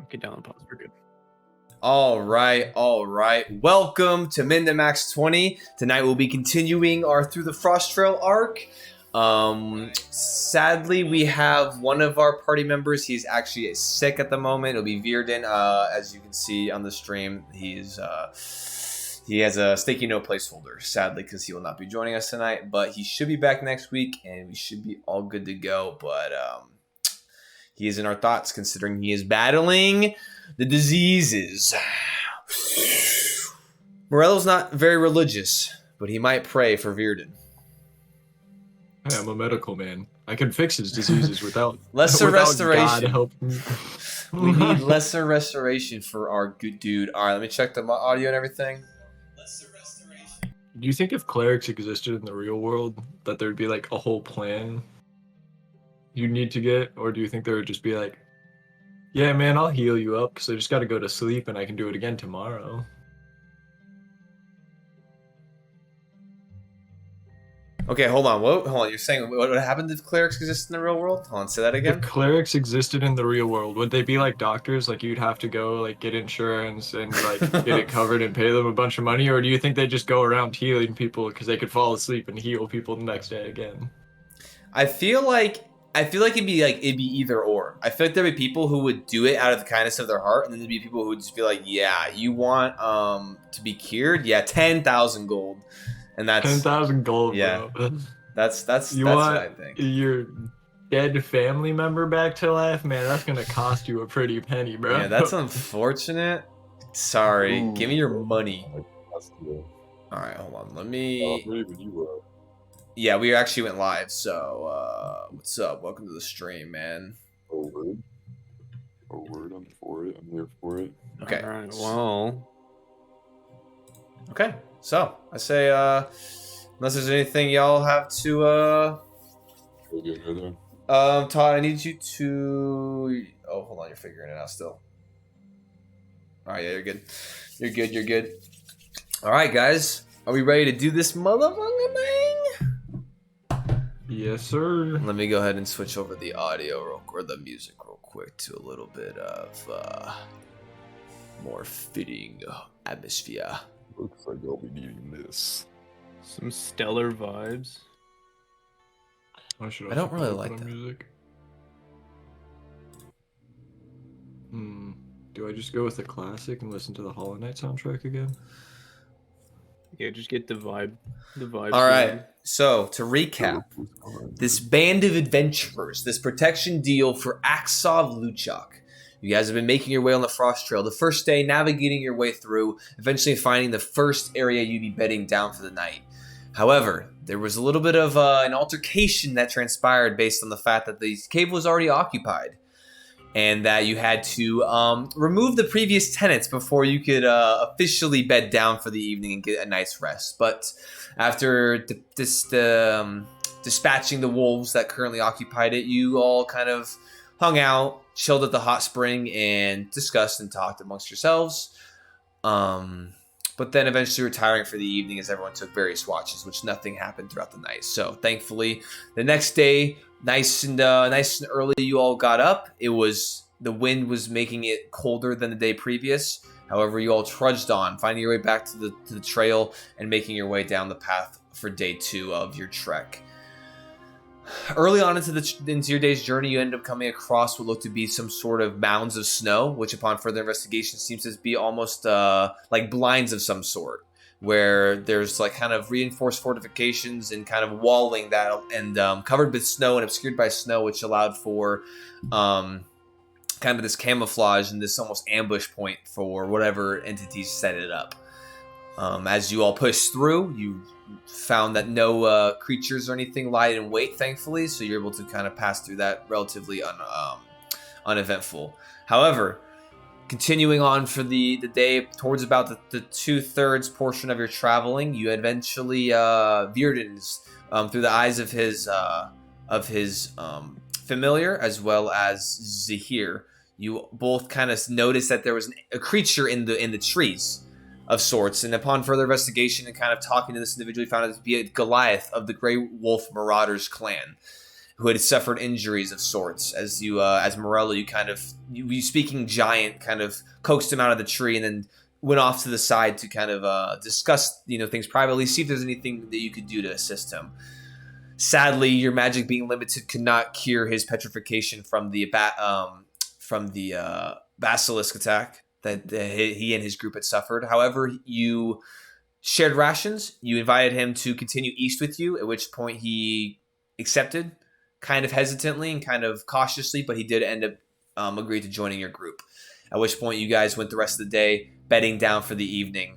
Okay, down the pause. We're good. All right. Welcome to Mindimax 20. Tonight we'll be continuing our Through the Frost Trail arc. Sadly, we have one of our party members. He's actually sick at the moment. It'll be Virden. As you can see on the stream, he has a sticky note placeholder, sadly, because he will not be joining us tonight. But he should be back next week, and we should be all good to go. But he is in our thoughts, considering he is battling the diseases. Morello's not very religious, but he might pray for Virden. Hey, I'm a medical man. I can fix his diseases without restoration. God helping me. We need lesser restoration for our good dude. All right, let me check the audio and everything. Lesser restoration. Do you think if clerics existed in the real world, that there'd be like a whole plan you need to get, or do you think there would just be like, yeah, man, I'll heal you up because I just got to go to sleep and I can do it again tomorrow? Okay, hold on. Hold on. You're saying what happened if clerics exist in the real world? Hold on, say that again. If clerics existed in the real world, would they be like doctors? Like you'd have to go like get insurance and like get it covered and pay them a bunch of money, or do you think they just go around healing people because they could fall asleep and heal people the next day again? I feel like it'd be either or. I feel like there'd be people who would do it out of the kindness of their heart, and then there'd be people who would just be like, "Yeah, you want to be cured? Yeah, 10,000 gold." And that's 10,000 gold, yeah, bro. That's you what want I think. Your dead family member back to life, man. That's gonna cost you a pretty penny, bro. Yeah, that's unfortunate. Sorry, give me your money. All right, hold on. Let me. Yeah, we actually went live. So, what's up? Welcome to the stream, man. Oh, word. I'm for it. I'm here for it. Okay. All right. Well. Okay. So I say, unless there's anything y'all have to, Todd, I need you to. Oh, hold on, you're figuring it out still. All right, yeah, you're good. You're good. All right, guys, are we ready to do this motherfucking thing? Yes, sir. Let me go ahead and switch over the audio or the music real quick to a little bit of more fitting atmosphere. Looks like I'll be needing this. Some stellar vibes. I don't really like that. Music. Do I just go with the classic and listen to the Hollow Knight soundtrack again? Yeah, just get the vibe. All right. So to recap, this band of adventurers, this protection deal for Aksov Luchak. You guys have been making your way on the Frost Trail. The first day, navigating your way through, eventually finding the first area you'd be bedding down for the night. However, there was a little bit of an altercation that transpired based on the fact that the cave was already occupied, and that you had to remove the previous tenants before you could officially bed down for the evening and get a night's rest. But after dispatching the wolves that currently occupied it, you all kind of hung out, chilled at the hot spring, and discussed and talked amongst yourselves. But then eventually retiring for the evening as everyone took various watches, which nothing happened throughout the night. So thankfully, the next day, nice and early, you all got up. The wind was making it colder than the day previous. However, you all trudged on, finding your way back to the trail and making your way down the path for day 2 of your trek. Early on into your day's journey, you end up coming across what looked to be some sort of mounds of snow, which upon further investigation seems to be almost like blinds of some sort, where there's like kind of reinforced fortifications and kind of walling that and covered with snow and obscured by snow, which allowed for kind of this camouflage and this almost ambush point for whatever entities set it up. As you all push through, you found that no creatures or anything lied in wait, thankfully, so you're able to kind of pass through that relatively uneventful. However, continuing on for the day, towards about the 2/3 portion of your traveling, you eventually Virden's through the eyes of his familiar as well as Zahir. You both kind of noticed that there was a creature in the trees of sorts, and upon further investigation and kind of talking to this individual, you found it to be a Goliath of the Grey Wolf Marauders clan. who had suffered injuries of sorts. As Morello, you speaking giant, kind of coaxed him out of the tree and then went off to the side to kind of discuss things privately, see if there's anything that you could do to assist him. Sadly, your magic being limited could not cure his petrification from the basilisk attack that he and his group had suffered. However, you shared rations. You invited him to continue east with you, at which point he accepted, kind of hesitantly and kind of cautiously, but he did end up agree to joining your group. At which point you guys went the rest of the day bedding down for the evening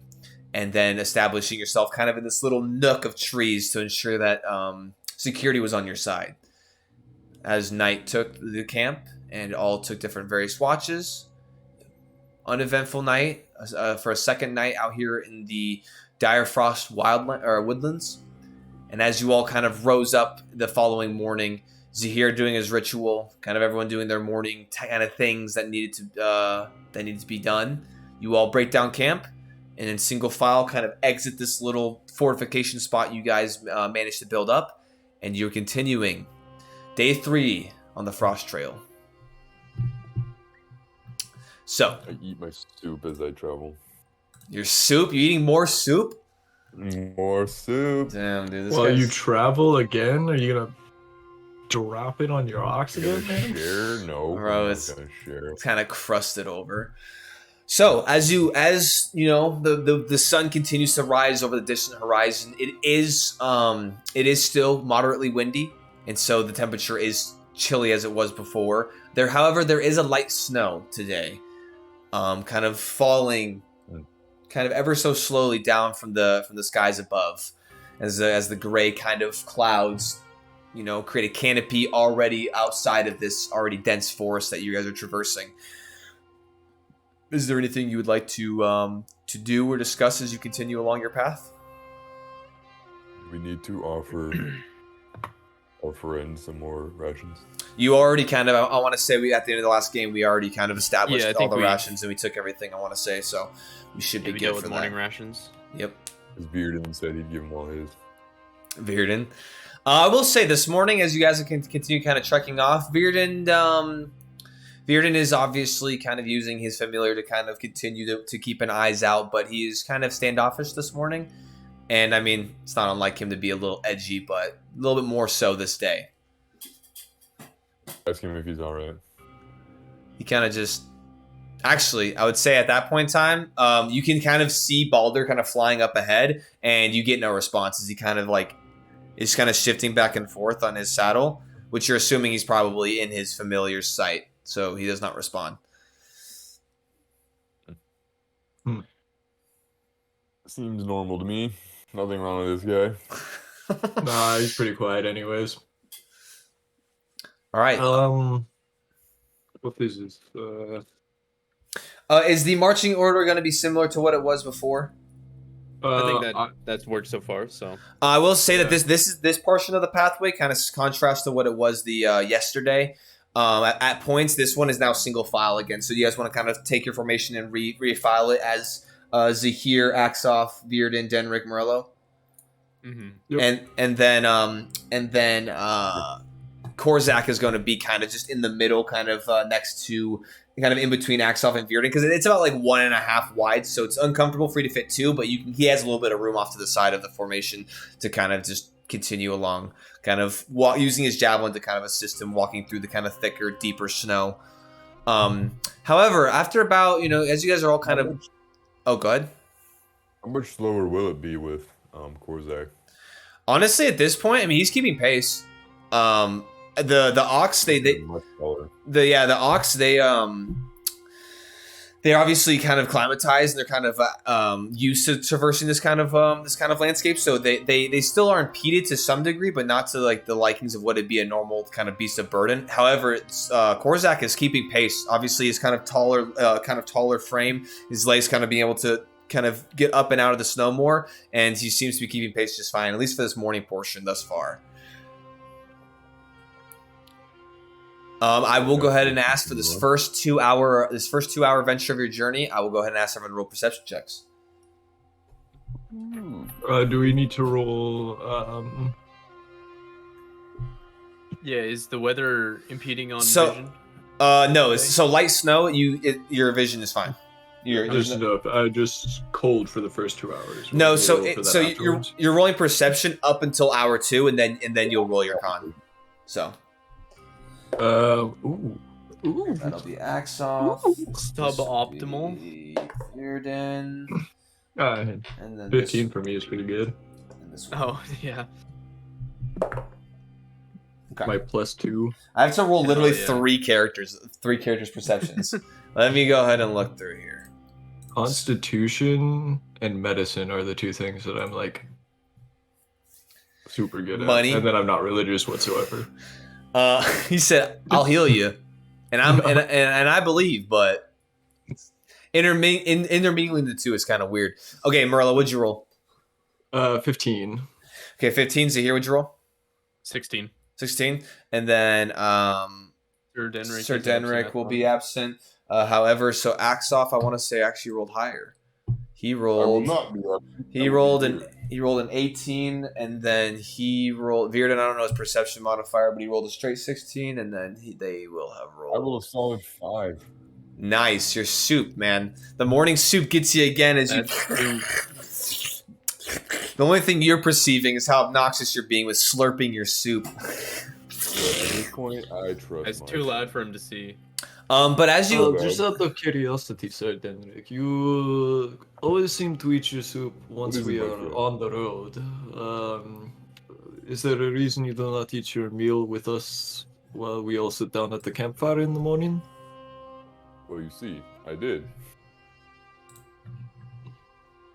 and then establishing yourself kind of in this little nook of trees to ensure that security was on your side. As night took the camp and all took different various watches, uneventful night for a second night out here in the dire frost woodlands. And as you all kind of rose up the following morning, Zahir doing his ritual, kind of everyone doing their morning kind of things that needed to be done. You all break down camp and in single file kind of exit this little fortification spot you guys managed to build up, and you're continuing day 3 on the Frost Trail. So I eat my soup as I travel. your soup? You eating more soup? More soup. Damn, dude. This While guy's- you travel again, are you gonna drop it on your ox You again, man? share? No. Bro, I'm not it's- gonna share. kind of crusted over. So as you know the sun continues to rise over the distant horizon, it is still moderately windy, and so the temperature is chilly as it was before. However, there is a light snow today, kind of falling, kind of ever so slowly down from the skies above, as the gray kind of clouds, create a canopy already outside of this already dense forest that you guys are traversing. Is there anything you would like to do or discuss as you continue along your path? We need to offer our friend some more rations. You already kind of, I want to say at the end of the last game, we already kind of established Yeah, I all think the we- rations and we took everything, I want to say, so we should be we good go for with that. morning rations. Yep. His Bearden said he'd give him all his. Virden. I will say this morning, as you guys can continue kind of trekking off, Virden is obviously kind of using his familiar to kind of continue to keep an eyes out, but he's kind of standoffish this morning. And I mean, it's not unlike him to be a little edgy, but a little bit more so this day. Ask him if he's alright. He kind of just... Actually, I would say at that point in time, you can kind of see Balder kind of flying up ahead, and you get no response as he kind of is kind of shifting back and forth on his saddle, which you're assuming he's probably in his familiar's sight, so he does not respond. Seems normal to me. Nothing wrong with this guy. Nah, he's pretty quiet anyways. All right. What is this? Is the marching order going to be similar to what it was before? I think that's worked so far. So I will say that this portion of the pathway kind of contrasts to what it was the yesterday. At points, this one is now single file again. So you guys want to kind of take your formation and refile it as Zahir, Axoff, Bearden, Denrick, Morello, Yep. and then Korzak is going to be kind of just in the middle, kind of next to, kind of in between Axoff and Bearden, because it's about 1.5 wide, so it's uncomfortable for you to fit 2, but he has a little bit of room off to the side of the formation to kind of just continue along, kind of using his javelin to kind of assist him walking through the kind of thicker, deeper snow. However, after about, as you guys are all kind of... Oh, go ahead. How much slower will it be with Korzak? Honestly, at this point, I mean, he's keeping pace. The Ox, Much slower. the Ox, they're obviously kind of climatized and they're kind of used to traversing this kind of landscape. So they still are impeded to some degree, but not to the likings of what would be a normal kind of beast of burden. However, Korzak is keeping pace. Obviously, his kind of taller frame, his legs kind of being able to kind of get up and out of the snow more, and he seems to be keeping pace just fine, at least for this morning portion thus far. I will go ahead and ask for this first 2 hour venture of your journey. I will go ahead and ask everyone to roll perception checks. Do we need to roll Yeah, is the weather impeding on So- vision? No. So light snow, your vision is fine. Just cold for the first 2 hours. No, Will so roll for that you're afterwards? rolling perception up until hour 2, and then you'll roll your con. So Ooh. that'll be Axoff. Suboptimal. Bearden, Uh, and then 15 for me is pretty good. this one. Oh, yeah. Okay. My +2. I have to roll literally yeah. three characters perceptions. Let me go ahead and look through here. Constitution and medicine are the 2 things that I'm like super good Money. at, and then I'm not religious whatsoever. He said, "I'll heal you," and I believe, but intermingling the two is kind of weird. Okay, Morello, what'd you roll? 15. Okay, 15. So here, what'd you roll? 16. 16, and then Sir Denrick. Sir is Denrick absent will at be the absent. However, so Axoff, I want to say actually rolled higher. He I will rolled. not be up. He rolled an 18, and then he rolled. Bearden, I don't know his perception modifier, but he rolled a straight 16, and then they will have I rolled. rolled a solid 5. Nice, your soup, man. The morning soup gets you again as you. That's The only thing you're perceiving is how obnoxious you're being with slurping your soup. At this point, I trust. It's too loud for him to see. But as you, Just out of curiosity, Sir Denrick, you always seem to eat your soup once is we it, my are friend? on the road. Is there a reason you do not eat your meal with us while we all sit down at the campfire in the morning? Well, you see, I did.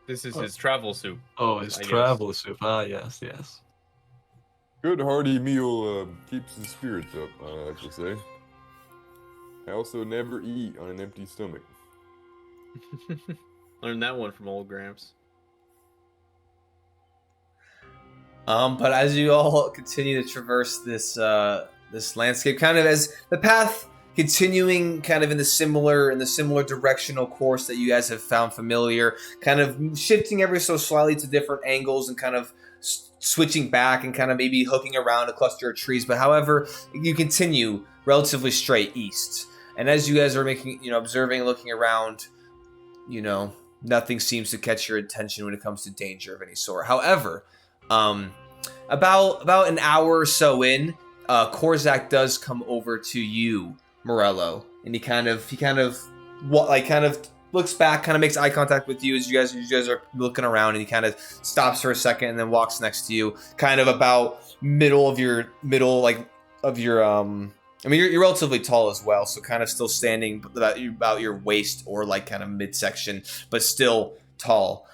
This is his travel soup. Oh, his I guess. travel soup. Ah, yes, yes. Good hearty meal keeps the spirits up, I like to say. I also never eat on an empty stomach. Learned that one from old Gramps. but as you all continue to traverse this this landscape, kind of as the path continuing kind of in the similar directional course that you guys have found familiar, kind of shifting ever so slightly to different angles and kind of switching back and kind of maybe hooking around a cluster of trees. But however, you continue relatively straight east. And as you guys are making, observing, looking around, nothing seems to catch your attention when it comes to danger of any sort. However, about an hour or so in, Korzak does come over to you, Morello, and he kind of looks back, kind of makes eye contact with you as you guys are looking around, and he kind of stops for a second and then walks next to you, kind of about middle of your I mean, you're relatively tall as well, so kind of still standing about your waist or like kind of midsection, but still tall.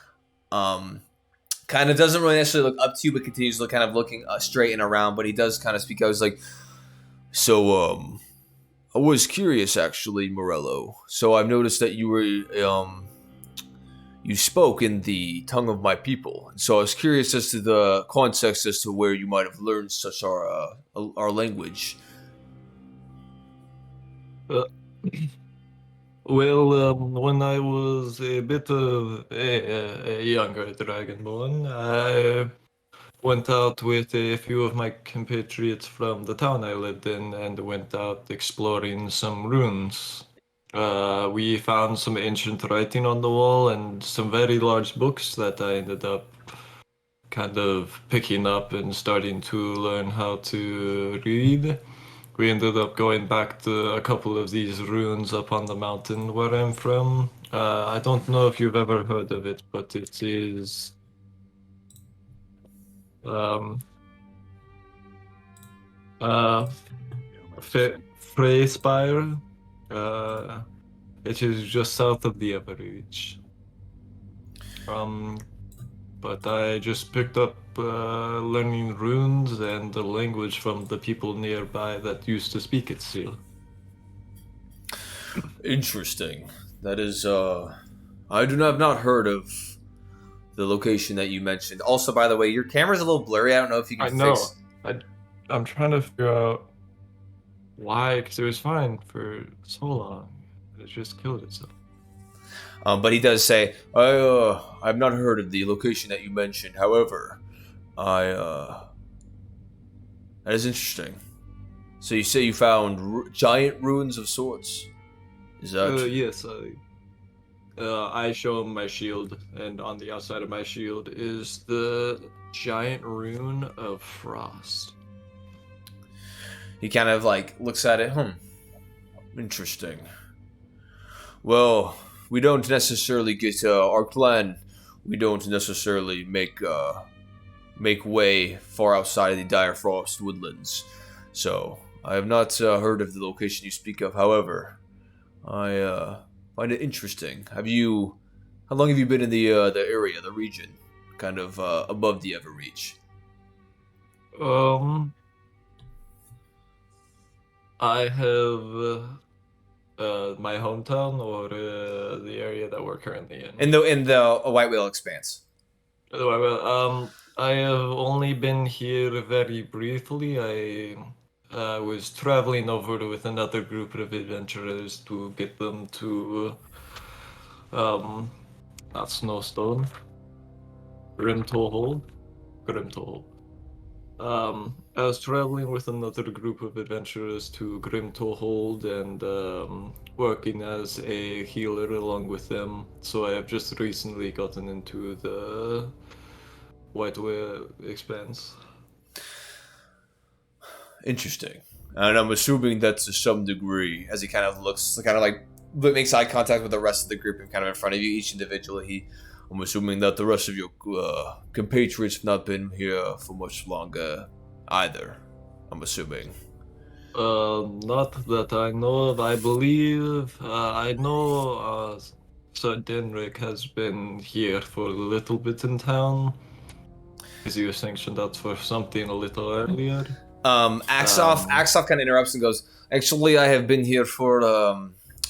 Kind of doesn't really necessarily look up to you, but continues to kind of looking straight and around. But he does kind of speak. I was like, so I was curious actually, Morello. So I've noticed that you were you spoke in the tongue of my people, so I was curious as to the context as to where you might have learned such our language. Well, when I was a bit of a younger dragonborn, I went out with a few of my compatriots from the town I lived in and went out exploring some ruins. We found some ancient writing on the wall and some very large books that I ended up kind of picking up and starting to learn how to read. We ended up going back to a couple of these ruins up on the mountain where I'm from. I don't know if you've ever heard of it, but it is Freyspire. It is just south of the Everreach. But I just picked up learning runes and the language from the people nearby that used to speak it still. Interesting. That is, I have not heard of the location that you mentioned. Also, by the way, your camera's a little blurry. I don't know if you can I know. fix. I'm trying to figure out why, because it was fine for so long. It just killed itself. But he does say, I've not heard of the location that you mentioned. However, that is interesting. So you say you found giant ruins of swords? Is that... Yes, I show him my shield, and on the outside of my shield is the giant rune of frost. He kind of like looks at it. Interesting. Well, we don't necessarily get our clan. We don't necessarily make way far outside of the dire frost woodlands. So I have not heard of the location you speak of. However, I find it interesting. How long have you been in the area, the region, kind of above the Everreach? I have my hometown or the area that we're currently in. In the White Whale Expanse. I have only been here very briefly. I was traveling over with another group of adventurers to get them to not Snowstone, Grimtoehold. I was traveling with another group of adventurers to Grimtoehold and working as a healer along with them. So I have just recently gotten into the White Whale Expanse. Interesting. And I'm assuming that to some degree, as he kind of looks, kind of like makes eye contact with the rest of the group and kind of in front of you, each individually. I'm assuming that the rest of your compatriots have not been here for much longer either. I'm assuming. Not that I know of. I believe I know Sir Denrick has been here for a little bit in town. Because he was sanctioned out for something a little earlier. Axoff kind of interrupts and goes, "Actually, I have been here for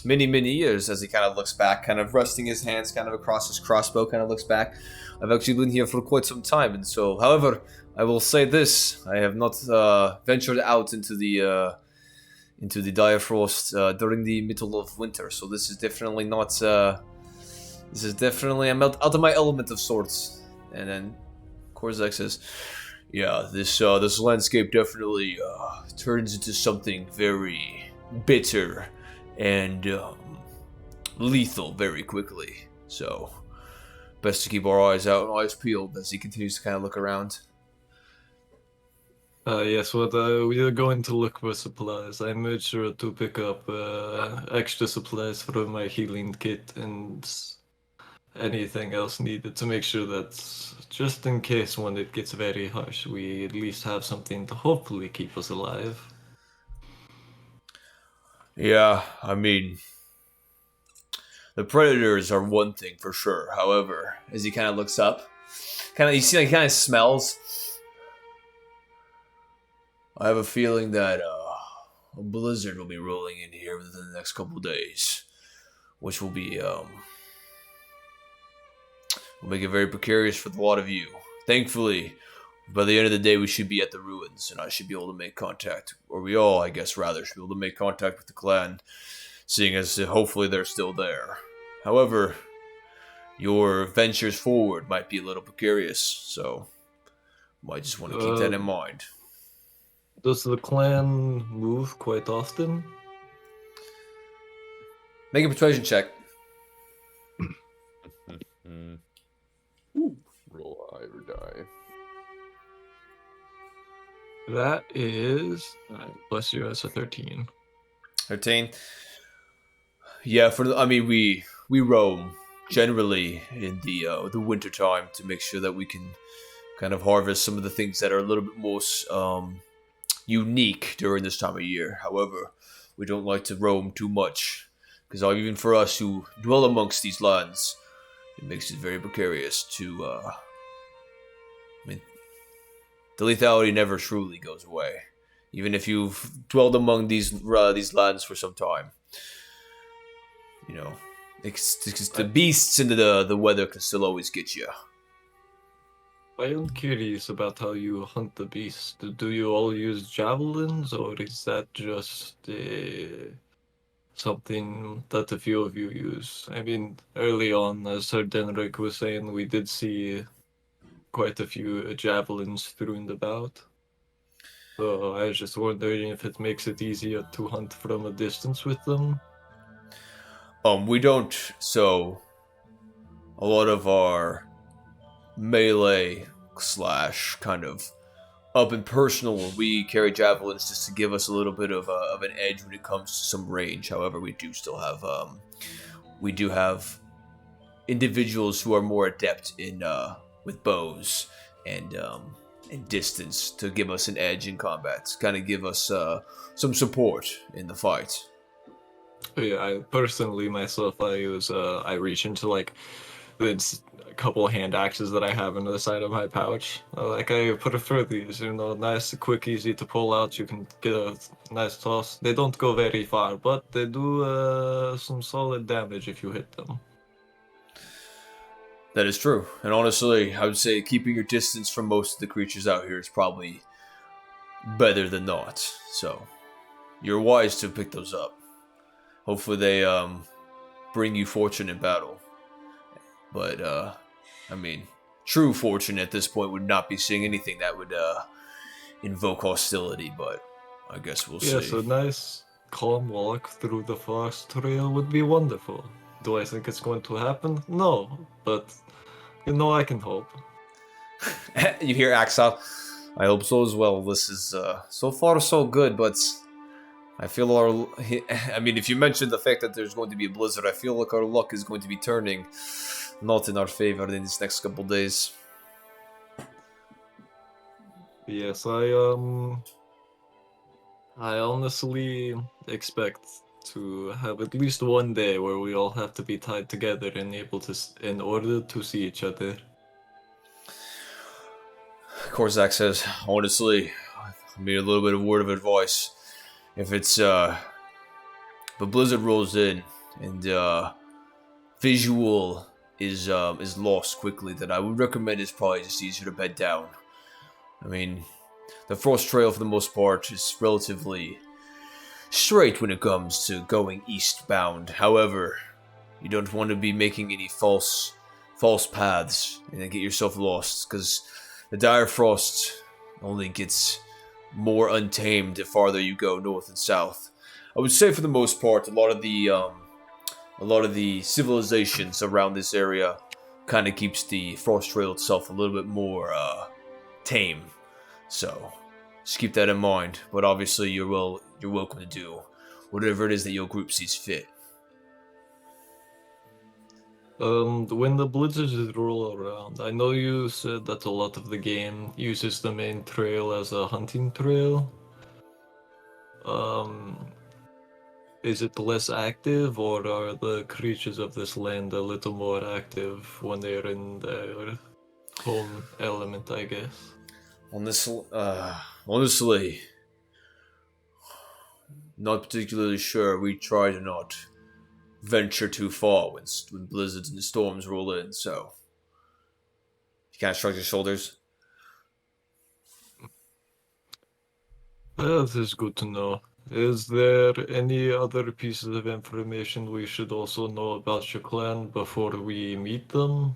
many, many years." As he kind of looks back, kind of resting his hands kind of across his crossbow, kind of looks back. I've actually been here for quite some time, and so, however, I will say this: I have not ventured out into the dire frost during the middle of winter. So this is definitely not. This is definitely I'm out of my element of sorts. And then Korzak says, "Yeah, this landscape definitely turns into something very bitter and lethal very quickly. So best to keep our eyes out and eyes peeled." As he continues to kind of look around. Yes, well, we are going to look for supplies. I made sure to pick up extra supplies for my healing kit and anything else needed to make sure that just in case when it gets very harsh, we at least have something to hopefully keep us alive. Yeah, I mean, the predators are one thing for sure. However, as he kind of looks up, you see, like, he kind of smells. I have a feeling that a blizzard will be rolling in here within the next couple of days, which will be will make it very precarious for a lot of you. Thankfully, by the end of the day, we should be at the ruins, and I should be able to make contact, or we all, I guess, rather, should be able to make contact with the clan, seeing as hopefully they're still there. However, your ventures forward might be a little precarious, so might just want to keep that in mind. Does the clan move quite often? Make a persuasion check. Roll high or die. That is plus you as a 13. 13. Yeah, we roam generally in the winter time to make sure that we can kind of harvest some of the things that are a little bit more unique during this time of year. However, we don't like to roam too much because even for us who dwell amongst these lands, it makes it very precarious to. I mean, the lethality never truly goes away, even if you've dwelled among these lands for some time. You know, it's the beasts and the weather can still always get you. I am curious about how you hunt the beast. Do you all use javelins, or is that just something that a few of you use? I mean, early on, as Sir Denrick was saying, we did see quite a few javelins thrown about. So I was just wondering if it makes it easier to hunt from a distance with them. We don't. So a lot of our melee slash kind of up and personal, we carry javelins just to give us a little bit of an edge when it comes to some range. However, we do have individuals who are more adept in with bows and distance to give us an edge in combat, kind of give us some support in the fight. Yeah, I personally myself, I reach into like it's a couple hand axes that I have into the side of my pouch. Like I prefer these, nice, quick, easy to pull out. You can get a nice toss. They don't go very far, but they do some solid damage if you hit them. That is true, and honestly, I would say keeping your distance from most of the creatures out here is probably better than not. So you're wise to pick those up. Hopefully, they bring you fortune in battle. But I mean, true fortune at this point would not be seeing anything that would invoke hostility. But I guess we'll see. Yes, a nice calm walk through the forest trail would be wonderful. Do I think it's going to happen? No, but I can hope. You hear Axel. I hope so as well. This is so far so good, but I feel I mean, if you mentioned the fact that there's going to be a blizzard, I feel like our luck is going to be turning not in our favor in these next couple days. Yes, I honestly expect to have at least one day where we all have to be tied together and able to, in order to see each other. Korzak says, honestly, I mean, a little bit of word of advice. If it's, if a blizzard rolls in and visual is lost quickly, then I would recommend it's probably just easier to bed down. I mean, the Frost Trail for the most part is relatively straight when it comes to going eastbound. However, you don't want to be making any false paths and then get yourself lost, because the dire frost only gets more untamed the farther you go north and south. I would say for the most part, a lot of the civilizations around this area kind of keeps the Frost Trail itself a little bit more tame. So just keep that in mind. But obviously, you're welcome to do whatever it is that your group sees fit. When the blizzards roll around, I know you said that a lot of the game uses the main trail as a hunting trail. Is it less active, or are the creatures of this land a little more active when they're in their home element, I guess? Honestly, not particularly sure. We try to not venture too far when blizzards and storms roll in, so you kind of shrug your shoulders. That is good to know. Is there any other pieces of information we should also know about your clan before we meet them?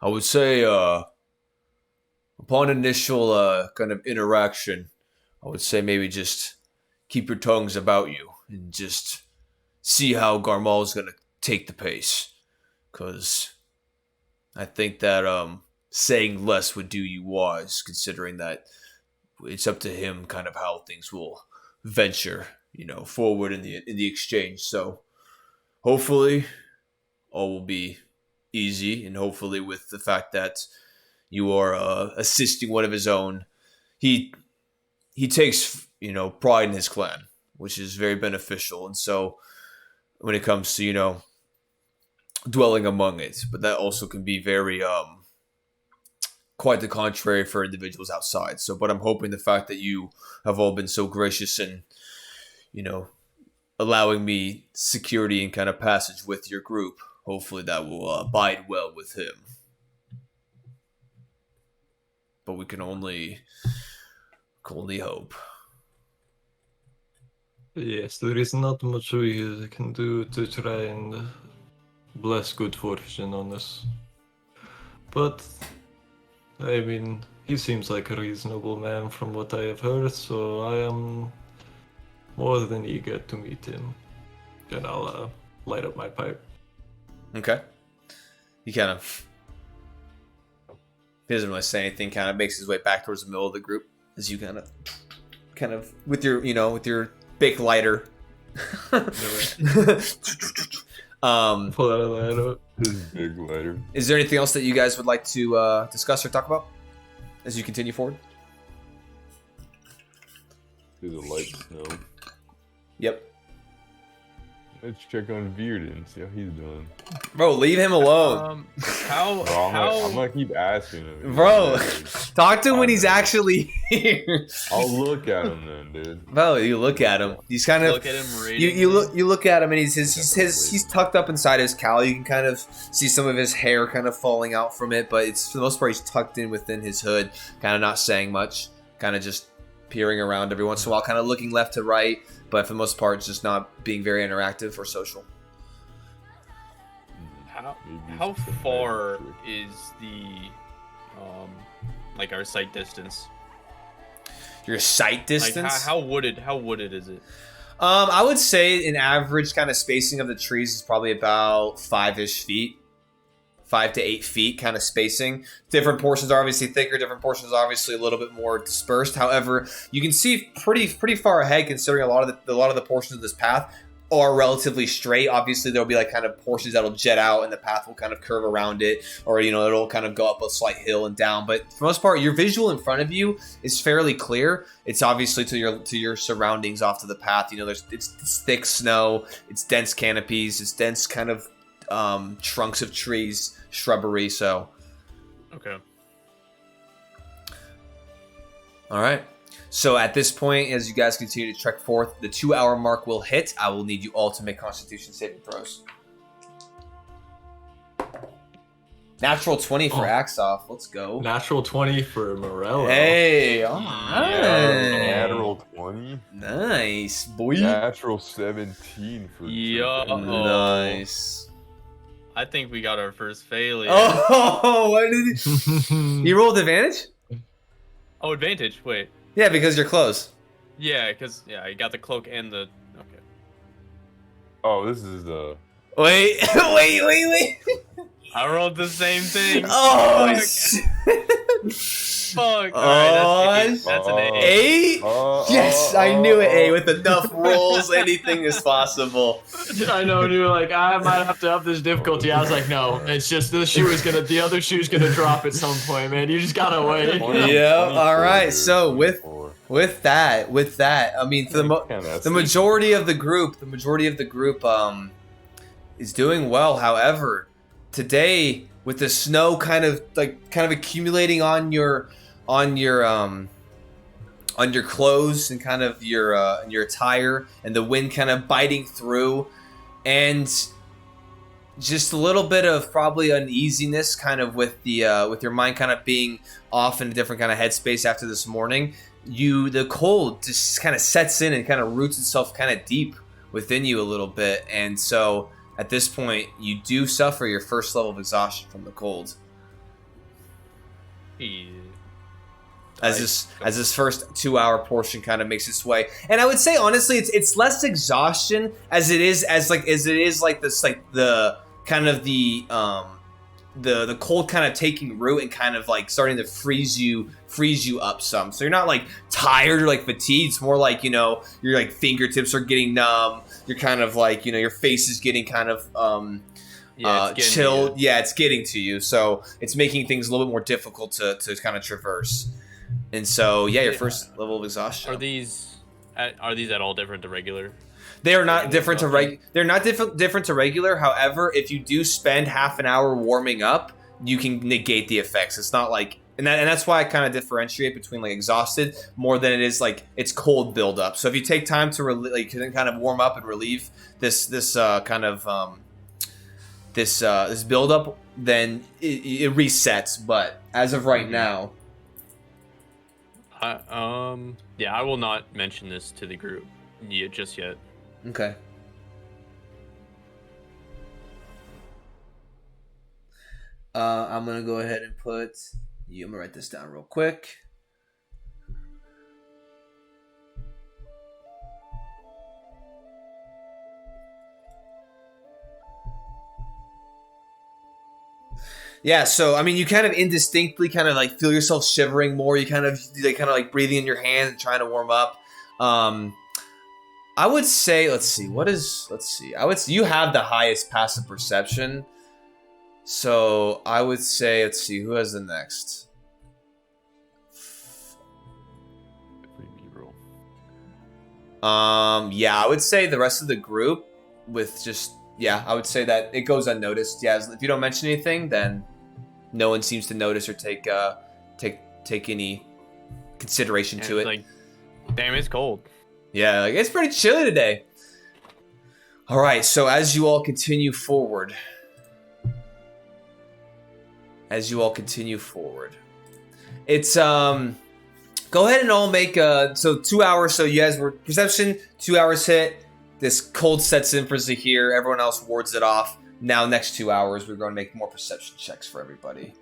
I would say, upon initial kind of interaction, I would say maybe just keep your tongues about you and just see how Garmal's gonna take the pace. Because I think that saying less would do you wise, considering that it's up to him kind of how things will venture, forward in the exchange. So hopefully all will be easy, and hopefully with the fact that you are assisting one of his own, he takes pride in his clan, which is very beneficial. And so when it comes to dwelling among it, but that also can be very quite the contrary for individuals outside. So, but I'm hoping the fact that you have all been so gracious and allowing me security and kind of passage with your group, hopefully that will abide well with him. But we can only hope. Yes, there is not much we can do to try and bless good fortune on us. But I mean, he seems like a reasonable man from what I have heard, so I am more than eager to meet him. And I'll light up my pipe. Okay. He kind of, he doesn't really say anything. Kind of makes his way back towards the middle of the group as you kind of with your with your big lighter. Pull out a lighter. His big lighter. Is there anything else that you guys would like to discuss or talk about as you continue forward? There's a light snow. Yep. Let's check on Bearden, see how he's doing. Bro, leave him alone. How? Bro, how? I'm gonna keep asking him. Bro, talk to him when he's actually here. I'll look at him then, dude. Bro, you look at him. He's kind of Look at him. you look at him and he's tucked up inside his cowl. You can kind of see some of his hair kind of falling out from it, but it's for the most part he's tucked in within his hood, kind of not saying much, kind of just peering around every once in a while, kind of looking left to right, but for the most part it's just not being very interactive or social. How far is the like our sight distance? Your sight distance? Like how wooded is it? I would say an average kind of spacing of the trees is probably about 5-ish feet. 5 to 8 feet kind of spacing. Different portions are obviously thicker, different portions are obviously a little bit more dispersed. However, you can see pretty far ahead considering a lot of the portions of this path are relatively straight. Obviously there'll be like kind of portions that'll jet out and the path will kind of curve around it, or it'll kind of go up a slight hill and down, but for the most part your visual in front of you is fairly clear. It's obviously to your surroundings off to the path. It's thick snow, it's dense canopies, it's dense kind of trunks of trees, shrubbery. So Okay. all right, so at this point, as you guys continue to trek forth, the 2-hour mark will hit. I will need you all to make Constitution saving throws. Natural 20 for Axoff. Let's go. Natural 20 for Morello. Hey, all right. Natural 20. Nice, boy. Natural 17 for Yo. Nice. I think we got our first failure. Oh, what did he? You rolled advantage? Oh, advantage. Wait. Yeah, because you're close. Yeah, because I got the cloak and the. Okay. Oh, this is the. Wait. I rolled the same thing. Oh, Fuck. Alright, that's an 8. 8? Yes, I knew it. 8 with enough rolls, anything is possible. I know, and you were like, I might have to up this difficulty. I was like, no, it's just the other shoe's gonna drop at some point, man. You just gotta wait. Yeah. All right. So with that, I mean, for the majority of the group, is doing well. However, today with the snow kind of accumulating on your clothes and kind of your attire, and the wind kind of biting through, and just a little bit of probably uneasiness kind of with your mind kind of being off in a different kind of headspace after this morning. The cold just kind of sets in and kind of roots itself kind of deep within you a little bit, and so at this point you do suffer your first level of exhaustion from the cold. Yeah. As this first 2-hour portion kind of makes its way, and I would say honestly, it's less exhaustion as it is the kind of the cold kind of taking root and kind of like starting to freeze you up some. So you're not like tired or like fatigued. It's more like your like fingertips are getting numb. You're kind of like your face is getting kind of chilled. Yeah, it's getting to you. So it's making things a little bit more difficult to kind of traverse. And so, yeah, your first level of exhaustion. Are these at all different to regular? They are not different to They're not different to regular. However, if you do spend half an hour warming up, you can negate the effects. It's not like, and that's why I kind of differentiate between like exhausted more than it is like it's cold buildup. So if you take time to kind of warm up and relieve this buildup, then it resets. But as of right now. Yeah, I will not mention this to the group just yet. Okay. I'm gonna go ahead and put I'm gonna write this down real quick. Yeah, so I mean, you kind of indistinctly kind of like feel yourself shivering more. You kind of like breathing in your hands and trying to warm up. I would say, let's see, you have the highest passive perception. So I would say, let's see, who has the next? Yeah, I would say the rest of the group with just, yeah, I would say that it goes unnoticed. Yeah, if you don't mention anything, then no one seems to notice or take any consideration to it. Like, damn, it's cold. Yeah, like, it's pretty chilly today. All right, so as you all continue forward, it's go ahead and all make so 2 hours. So you guys were perception, 2 hours hit. This cold sets in for Zahir. Everyone else wards it off. Now, next 2 hours, we're going to make more perception checks for everybody.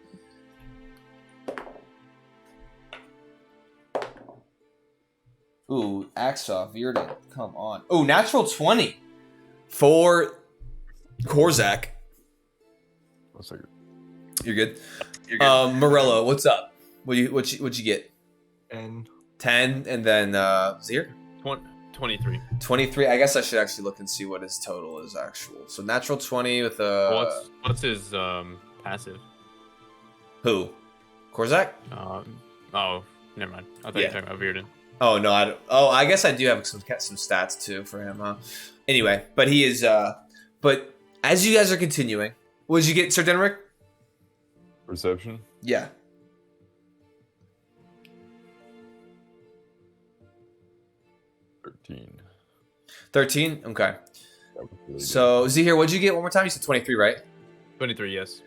Ooh, Axoff, Virden, come on. Ooh, natural 20 for Korzak. 1 second. You're good. Morello, what's up? What'd you get? 10. 10, and then Zahir? 23. 23. I guess I should actually look and see what his total is actual. So natural 20 with a. What's his passive? Who? Korzak? Oh, never mind. I thought you were talking about Virden. Oh no! I guess I do have some stats too for him. Huh? Anyway, but he is. But as you guys are continuing, what did you get, Sir Denrick? Perception? Yeah. 13? Okay. Really so, Zahir, what'd you get one more time? You said 23, right? 23, yes.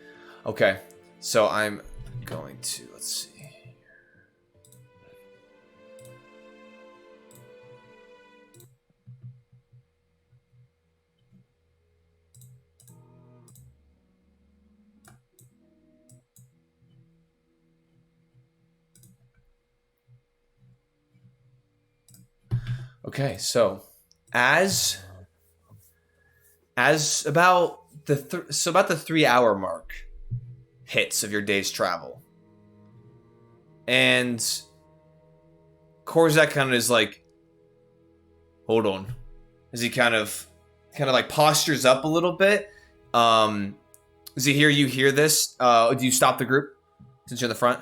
Okay. So, I'm going to, let's see. Okay, so as about the 3 hour mark hits of your day's travel, and Korzak kind of is like, hold on, as he kind of like postures up a little bit. Zahir, you hear this? Do you stop the group since you're in the front?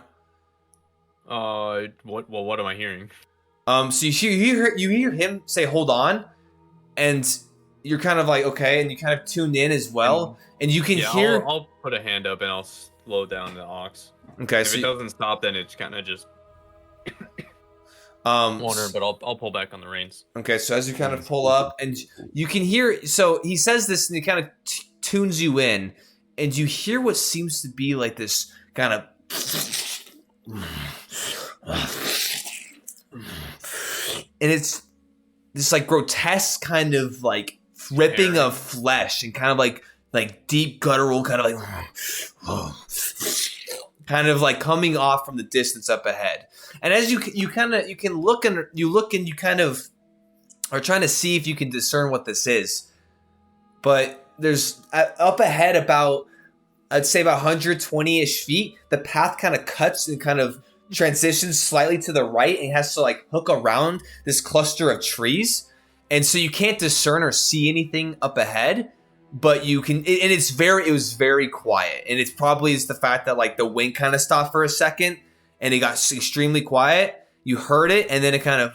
What am I hearing? So you hear him say, "Hold on," and you're kind of like, okay, and you kind of tune in as well, and you can hear. I'll put a hand up and I'll slow down the ox. Okay, if it doesn't stop, then it's kind of just wandering. But I'll pull back on the reins. Okay, so as you kind of pull up, and you can hear, so he says this, and he kind of tunes you in, and you hear what seems to be like this kind of. And it's this like grotesque kind of like ripping of flesh and kind of like deep guttural kind of like kind of like coming off from the distance up ahead. And as you can look and you kind of are trying to see if you can discern what this is. But there's up ahead about, I'd say about 120-ish feet, the path kind of cuts and kind of transitions slightly to the right and has to like hook around this cluster of trees, and so you can't discern or see anything up ahead, but you can, and it was very quiet, and it's probably the fact that like the wind kind of stopped for a second and it got extremely quiet. You heard it, and then it kind of,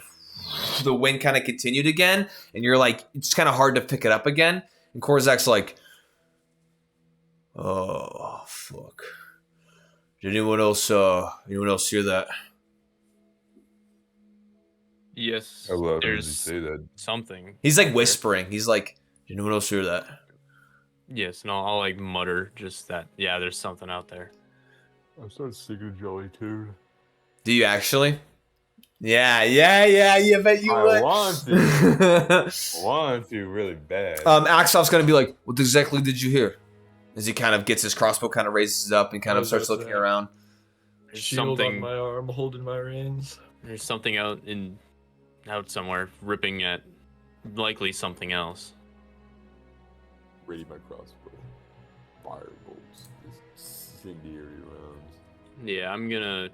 the wind kind of continued again, and you're like, it's kind of hard to pick it up again. And Korzak's like, oh fuck. Did anyone else hear that? Yes. How loud there's does he say that? something. He's like whispering. He's like, did anyone else hear that? Yes, and I'll like mutter just that. Yeah, there's something out there. I'm starting to sing a jolly tune. Do you actually? Yeah, bet you would. I want to really bad. Axel's gonna be like, what exactly did you hear? As he kind of gets his crossbow, kind of raises it up and kind of starts looking around. There's Shield on something. my arm, holding my reins. There's something out somewhere, ripping at likely something else. Ready my crossbow. Firebolts. Incendiary rounds. Yeah, I'm gonna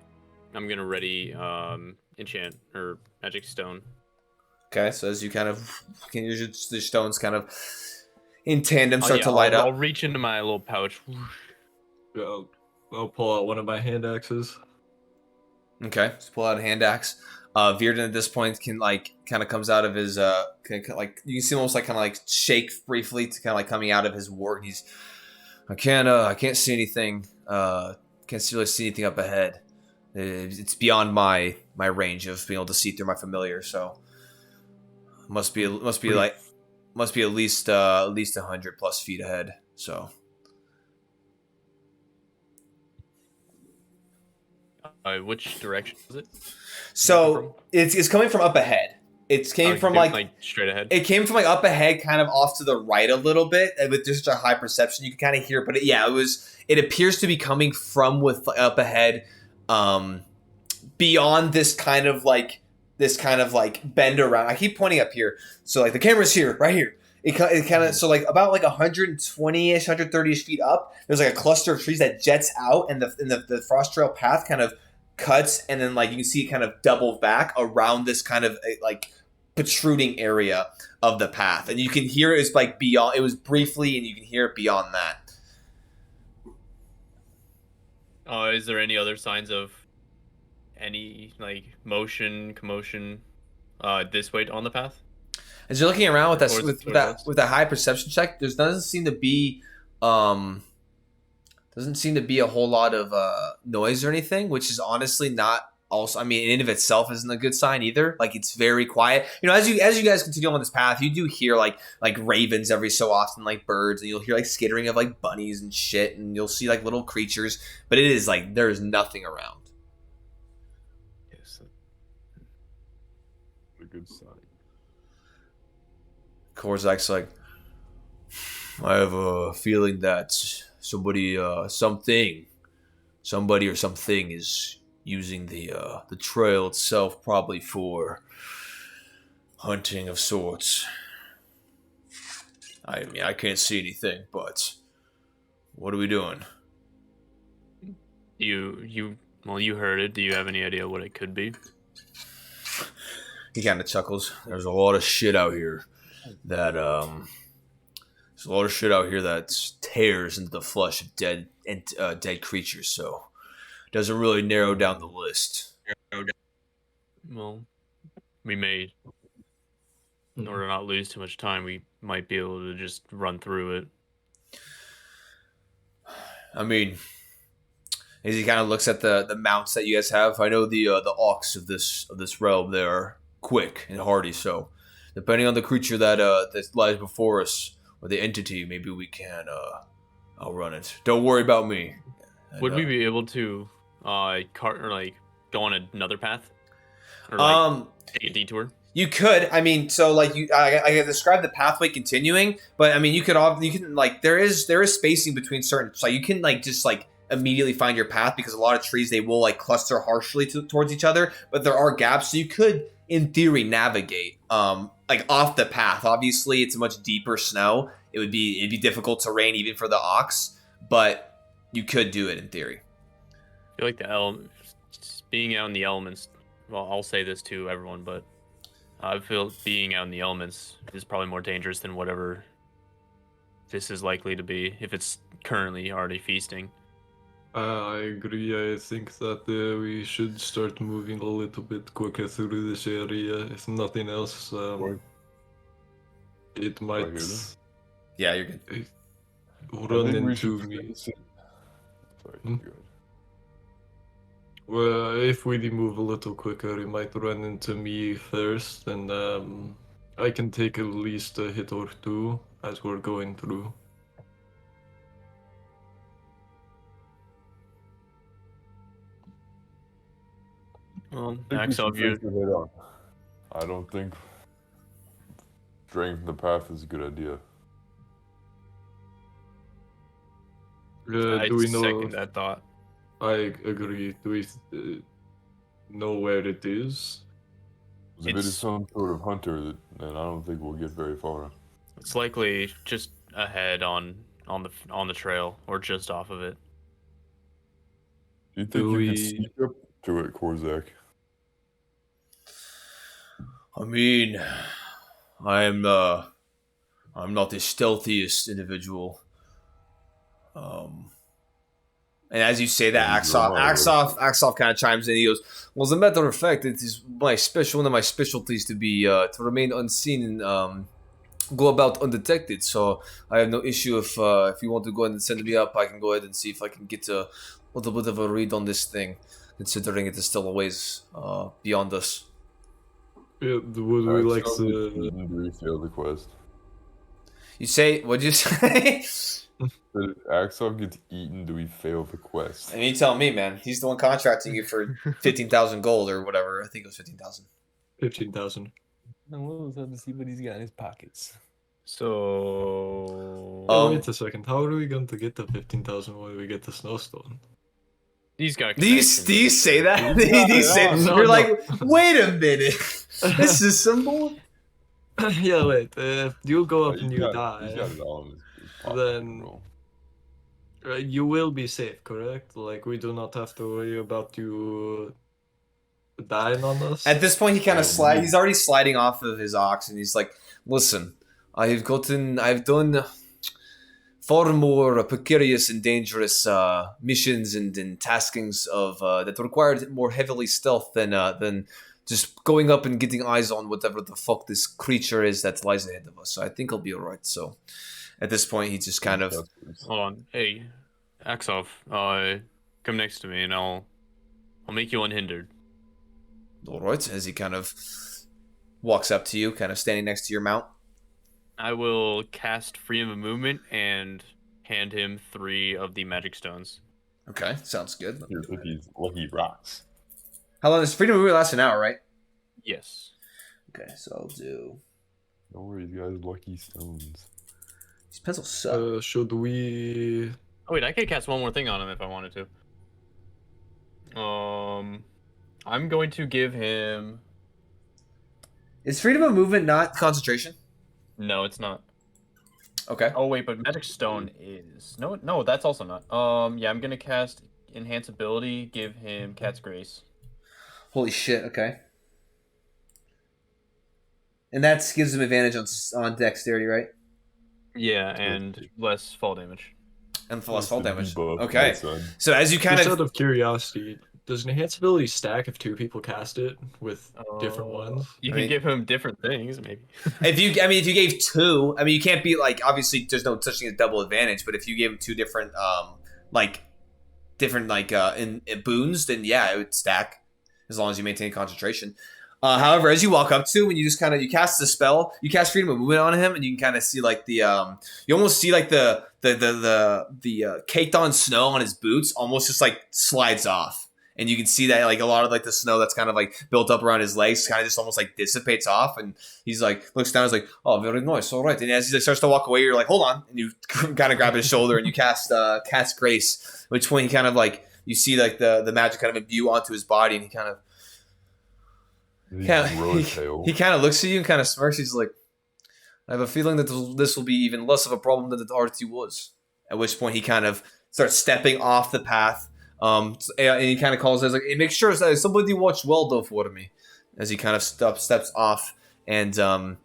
ready enchant or magic stone. Okay, so as you kind of can use the stones kind of in tandem Oh, start yeah, to light I'll up. reach into my little pouch. Yeah, I'll pull out one of my hand axes. Okay, just pull out a hand axe. Virden at this point can like kind of comes out of his like you can see him almost like kind of like shake briefly to kind of like coming out of his ward. He's I can't see anything. Can't really see anything up ahead. It's beyond my range of being able to see through my familiar. So must be at least 100 plus feet ahead. So Which direction is it? so it's coming from up ahead. It came from like straight ahead. It came from like up ahead, kind of off to the right a little bit, and with just a high perception, you can kind of hear. But it appears to be coming from with up ahead, beyond this kind of like bend around. I keep pointing up here, so like the camera's here, right here. It kind of so like about like 120ish, 130ish feet up. There's like a cluster of trees that jets out, and the frost trail path kind of cuts, and then like you can see it kind of double back around this kind of like protruding area of the path, and you can hear it's like beyond. It was briefly, and you can hear it beyond that. Is there any other signs of any like motion, commotion, this way on the path? As you're looking around with that Towards with that high perception check, there doesn't seem to be a whole lot of noise or anything, which is honestly not. Also, I mean, in and of itself isn't a good sign either. Like it's very quiet. You know, as you guys continue on this path, you do hear like ravens every so often, like birds, and you'll hear like skittering of like bunnies and shit, and you'll see like little creatures. But it is like there is nothing around. Yes. A good sign. Korzak's like, I have a feeling that somebody or something is using the trail itself, probably for hunting of sorts. I mean, I can't see anything, but what are we doing? You heard it. Do you have any idea what it could be? He kind of chuckles. There's a lot of shit out here that tears into the flesh of dead creatures. So doesn't really narrow down the list. Well, we may, in order to not lose too much time, we might be able to just run through it. I mean, as he kind of looks at the mounts that you guys have, I know the orcs of this realm, they are quick and hardy. So, depending on the creature that lies before us or the entity, maybe we can outrun it. Don't worry about me. And, Would we be able to go on another path, or take a detour? You could. I mean, so like I described the pathway continuing, but I mean, you can like there is spacing between certain, so you can like just like immediately find your path, because a lot of trees, they will like cluster harshly towards each other, but there are gaps, so you could in theory navigate like off the path. Obviously, it's a much deeper snow. It'd be difficult terrain even for the ox, but you could do it in theory. I feel like being out in the elements. Well, I'll say this to everyone, but I feel being out in the elements is probably more dangerous than whatever this is likely to be if it's currently already feasting. I agree. I think that we should start moving a little bit quicker through this area. If nothing else, it might Yeah, you're good. run into me. Sorry, Hmm? go ahead. Well, if we move a little quicker, it might run into me first, and I can take at least a hit or two as we're going through. Well, I think we Axel, should if you face it head on. I don't think straying from the path is a good idea. I Do we know? second that thought. I agree. Do we know where it is? If it is some sort of hunter, then I don't think we'll get very far. It's likely just ahead on the trail or just off of it. Do you think Do you we- can sneak up to it, Korzak? I mean, I'm not the stealthiest individual. And as you say that, Yeah, you're Axoff kind of chimes in. He goes, "Well, as a matter of fact, it is one of my specialties to be to remain unseen and go about undetected. So I have no issue if you want to go ahead and send me up, I can go ahead and see if I can get a little bit of a read on this thing, considering it is still a ways beyond us." Yeah, would we like to? Do we fail the quest? You say, what'd you say? If Axel gets eaten, do we fail the quest? I mean, you tell me, man. He's the one contracting you for 15,000 gold or whatever. I think it was 15,000. 15,000. I will have to see what he's got in his pockets. So Wait a second. How are we going to get the 15,000 when we get the snowstone? he's got. Do you say that? Do you say, No, you're no. like, wait a minute. This is some bull. Yeah, wait. If you go up and you He's die, got it all in his pocket, then- bro. you will be safe, correct? Like, we do not have to worry about you dying on us. At this point, he kind of Yeah. he's already sliding off of his ox, and he's like, listen, I've done far more precarious and dangerous missions and taskings of that required more heavily stealth than just going up and getting eyes on whatever the fuck this creature is that lies ahead of us. So I think I'll be alright. So at this point, he just kind of, Hold on, hey, Axoff, come next to me and I'll make you unhindered. alright, as he kind of walks up to you, kind of standing next to your mount. I will cast freedom of movement and hand him 3 of the magic stones. Okay, sounds good. Here's if he's lucky rocks. How long does freedom of movement last? An hour, right? Yes. Okay, so I'll do. Don't worry, he's got his lucky stones. These pencils suck. Should we? Oh wait, I could cast one more thing on him if I wanted to. I'm going to give him. Is freedom of movement not concentration? No, it's not. Okay. Oh wait, but magic stone is no. That's also not. Yeah, I'm gonna cast enhance ability. Give him cat's grace. Holy shit. Okay. And that gives him advantage on dexterity, right? Yeah, and less fall damage. And for less fall The damage. debuff, Okay. my son. So as you kind Just of out of curiosity, does enhance ability stack if 2 people cast it with different Uh, ones? You I can mean- give him different things, maybe. if you gave 2, I mean you can't be like, obviously there's no such thing as double advantage, but if you gave him 2 different in boons, then yeah, it would stack as long as you maintain concentration. However, as you walk up to him and you cast the spell, you cast freedom of movement on him, and you can kind of see like you almost see like the caked on snow on his boots almost just like slides off, and you can see that like a lot of like the snow that's kind of like built up around his legs kind of just almost like dissipates off, and he's like looks down, he's like, oh, very nice, all right. And as he starts to walk away, you're like, hold on, and you kind of grab his shoulder and you cast Cat's Grace, which when he kind of like you see like the magic kind of imbue onto his body, and he kind of he kind of looks at you and kind of smirks. He's like, I have a feeling that this will be even less of a problem than it already was. At which point he kind of starts stepping off the path. And he kind of calls us like, hey, make sure that somebody watch well though for me. As he kind of steps off and kind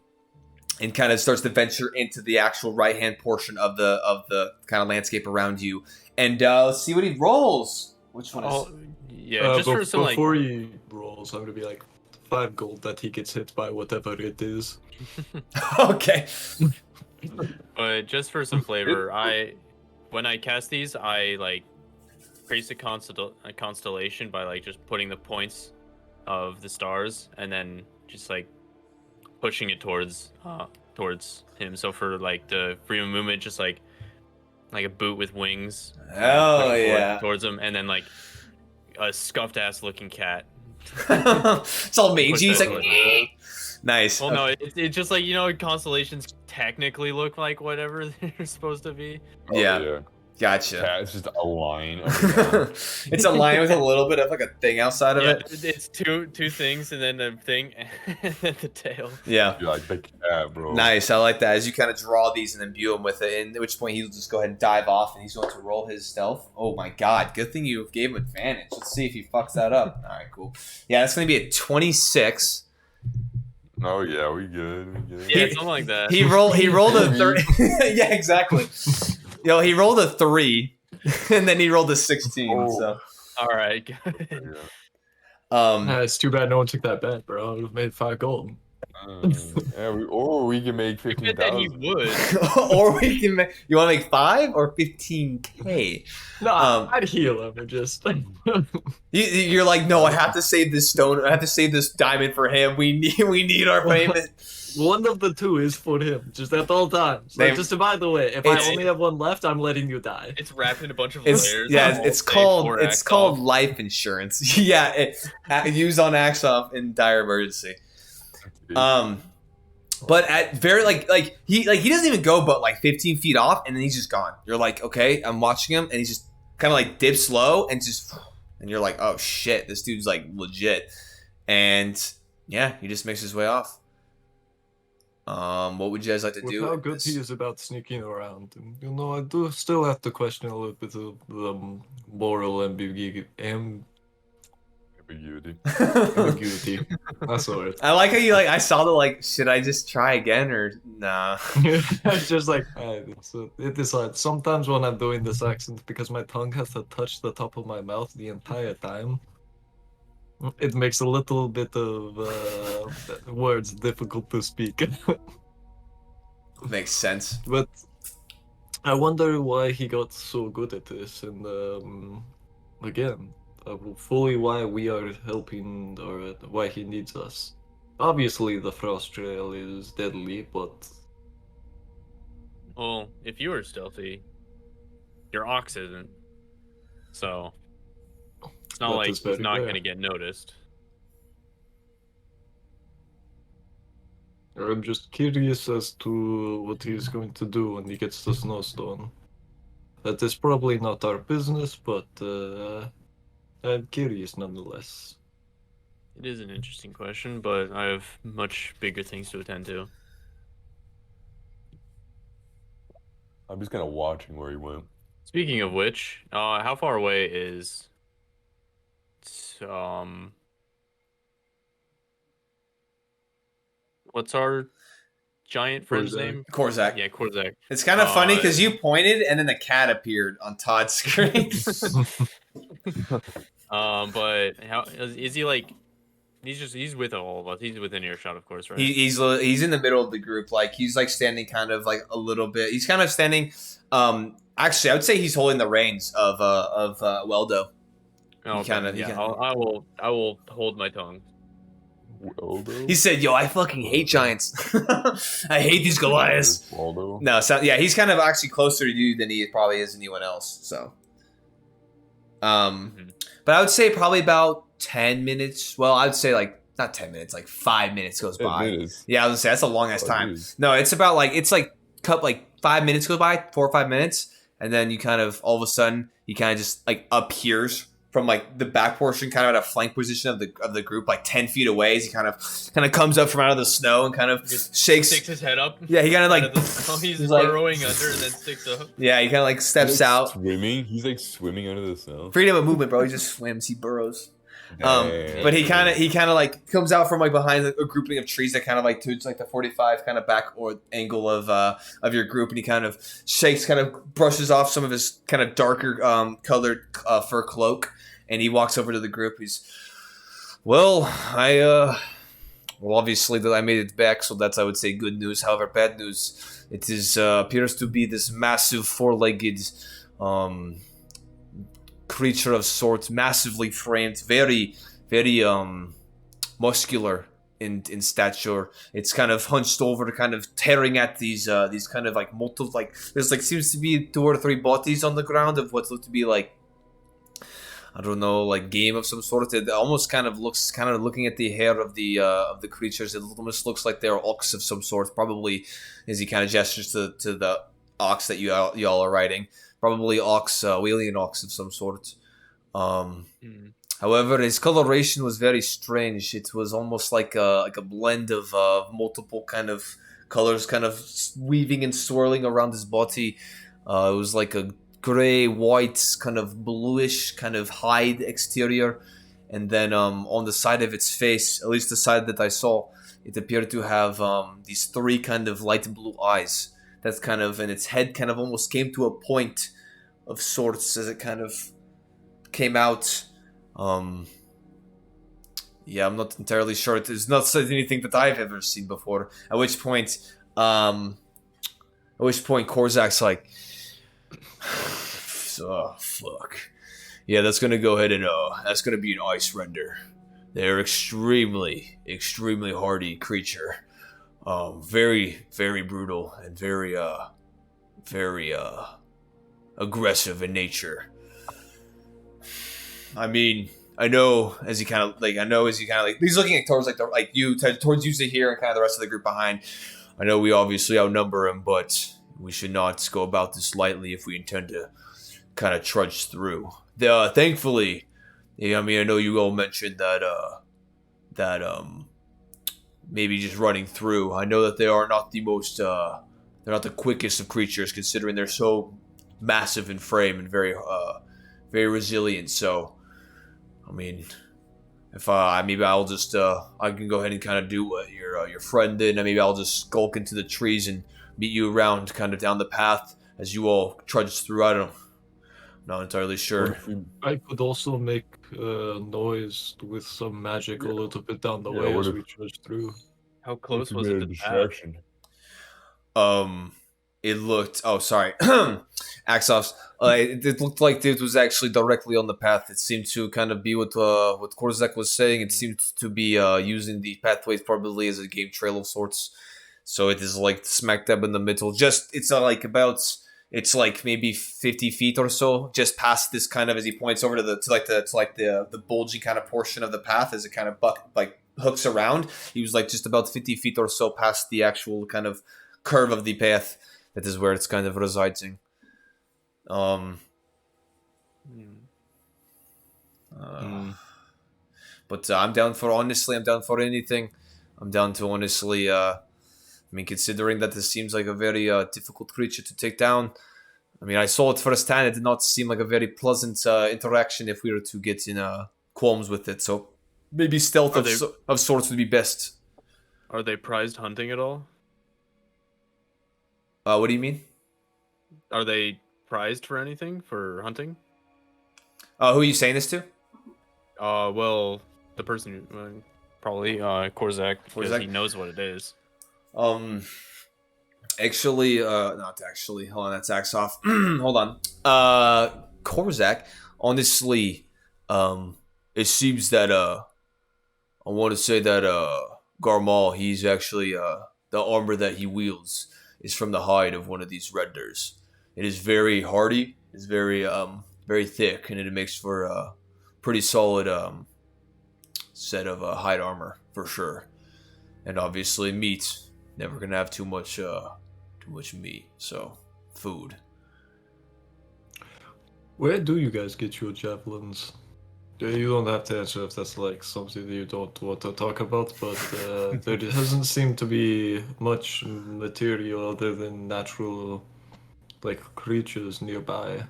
of starts to venture into the actual right hand portion of the kind of landscape around you. And let's see what he rolls. Which one is? Oh, yeah, just for some like. Before he rolls, I'm gonna be like 5 gold that he gets hit by whatever it is. Okay. But just for some flavor, when I cast these, I like create a constellation by like just putting the points of the stars and then just like pushing it towards him. So for like the freedom of movement, just like a boot with wings. Oh pushing yeah. towards him, and then like a scuffed ass looking cat. It's all mangy. It's Push that like towards nice. Well, no, it's just like constellations technically look like whatever they're supposed to be. Yeah. Gotcha. cat. It's just a line. Up It's a line with a little bit of like a thing outside of it. It's two things and then a thing and then the tail. Yeah. You're like the cat, bro. Nice. I like that. As you kind of draw these and imbue him with it, and at which point he'll just go ahead and dive off, and he's going to roll his stealth. Oh my god! Good thing you gave him advantage. Let's see if he fucks that up. All right, cool. Yeah, that's going to be a 26. Oh yeah, we good. We good. Yeah, something like that. He rolled a 30. Yeah, exactly. He rolled a 3, and then he rolled a 16. Oh. So, All right, good. Yeah. It's too bad no one took that bet, bro. I would have made 5 gold. Yeah, or we can make I bet that he 15,000. would. or we can make. You want to make 5 or 15k? No, Um, I'd heal him and just. You're like, no, I have to save this stone. I have to save this diamond for him. We need our payment. One of the 2 is for him, just at all times. They- Like, just by the way, if It's- I only have 1 left, I'm letting you die. It's wrapped in a bunch of It's layers. yeah, all it's safe called for it's Axe called off. life insurance. Yeah, used on axe off in dire emergency. But at very like he doesn't even go but like 15 feet off, and then he's just gone. You're like, okay, I'm watching him, and he's just kind of like dips low and just, and you're like, oh shit, this dude's like legit, and yeah, he just makes his way off. What would you guys like to With do? how with good this? he is about sneaking around, and, I do still have to question a little bit of the moral ambiguity. Ambiguity. Ambiguity. I saw it. I like how you like. I saw the like. Should I just try again or nah? It's just like it is hard. Sometimes when I'm doing this accent, because my tongue has to touch the top of my mouth the entire time, it makes a little bit of words difficult to speak. Makes sense. But I wonder why he got so good at this, and again, fully why we are helping, or why he needs us. Obviously, the frost trail is deadly, but Well, if you were stealthy, your ox isn't. So it's not That like is he's very not fair. going to get noticed. I'm just curious as to what he's going to do when he gets the snowstone. That is probably not our business, but I'm curious nonetheless. It is an interesting question, but I have much bigger things to attend to. I'm just kind of watching where he went. Speaking of which, how far away is what's our giant friend's Korzak. name? Korzak. Yeah, Korzak. It's kind of funny because you pointed and then the cat appeared on Todd's screen. But how is he like? He's with all of us. He's within earshot, of course, right? he's in the middle of the group. Like he's like standing kind of like a little bit. He's kind of standing. Actually, I would say he's holding the reins of Weldo. Oh, he kinda- okay. he Yeah, kinda- I will hold my tongue. Waldo? He said, "Yo, I fucking hate giants. I hate these Goliaths." Waldo? No, so yeah, he's kind of actually closer to you than he probably is anyone else. So, Mhm. but I would say probably about 10 minutes. Well, I would say like not 10 minutes, like 5 minutes goes 10 by. minutes. Yeah, I was gonna say that's a long ass Oh, time. geez. No, it's about like it's like 5 minutes goes by, 4 or 5 minutes, and then you kind of all of a sudden he kind of just like appears from like the back portion, kind of at a flank position of the group, like 10 feet away. As he kind of comes up from out of the snow and kind of Just shakes. sticks his head up. Yeah, he kind of out like of the snow. He's he's like- burrowing under and then sticks up. yeah, he kind of like He's steps like out. Swimming? He's like swimming under the snow. Freedom of movement, bro. He just swims. He burrows. Damn. But he kind of like comes out from like behind a grouping of trees that kind of like to like the 45 kind of back or angle of your group, and he kind of shakes, kind of brushes off some of his kind of darker colored fur cloak, and he walks over to the group. He's, well, obviously that I made it back, so that's, I would say, good news. However, bad news, it is appears to be this massive four-legged creature of sorts, massively framed, very, very muscular in stature. It's kind of hunched over, kind of tearing at these kind of like multiple, like there's like seems to be 2 or 3 bodies on the ground of what look to be like, I don't know, like game of some sort. It almost kind of looks, kind of looking at the hair of the creatures, it almost looks like they're ox of some sort, probably, as he kind of gestures to the ox that y'all are riding. Probably Walian ox of some sort. However, his coloration was very strange. It was almost like a blend of multiple kind of colors, kind of weaving and swirling around his body. It was like a gray, white, kind of bluish, kind of hide exterior, and then on the side of its face, at least the side that I saw, it appeared to have these three kind of light blue eyes. That's kind of, and its head kind of almost came to a point of sorts as it kind of came out. Yeah, I'm not entirely sure. It is not anything that I've ever seen before. At which point Korzak's like, oh, fuck. Yeah, that's gonna go ahead and that's gonna be an ice render. They're extremely, extremely hardy creature. Very, very brutal and very, very aggressive in nature. I mean, I know as he kind of he's looking towards towards you Zahir and kind of the rest of the group behind. I know we obviously outnumber him, but we should not go about this lightly if we intend to kind of trudge through. Thankfully, I mean, I know you all mentioned that maybe just running through. I know that they are not the most they're not the quickest of creatures, considering they're so massive in frame and very very resilient. So, I mean, if maybe I'll just I can go ahead and kind of do what your friend did, and maybe I'll just skulk into the trees and meet you around kind of down the path as you all trudge through. I don't know. Not entirely sure. I could also make noise with some magic a little bit down the way what as if- we trudge through. How close If you was made it a to the path? distraction. It looked. Oh, sorry, Axoff's. It looked like it was actually directly on the path. It seemed to kind of be what Korzak was saying. It seemed to be using the pathways probably as a game trail of sorts. So it is like smack dab in the middle. Just it's it's like maybe 50 feet or so, just past this kind of, as he points over to the bulgy kind of portion of the path as it kind of hooks around. He was like just about 50 feet or so past the actual kind of curve of the path. That is where it's kind of residing. But I'm down for anything. I'm down to honestly. I mean, considering that this seems like a very difficult creature to take down. I mean, I saw it firsthand. It did not seem like a very pleasant interaction if we were to get in qualms with it. So maybe stealth of sorts would be best. Are they prized hunting at all? What do you mean? Are they prized for anything for hunting? Who are you saying this to? Well, the person probably Korzak, because he knows what it is. Actually, not actually. Hold on, that's Axoff. Hold on. Korzak, honestly, it seems that, I want to say that, Garmal, he's actually, the armor that he wields is from the hide of one of these renders. It is very hardy, it's very, very thick, and it makes for a pretty solid, set of, hide armor, for sure. And obviously, meat. Never gonna have too much meat. So, food. Where do you guys get your javelins? You don't have to answer if that's like something that you don't want to talk about, but there doesn't seem to be much material other than natural, like, creatures nearby.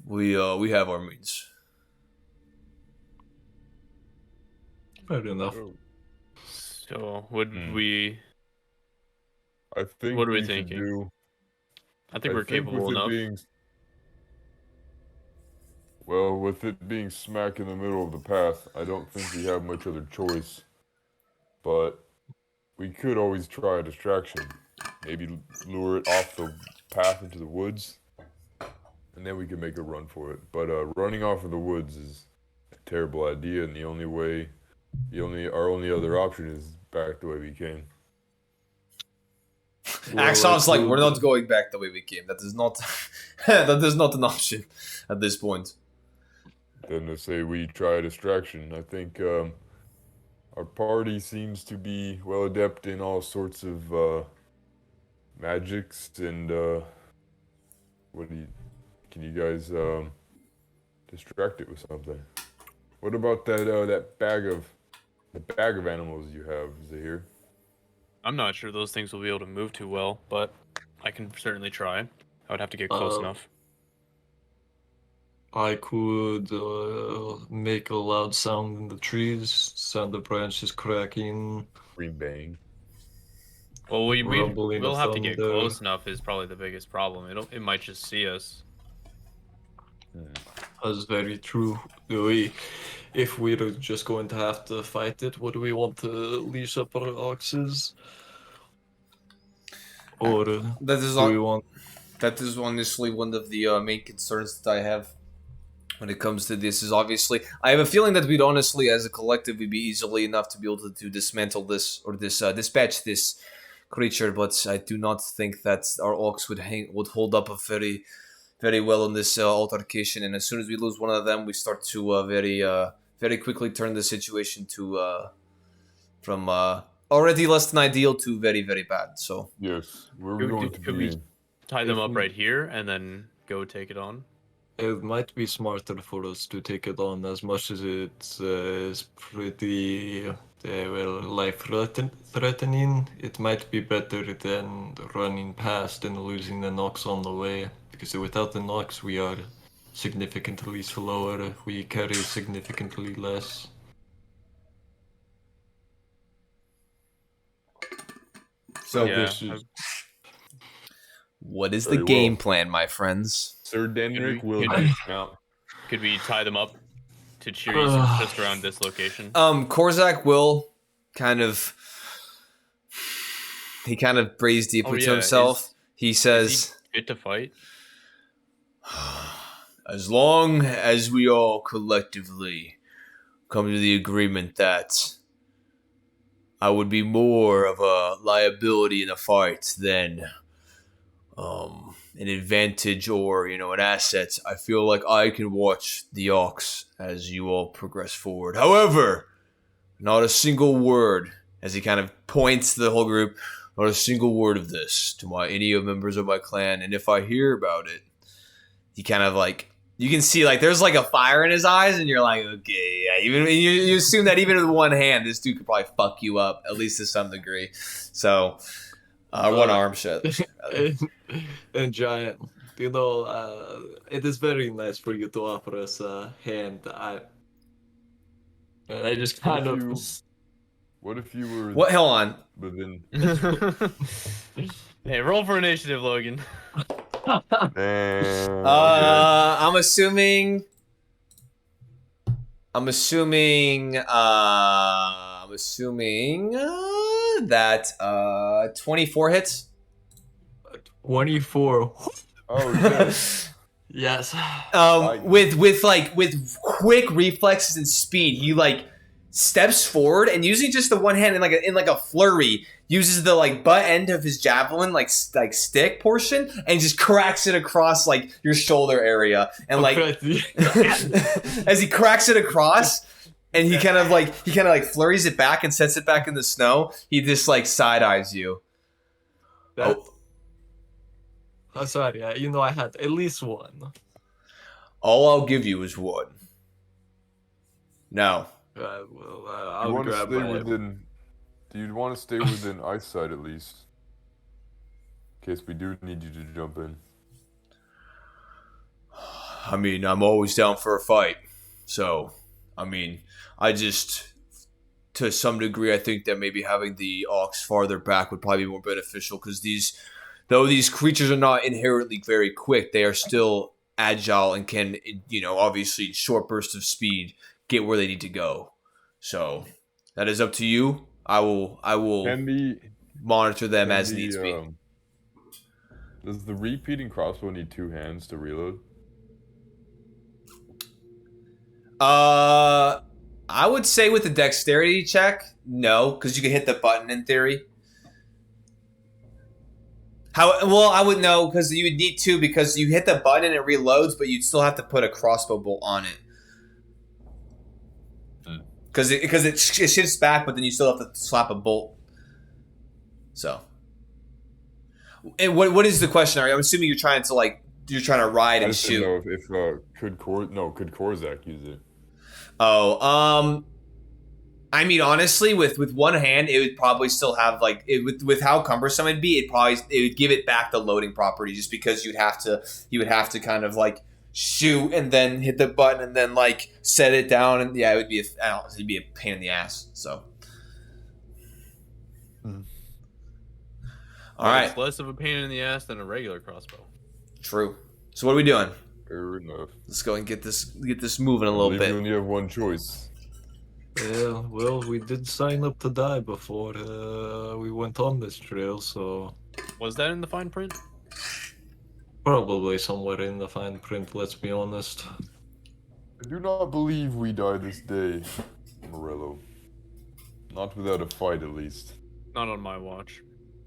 We have our means. Fair enough. So would we? I think What are we should thinking? do. I think we're capable with it enough. With it being smack in the middle of the path, I don't think we have much other choice. But we could always try a distraction. Maybe lure it off the path into the woods, and then we can make a run for it. But running off of the woods is a terrible idea, and our only other option is back the way we came. Axon's like, we're not going back the way we came. That is not that is not an option at this point. Then to say we try a distraction, I think our party seems to be well adept in all sorts of magics and what do you? Can you guys distract it with something? What about that bag of animals you have? Is it here? I'm not sure those things will be able to move too well, but I can certainly try. I would have to get close enough. I could make a loud sound in the trees, sound the branches cracking, Green bang. Well, rumbling we'll of have to get thunder. close enough is probably the biggest problem. It might just see us. That's very true. If we're just going to have to fight it, would we want to leash up our oxes? Or That is do we want... That is honestly one of the main concerns that I have when it comes to this. Is obviously I have a feeling that we'd honestly, as a collective, we'd be easily enough to be able to dismantle this or dispatch this creature, but I do not think that our ox would hold up a very well in this altercation. And as soon as we lose one of them, we start to very quickly turn the situation to from already less than ideal to very bad. So Yes, we're Could- going to could be. we- Tie them If up we- right here and then go take it on. It might be smarter for us to take it on as much as it is pretty, well, life-threatening. It might be better than running past and losing the Nox on the way. Because without the Nox, we are significantly slower. We carry significantly less. So Yeah, this is- what is the Very game well. plan, my friends? Sir Denrick will could we- dismount. Could we tie them up to trees just around this location? Korzak will kind of breathes deeply to yeah, himself. He Is says, he fit to fight? as long as we all collectively come to the agreement that I would be more of a liability in a fight than an advantage or, an asset, I feel like I can watch the Ox as you all progress forward. However, not a single word, as he kind of points to the whole group, not a single word of this to any of members of my clan. And if I hear about it, he kind of you can see there's a fire in his eyes, and you're like, okay, yeah. Even you assume that even with one hand, this dude could probably fuck you up at least to some degree. So, one arm shit. and Giant, it is very nice for you to offer us a hand. I just kind What of... if What if you were What? Hold on. within? Hey, roll for initiative, Logan. Damn. I'm assuming. That 24 hits. 24. Oh yes. Yes. With quick reflexes and speed, he steps forward and using just the one hand in a flurry, uses the butt end of his javelin stick portion and just cracks it across your shoulder area and as he cracks it across and he kind of flurries it back and sets it back in the snow, he just side eyes you. Oh, sorry. I had at least one. All I'll give you is one. No. I'll grab my... Do you want to stay within eyesight at least? In case we do need you to jump in. I mean, I'm always down for a fight. So, I mean, to some degree, I think that maybe having the Ox farther back would probably be more beneficial because though these creatures are not inherently very quick, they are still agile and can, obviously short bursts of speed get where they need to go. So, that is up to you. I will monitor them as needs be. Does the repeating crossbow need two hands to reload? I would say with the dexterity check, no, because you can hit the button in theory. I would know because you would need to because you hit the button and it reloads, but you'd still have to put a crossbow bolt on it. Because it shifts back, but then you still have to slap a bolt. So, And what is the question? I'm assuming you're trying to ride I and just didn't shoot. know if could Korzak use it? Oh, I mean, honestly, with one hand, it would probably still have like with how cumbersome it'd be. It would give it back the loading property just because you would have to kind of like shoot and then hit the button and then like set it down, and yeah, it'd be a pain in the ass. So, all right, It's less of a pain in the ass than a regular crossbow. true. So what are we doing? Fair enough. Let's go and get this moving a I little believe bit. you only have one choice. Yeah, well, we did sign up to die before we went on this trail, so Was that in the fine print? probably somewhere in the fine print, let's be honest. I do not believe we die this day, Morello. Not without a fight, at least. Not on my watch.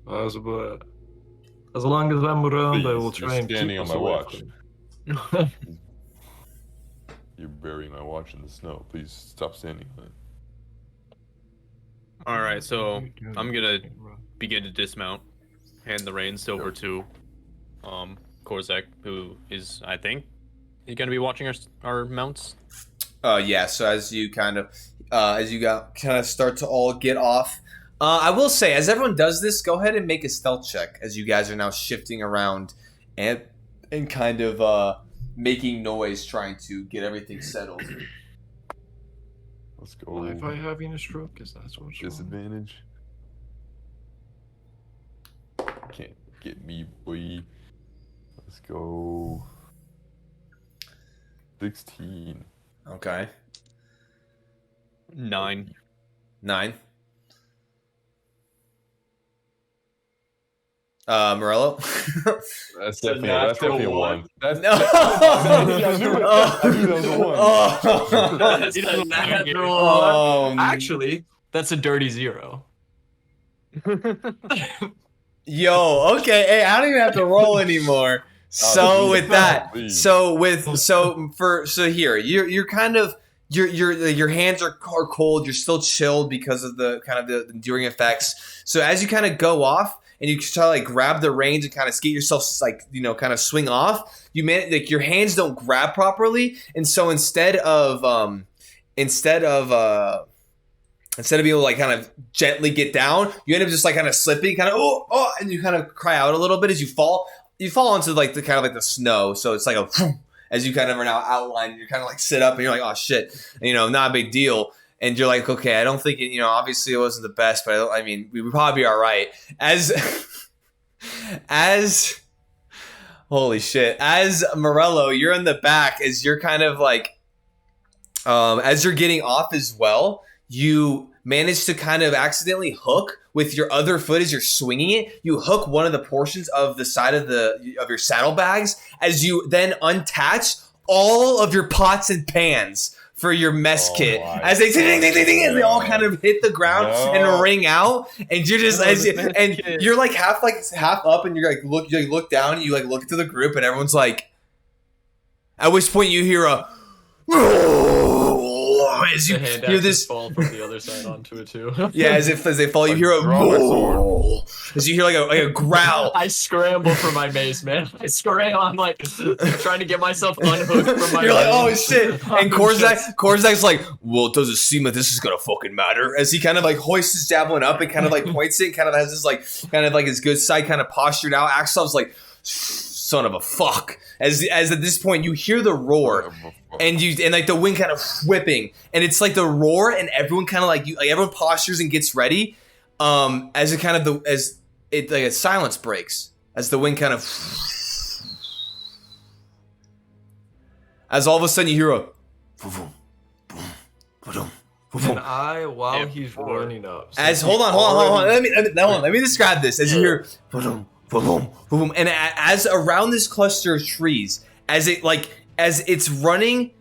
As long as I'm around, I will Please, you're try and standing keep on us my away watch. from- You're burying my watch in the snow. Please stop standing on it. All right, so I'm gonna begin to dismount, hand the reins over to Korzak, who is, I think, he's gonna be watching our mounts. Yeah. So as you kind of start to all get off, I will say, as everyone does this, go ahead and make a stealth check as you guys are now shifting around and kind of making noise, trying to get everything settled. Let's go. Why am I having a stroke? Is that what's wrong? Disadvantage. Can't get me, boy. Let's go. 16. Okay. 9. 9. Morello. That's a definitely a natural 1. That's No. I knew that was a 1. That's a natural. Actually, that's a dirty 0. Yo, okay. Hey, I don't even have to roll anymore. So please, with that, please. so here, you're kind of your hands are cold. You're still chilled because of the kind of the enduring effects. So as you kind of go off and you try to like grab the reins and kind of get yourself like kind of swing off, like your hands don't grab properly, and so instead of being able to like kind of gently get down, you end up just like kind of slipping, kind of and you kind of cry out a little bit as you fall. You fall into like the kind of like the snow, so it's like a as you kind of are now outlined. You kind of like sit up and you're like, oh shit, and, not a big deal. And you're like, okay, I don't think it, obviously it wasn't the best, but I mean, we would probably be all right. As holy shit, as Morello, you're in the back as you're kind of like, as you're getting off as well, you manage to kind of accidentally hook with your other foot as you're swinging it. You hook one of the portions of the side of your saddlebags as you then unattach all of your pots and pans for your mess kit as they ding, ding, ding, ding, and they all kind of hit the ground and ring out, and you're just you're like half up, and you're like look down, and you like look into the group, and everyone's like, at which point you hear a as you hear this fall from the other side onto it too. Yeah, as they fall, you hear a as you hear like a growl. I scramble for my mace, man. I scramble. I'm like trying to get myself unhooked from my. You're like, mace. oh shit! And Korzak's like, well, it doesn't seem like this is gonna fucking matter. As he kind of like hoists his javelin up and kind of like points it, kind of has this like kind of like his good side kind of postured out. Axel's like, son of a fuck. As at this point you hear the roar. And like the wind kind of whipping, and it's like the roar, and everyone kind of like everyone postures and gets ready. As it kind of as it like a silence breaks as the wind kind of, as all of a sudden you hear a, and while he's running up, as hold on, let me describe this. As you hear, and as around this cluster of trees, as it's running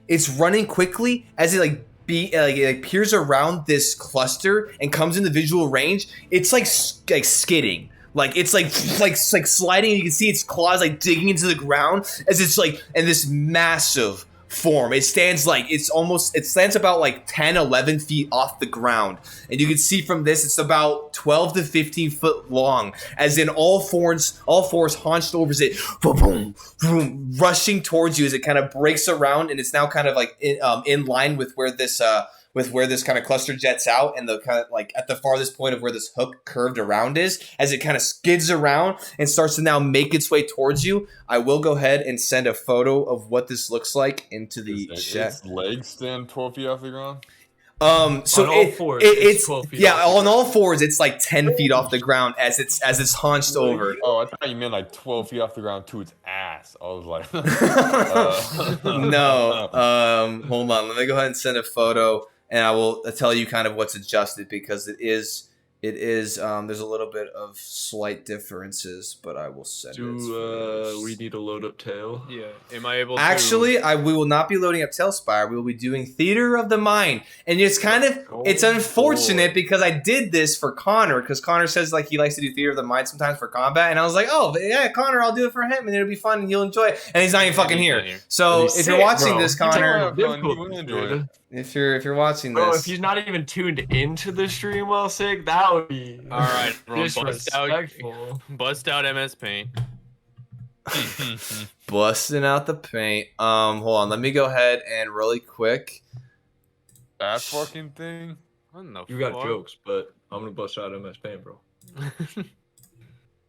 quickly, as it it peers around this cluster and comes into visual range. It's like skidding, like it's like sliding. You can see its claws like digging into the ground as it's like, and this massive form. It stands like it stands about like 10, 11 feet off the ground. And you can see from this, it's about 12 to 15 foot long, as in all fours haunched over it, boom, boom, boom, rushing towards you as it kind of breaks around, and it's now kind of like in line with where this kind of cluster jets out, and the kind of like at the farthest point of where this hook curved around is, as it kind of skids around and starts to now make its way towards you. I will go ahead and send a photo of what this looks like into the chat. Its legs stand 12 feet off the ground? So on all fours, it's 12 feet yeah, off the on all fours, it's like 10 feet off the ground as it's haunched over. Oh, I thought you meant like 12 feet off the ground to its ass. I was like, No. Hold on. Let me go ahead and send a photo, and I will tell you kind of what's adjusted, because it is there's a little bit of slight differences, but I will send it. We need a load up tail? Yeah. Am I able to? Actually, we will not be loading up Tailspire. We will be doing Theater of the Mind. And it's kind of, it's unfortunate because I did this for Connor, because Connor says like he likes to do Theater of the Mind sometimes for combat. And I was like, oh, yeah, Connor, I'll do it for him and it'll be fun and he'll enjoy it. And he's not even fucking here. So if you're watching this, Connor, if you're watching this. Bro, if he's not even tuned into the stream while sick, that would be Alright, disrespectful. Bust out MS Paint. Busting out the paint. Hold on, let me go ahead and really quick. that fucking thing? You got jokes, but I'm gonna bust out MS Paint, bro.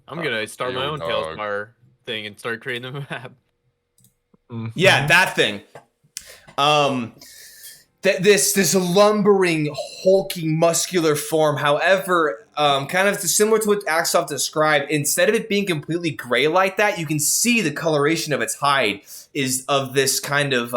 I'm gonna start my own dog. Tailspire thing and start creating the map. Yeah, that thing. This lumbering, hulking, muscular form. However, kind of similar to what Axoff described, instead of it being completely gray like that, you can see the coloration of its hide is of this kind of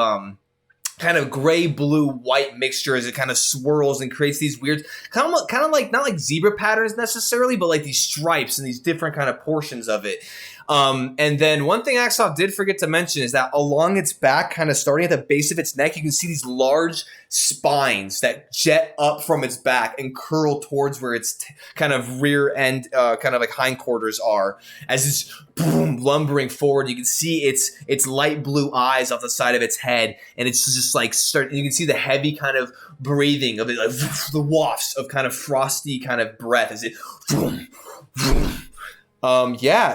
gray, blue, white mixture as it kind of swirls and creates these weird, kind of like not like zebra patterns necessarily, but like these stripes and these different kind of portions of it. And then one thing Axoff did forget to mention is that along its back, kind of starting at the base of its neck, you can see these large spines that jet up from its back and curl towards where its kind of rear end, kind of like hindquarters are. As it's boom, lumbering forward, you can see its light blue eyes off the side of its head, and it's just like you can see the heavy kind of breathing of it, like the wafts of kind of frosty kind of breath as it. Boom, boom.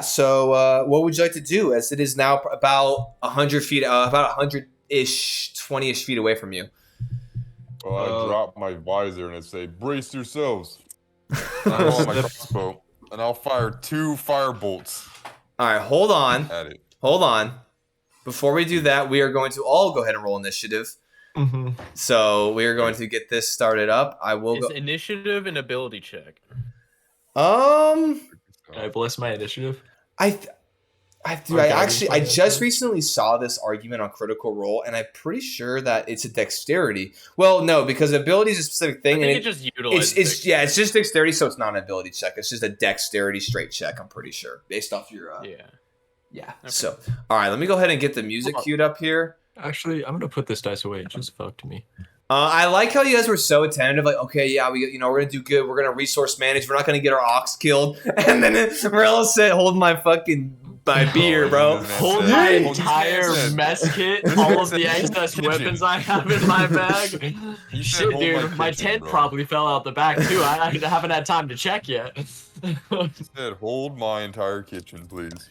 So what would you like to do, as it is now about 100 feet, about 100-ish, 20-ish feet away from you? Well, I drop my visor and I say, brace yourselves. And I pull out my crossbow, and I'll fire 2 fire bolts. All right, hold on. At it. Hold on. Before we do that, we are going to all go ahead and roll initiative. Mm-hmm. So we are going to get this started up. I will It's go. initiative and ability check. Can I bless my initiative? I just Okay. recently saw this argument on Critical Role, and I'm pretty sure that it's a dexterity. Well, no, because ability is a specific thing, I think and it just utilizes it's just dexterity, so it's not an ability check. It's just a dexterity straight check. I'm pretty sure, based off your Yeah. yeah. Okay. So, all right, let me go ahead and get the music queued up here. Actually, I'm gonna put this dice away. It just fucked me. I like how you guys were so attentive, like, okay, yeah, we're gonna do good. We're gonna resource manage. We're not gonna get our ox killed, and then we're all set holding my fucking beer, bro. Hold my entire mess kit, all of the excess weapons I have in my bag. Shit, dude, my tent probably fell out the back too. I haven't had time to check yet. He said, hold my entire kitchen, please.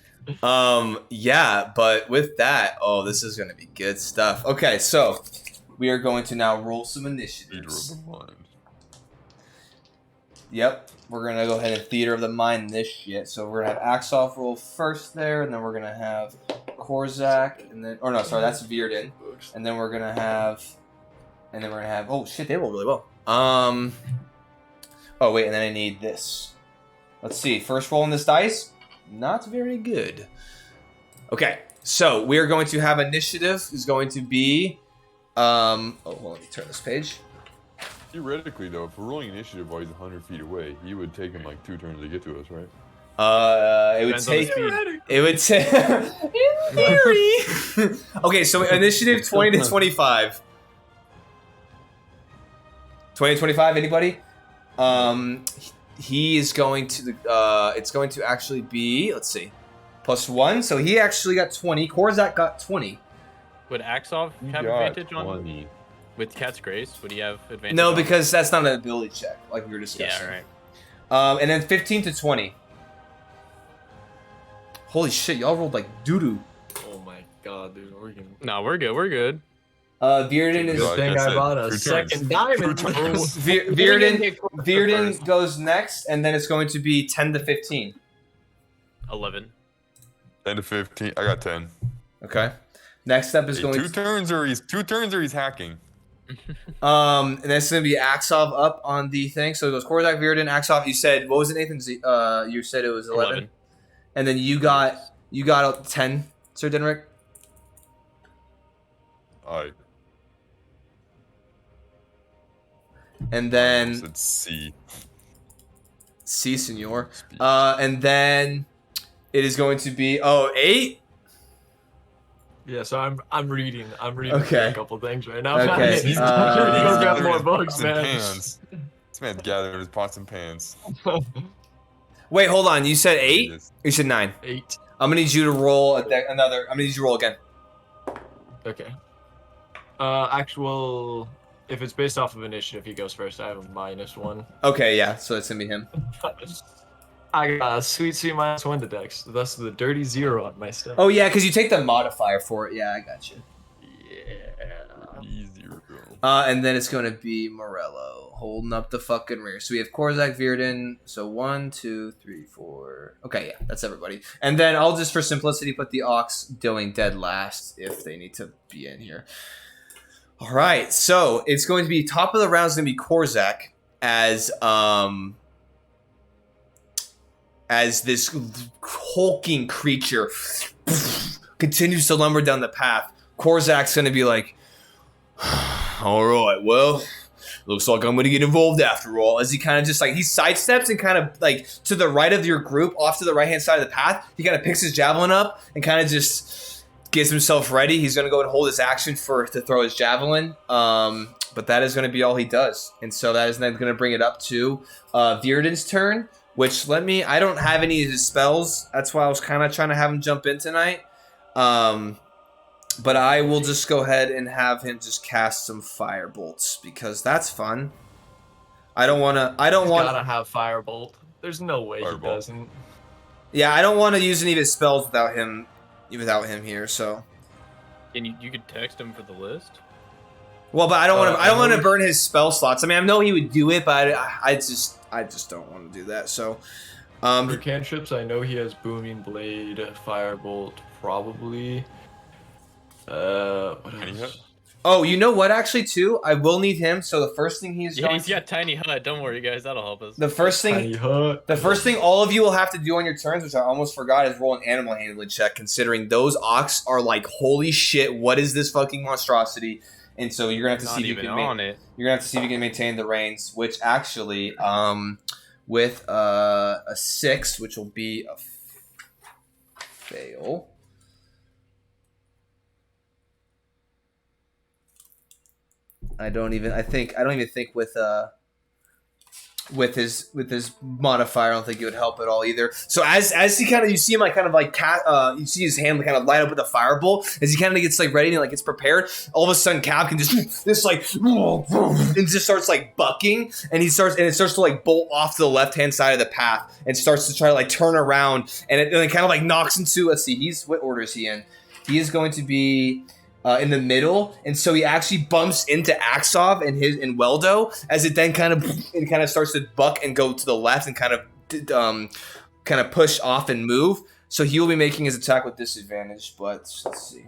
Yeah, but with that, oh, this is gonna be good stuff. Okay, so we are going to now roll some Leader of initiatives. the mind. Yep, we're gonna go ahead and Theater of the Mind this shit. So we're gonna have Axoff roll first there, and then we're gonna have Korzak, and then that's Veerden, and then we're gonna have, oh shit, they roll really well. Oh wait, and then I need this. Let's see, first roll on this dice, not very good. Okay, so we are going to have initiative is going to be, oh, well, let me turn this page. Theoretically, though, if we're rolling initiative while he's 100 feet away, he would take him like 2 turns to get to us, right? It would Depends on the take. speed. It would take. In theory. Okay, so initiative 20 to 25. 20 to 25. Anybody? He is going to. It's going to actually be. Let's see. +1. So he actually got 20. Korzak got 20. Would Axov You have got advantage on 20. with Cat's Grace? Would he have advantage? No, on- because that's not an ability check, like we were discussing. Yeah, right. And then 15 to 20. Holy shit, y'all rolled like doo-doo. Oh my god, dude, we're gonna... No, we're good. We're good. Virden is... Like Thing I I said, bought a 2 second turns. diamond. 2 turns. Virden goes next, and then it's going to be 10 to 15. 11. 10 to 15. I got 10. Okay. Next up is Hey, going 2 turns or he's hacking. and that's going to be Axov up on the thing. So it goes Korzak, Virden, Axov. You said, what was it, Nathan? You said it was 11. And then you got 10, Sir Denrick. I And then said C. C, senor. And then it is going to be 8. Yeah, so I'm reading Okay. a couple things right now. Okay, He's uh, gonna grab gathering more his books, pots and man. pans. This man's gathering his pots and pans. Wait, hold on. You said 8? Jesus. You said 9. 8. I'm gonna need you to roll another. I'm gonna need you to roll again. Okay. Actual, if it's based off of initiative, he goes first. I have a -1. Okay, yeah. So it's gonna be him. I got a sweet -1 to Dex. Thus the dirty 0 on my stuff. Oh yeah, because you take the modifier for it. Yeah, I got you. Yeah. Easier. And then it's gonna be Morello holding up the fucking rear. So we have Korzak, Virden. So 1, 2, 3, 4. Okay, yeah, that's everybody. And then I'll just, for simplicity, put the Ox doing dead last if they need to be in here. All right, so it's going to be top of the round is going to be Korzak as this hulking creature continues to lumber down the path. Korzak's going to be like, all right, well, looks like I'm going to get involved after all. As he kind of just like, he sidesteps and kind of like to the right of your group, off to the right-hand side of the path. He kind of picks his javelin up and kind of just gets himself ready. He's going to go and hold his action to throw his javelin. But that is going to be all he does. And so that is then going to bring it up to Virden's turn, which I don't have any of his spells. That's why I was kind of trying to have him jump in tonight. But I will just go ahead and have him just cast some fire bolts because that's fun. I don't want to. Gotta have firebolt. There's no way Firebolt. he doesn't. Yeah, I don't want to use any of his spells without him here. So. And you could text him for the list. Well, but I don't want to. I don't want to burn his spell slots. I mean, I know he would do it, but I just don't want to do that. So. For cantrips, I know he has Booming Blade, Firebolt, probably. What Tiny else? Hut? Oh, you know what? Actually, too, I will need him. So the first thing he's Yeah, going he's got Tiny Hut. Don't worry, guys. That'll help us. the first Tiny thing Hut. all of you will have to do on your turns, which I almost forgot, is roll an animal handling check. Considering those ox are like, holy shit, what is this fucking monstrosity? And so you're gonna have to see if you can You're gonna have to see if you can maintain the reins, which actually, with a 6, which will be a fail. I don't even think with his modifier, I don't think it would help at all either. So as he you see him like you see his hand kind of light up with a firebolt as he kind of gets like ready and like gets prepared. All of a sudden, Cap can just like and just starts like bucking, and it starts to like bolt off to the left hand side of the path and starts to try to like turn around, and it kind of like knocks into. Let's see, what order is he in? He is going to be in the middle, and so he actually bumps into Axov and Weldo as it then kind of starts to buck and go to the left and kind of push off and move. So he will be making his attack with disadvantage. But let's see,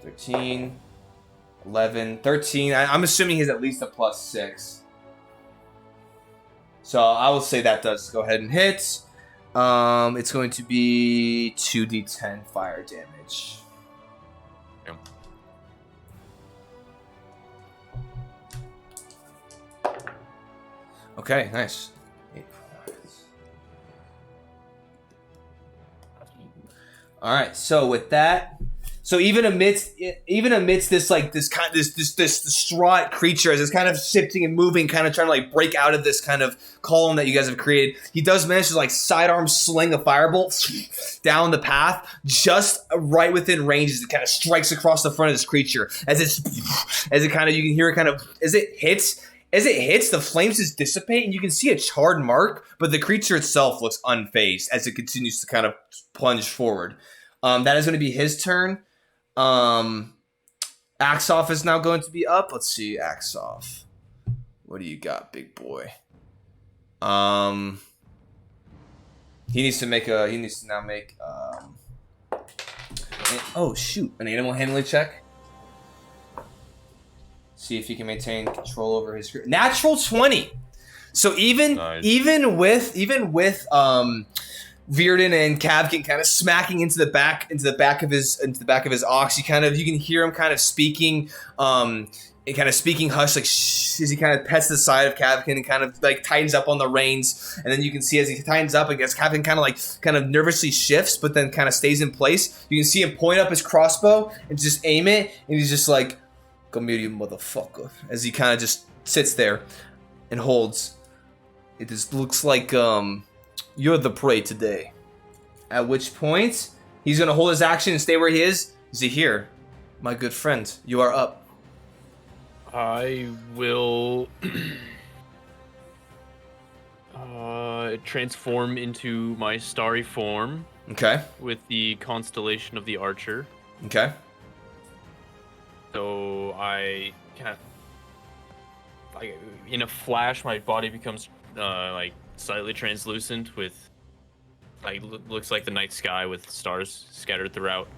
13, 11, 13. I'm assuming he's at least a +6. So I will say that does go ahead and hit. It's going to be 2d10 fire damage. Okay, nice. All right, so with that, So even amidst this like this distraught creature as it's kind of shifting and moving, kind of trying to like break out of this kind of column that you guys have created, he does manage to like sidearm sling a firebolt down the path, just right within range as it kind of strikes across the front of this creature. As it kind of, you can hear it kind of as it hits. As it hits, the flames just dissipate, and you can see a charred mark, but the creature itself looks unfazed as it continues to kind of plunge forward. That is going to be his turn. Axoff is now going to be up. Let's see, Axoff. What do you got, big boy? He needs to now make oh shoot, an animal handling check. See if he can maintain control over his natural 20. So even with Virden and Kavkin kind of smacking into the back of his ox, you can hear him kind of speaking hush, like shh, as he kind of pets the side of Kavkin and kind of like tightens up on the reins. And then you can see as he tightens up, I guess Kavkin kind of nervously shifts, but then kind of stays in place. You can see him point up his crossbow and just aim it, and he's just like, "Come here, you motherfucker," as he kind of just sits there and holds. It just looks like you're the prey today. At which point, he's going to hold his action and stay where he is. Zahir, my good friend, you are up. I will transform into my starry form. Okay. With the constellation of the Archer. Okay. So I kind of, in a flash, my body becomes like slightly translucent with, like, looks like the night sky with stars scattered throughout,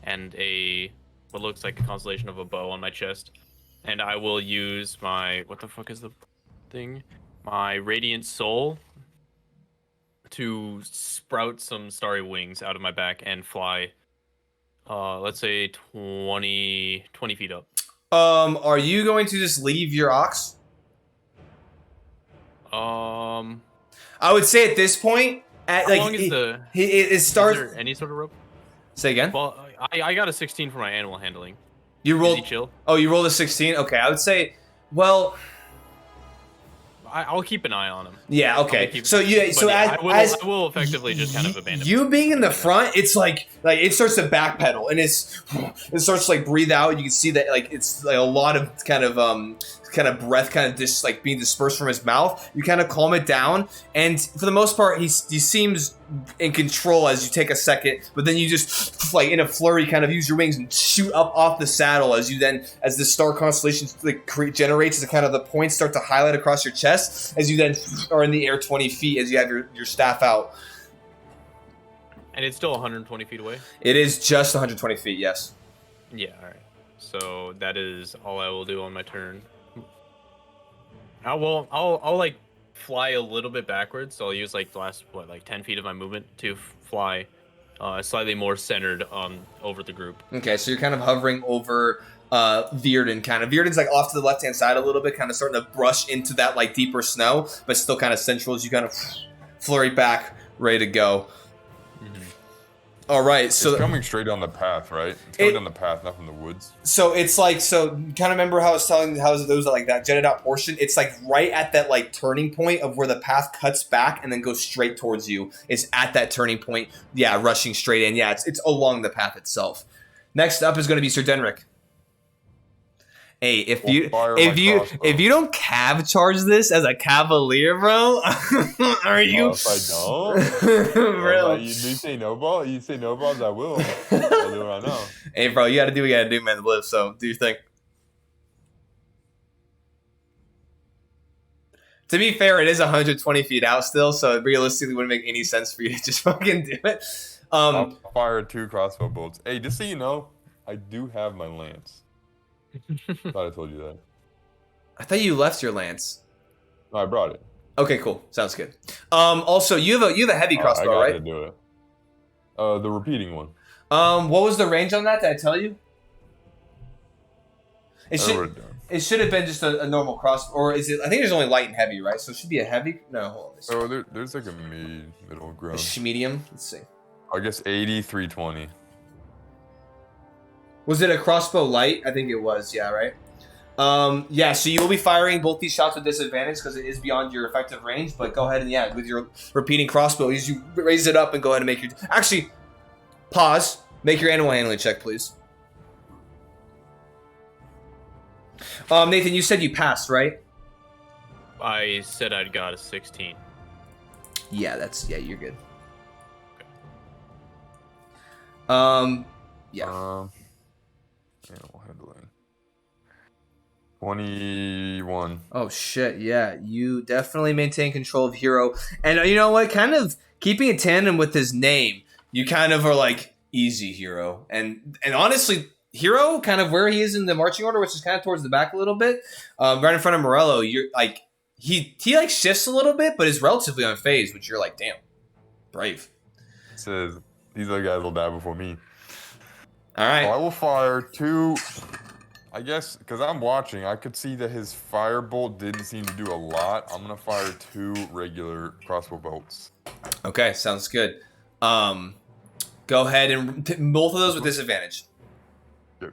and what looks like a constellation of a bow on my chest. And I will use my, what the fuck is the thing? My Radiant Soul to sprout some starry wings out of my back and fly, let's say 20 feet up. Are you going to just leave your ox? I would say at this point, how long is it starts. Is there any sort of rope? Say again. Well, I got a 16 for my animal handling. You rolled. Easy chill. Oh, you rolled a 16. Okay, I would say. Well, I'll keep an eye on him. Yeah. Okay. So yeah. So yeah, I will effectively just kind of abandon you being in the front. It's like it starts to backpedal and it starts to like breathe out. You can see that like it's like a lot of kind of breath kind of just like being dispersed from his mouth. You kind of calm it down, and for the most part, he seems in control as you take a second. But then you just like in a flurry, kind of use your wings and shoot up off the saddle as the star constellation like generates, the kind of the points start to highlight across your chest as you then are in the air 20 feet as you have your staff out. And it's still 120 feet away? It is just 120 feet. Yes. Yeah. All right. So that is all I will do on my turn. I'll like fly a little bit backwards. So I'll use like the last 10 feet of my movement to fly slightly more centered over the group. Okay, so you're kind of hovering over Virden. Virden's like off to the left hand side a little bit, kind of starting to brush into that like deeper snow, but still kind of central as you kind of flurry back, ready to go. All right, so it's coming straight down the path, right? It's coming down the path, not from the woods. So it's like, kind of remember how I was telling how those like that jetted out portion. It's like right at that like turning point of where the path cuts back and then goes straight towards you. It's at that turning point. Yeah, rushing straight in. Yeah, it's along the path itself. Next up is going to be Sir Denrick. Hey, if you don't cav charge this as a cavalier, bro, are you? If I don't, bro, you say no ball. You say no balls, I will. I'll do it right now. Hey, bro, you got to do what you got to do, man, to live. So, do your thing. To be fair, it is 120 feet out still, so it realistically wouldn't make any sense for you to just fucking do it. I'll fire 2 crossbow bolts. Hey, just so you know, I do have my lance. Thought I told you that. I thought you left your lance. No, I brought it. Okay, cool. Sounds good. Also, you have a heavy crossbow, right? I got to do it. The repeating one. What was the range on that? Did I tell you? It should have been just a normal crossbow, or is it? I think there's only light and heavy, right? So it should be a heavy. No, hold on. Oh, there's like a middle ground. Medium. Let's see. I guess 80, 320. Was it a crossbow light? I think it was. Yeah, right. Yeah, so you will be firing both these shots with disadvantage because it is beyond your effective range. But go ahead and with your repeating crossbow, you raise it up and go ahead and make your. Actually, pause. Make your animal handling check, please. Nathan, you said you passed, right? I said I'd got a 16. Yeah, you're good. Yeah. Animal handling. 21. Oh shit, yeah. You definitely maintain control of Hero. And you know what? Kind of keeping a tandem with his name, you kind of are like easy Hero. And honestly, Hero, kind of where he is in the marching order, which is kind of towards the back a little bit, right in front of Morello, you're like he like shifts a little bit, but is relatively unfazed, which you're like, damn, brave. Says these other guys will die before me. All right. So I will fire 2. I guess because I'm watching, I could see that his firebolt didn't seem to do a lot. I'm gonna fire 2 regular crossbow bolts. Okay, sounds good. Go ahead and both of those with disadvantage. Yep.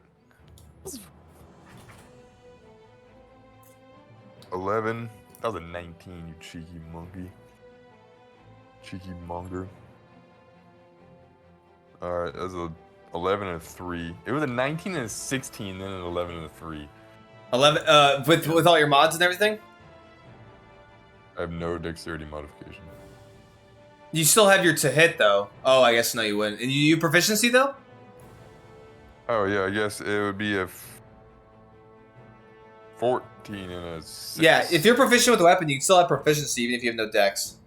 11. That was a 19, you cheeky monkey. Cheeky monger. Alright, that was a 11 and a 3. It was a 19 and a 16, then an 11 and a 3. 11 with all your mods and everything? I have no dexterity modification. You still have your to hit though. Oh, I guess no, you wouldn't. And you proficiency though? Oh yeah, I guess it would be a 14 and a 6. Yeah, if you're proficient with the weapon, you can still have proficiency even if you have no dex.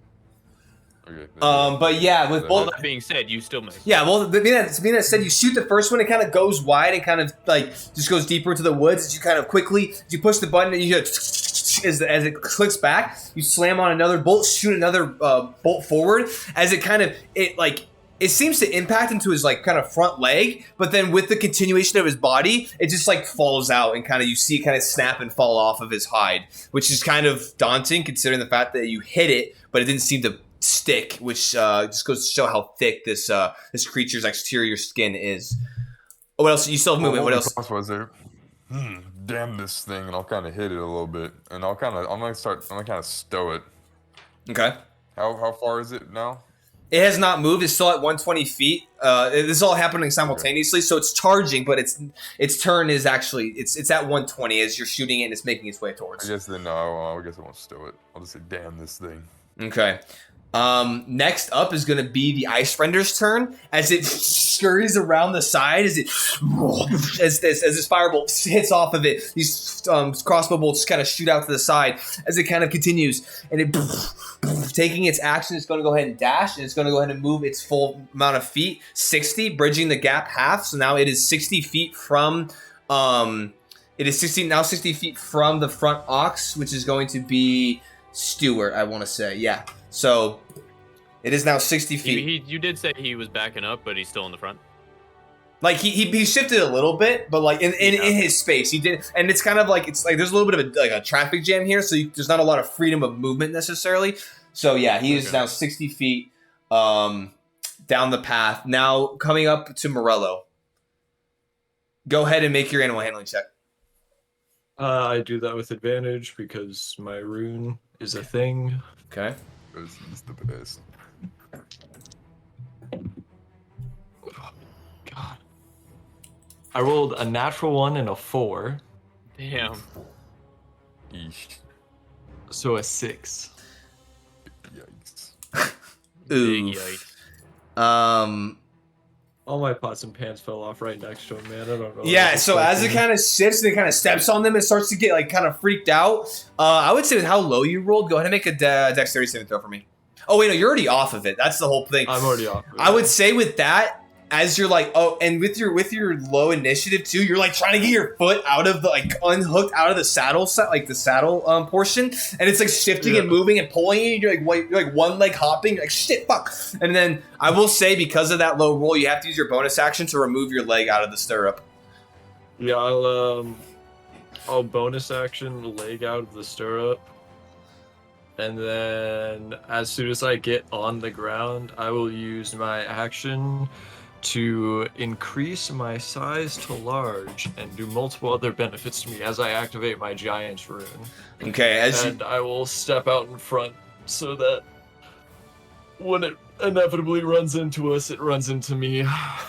Okay. But yeah, with both. That being said, you still miss. Yeah, well, being that said, you shoot the first one, it kind of goes wide and kind of like just goes deeper into the woods. As you kind of quickly, you push the button and you hear as it clicks back, you slam on another bolt, shoot another bolt forward. As it seems to impact into his like kind of front leg, but then with the continuation of his body, it just like falls out and kind of you see it kind of snap and fall off of his hide, which is kind of daunting considering the fact that you hit it, but it didn't seem to stick, which just goes to show how thick this creature's exterior skin is. Oh, what else? You still have movement. What else? Was there? Damn this thing, and I'll kind of hit it a little bit, and I'm gonna kind of stow it. Okay. How far is it now? It has not moved. It's still at 120 feet. This is all happening simultaneously, so it's charging, but its turn is actually it's at 120 as you're shooting it and it's making its way towards. I guess then no. I guess I won't stow it. I'll just say, damn this thing. Okay. Next up is going to be the Ice Render's turn as it scurries around the side as this firebolt hits off of it. These crossbow bolts kind of shoot out to the side as it kind of continues, and it taking its action, it's going to go ahead and dash, and it's going to go ahead and move its full amount of feet, 60, bridging the gap half. So now it is 60 feet from it is 60 feet from the front ox, which is going to be Stewart, I want to say. Yeah. So it is now 60 feet. You did say he was backing up, but he's still in the front. Like he shifted a little bit, but like in his space he did, and it's kind of like there's a little bit of a traffic jam here, so there's not a lot of freedom of movement necessarily. So yeah, he is now 60 feet down the path. Now coming up to Morello. Go ahead and make your animal handling check. I do that with advantage because my rune is a thing. Okay. He's the best. Oh, God. I rolled a natural 1 and a 4. Damn. Eesh. So a 6. Yikes. Big Oof. yikes. All my pots and pans fell off right next to him, man. I don't know. Yeah, so as it kind of shifts and it kind of steps on them, it starts to get like kind of freaked out. I would say with how low you rolled, go ahead and make a dexterity saving throw for me. Oh wait, no, you're already off of it. That's the whole thing. I'm already off. I would say with that, as you're like, oh, and with your low initiative too, you're like trying to get your foot out of the unhooked out of the saddle set, like the saddle portion, and it's like shifting and moving and pulling you. You're like one leg hopping, you're like shit, fuck. And then I will say because of that low roll, you have to use your bonus action to remove your leg out of the stirrup. Yeah, I'll bonus action the leg out of the stirrup. And then as soon as I get on the ground, I will use my action to increase my size to large and do multiple other benefits to me as I activate my Giant's Rune. Okay, And I will step out in front so that when it inevitably runs into us, it runs into me.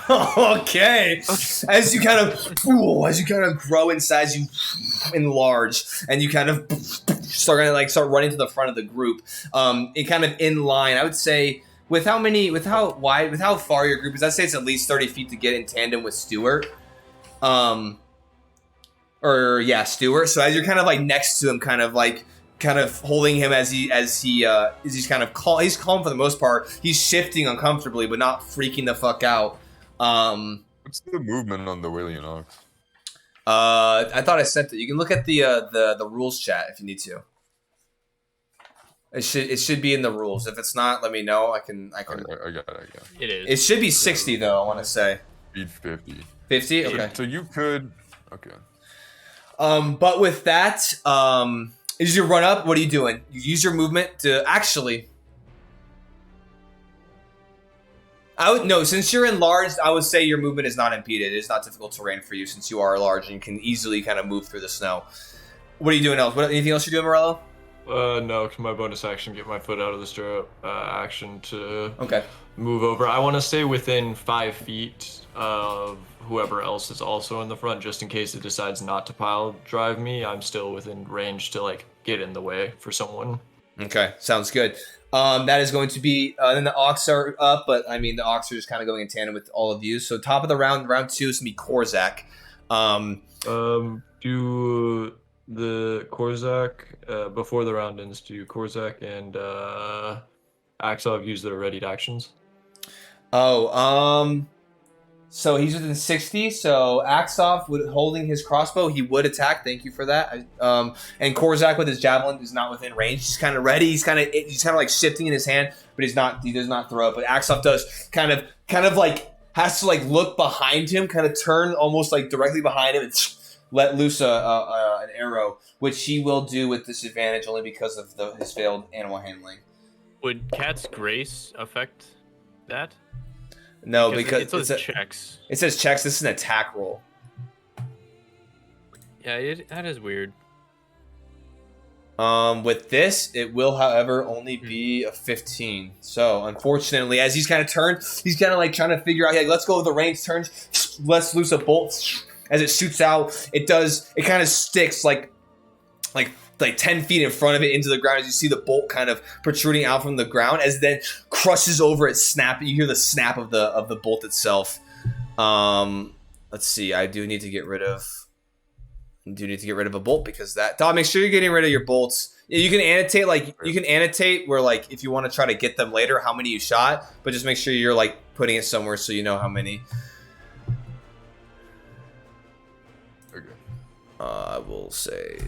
Okay. As you kind of grow in size, you enlarge, and you kind of start running to the front of the group. It kind of in line. I would say with how far your group is. I'd say it's at least 30 feet to get in tandem with Stuart. Stuart. So as you're kind of like next to him, kind of holding him as he's kind of calm. He's calm for the most part. He's shifting uncomfortably, but not freaking the fuck out. What's the movement on the Wailing Ox? I thought I sent it. You can look at the rules chat if you need to. It should be in the rules. If it's not, let me know. I can. I got it. It is. It should be 60 though. I want to say. Speed 50. 50. Okay. So you could. Okay. But with that, as you run up, what are you doing? You use your movement to actually. Since you're enlarged, I would say your movement is not impeded. It is not difficult terrain for you since you are large and can easily kind of move through the snow. What are you doing else? Anything else you're doing, Morello? No, my bonus action, get my foot out of the stirrup. Action to move over. I want to stay within 5 feet of whoever else is also in the front, just in case it decides not to pile drive me. I'm still within range to like get in the way for someone. Okay, sounds good. That is going to be then the Ox are up, but I mean the Ox are just kind of going in tandem with all of you. So top of the round 2 is gonna be Korzak. Do the Korzak before the round ends? Do Korzak and Axov use their readied actions? So he's within 60. So Axov holding his crossbow, he would attack. Thank you for that. And Korzak with his javelin is not within range. He's kind of ready. He's kind of like shifting in his hand, but he does not throw it. But Axov does kind of like has to like look behind him, kind of turn almost like directly behind him and let loose an arrow, which he will do with disadvantage only because of his failed animal handling. Would Cat's Grace affect that? No, because it says checks. It says checks. This is an attack roll. Yeah, that is weird. With this, it will, however, only be a 15. So, unfortunately, as he's kind of turned, he's kind of like trying to figure out, let's go with the range turns. Let's loose a bolt. As it shoots out, it kind of sticks like 10 feet in front of it into the ground as you see the bolt kind of protruding out from the ground as it then crushes over it, snap. You hear the snap of the bolt itself. Let's see. I do need to get rid of a bolt because that. Dog, make sure you're getting rid of your bolts. You can annotate where like if you want to try to get them later how many you shot, but just make sure you're like putting it somewhere so you know how many. Okay. I will say.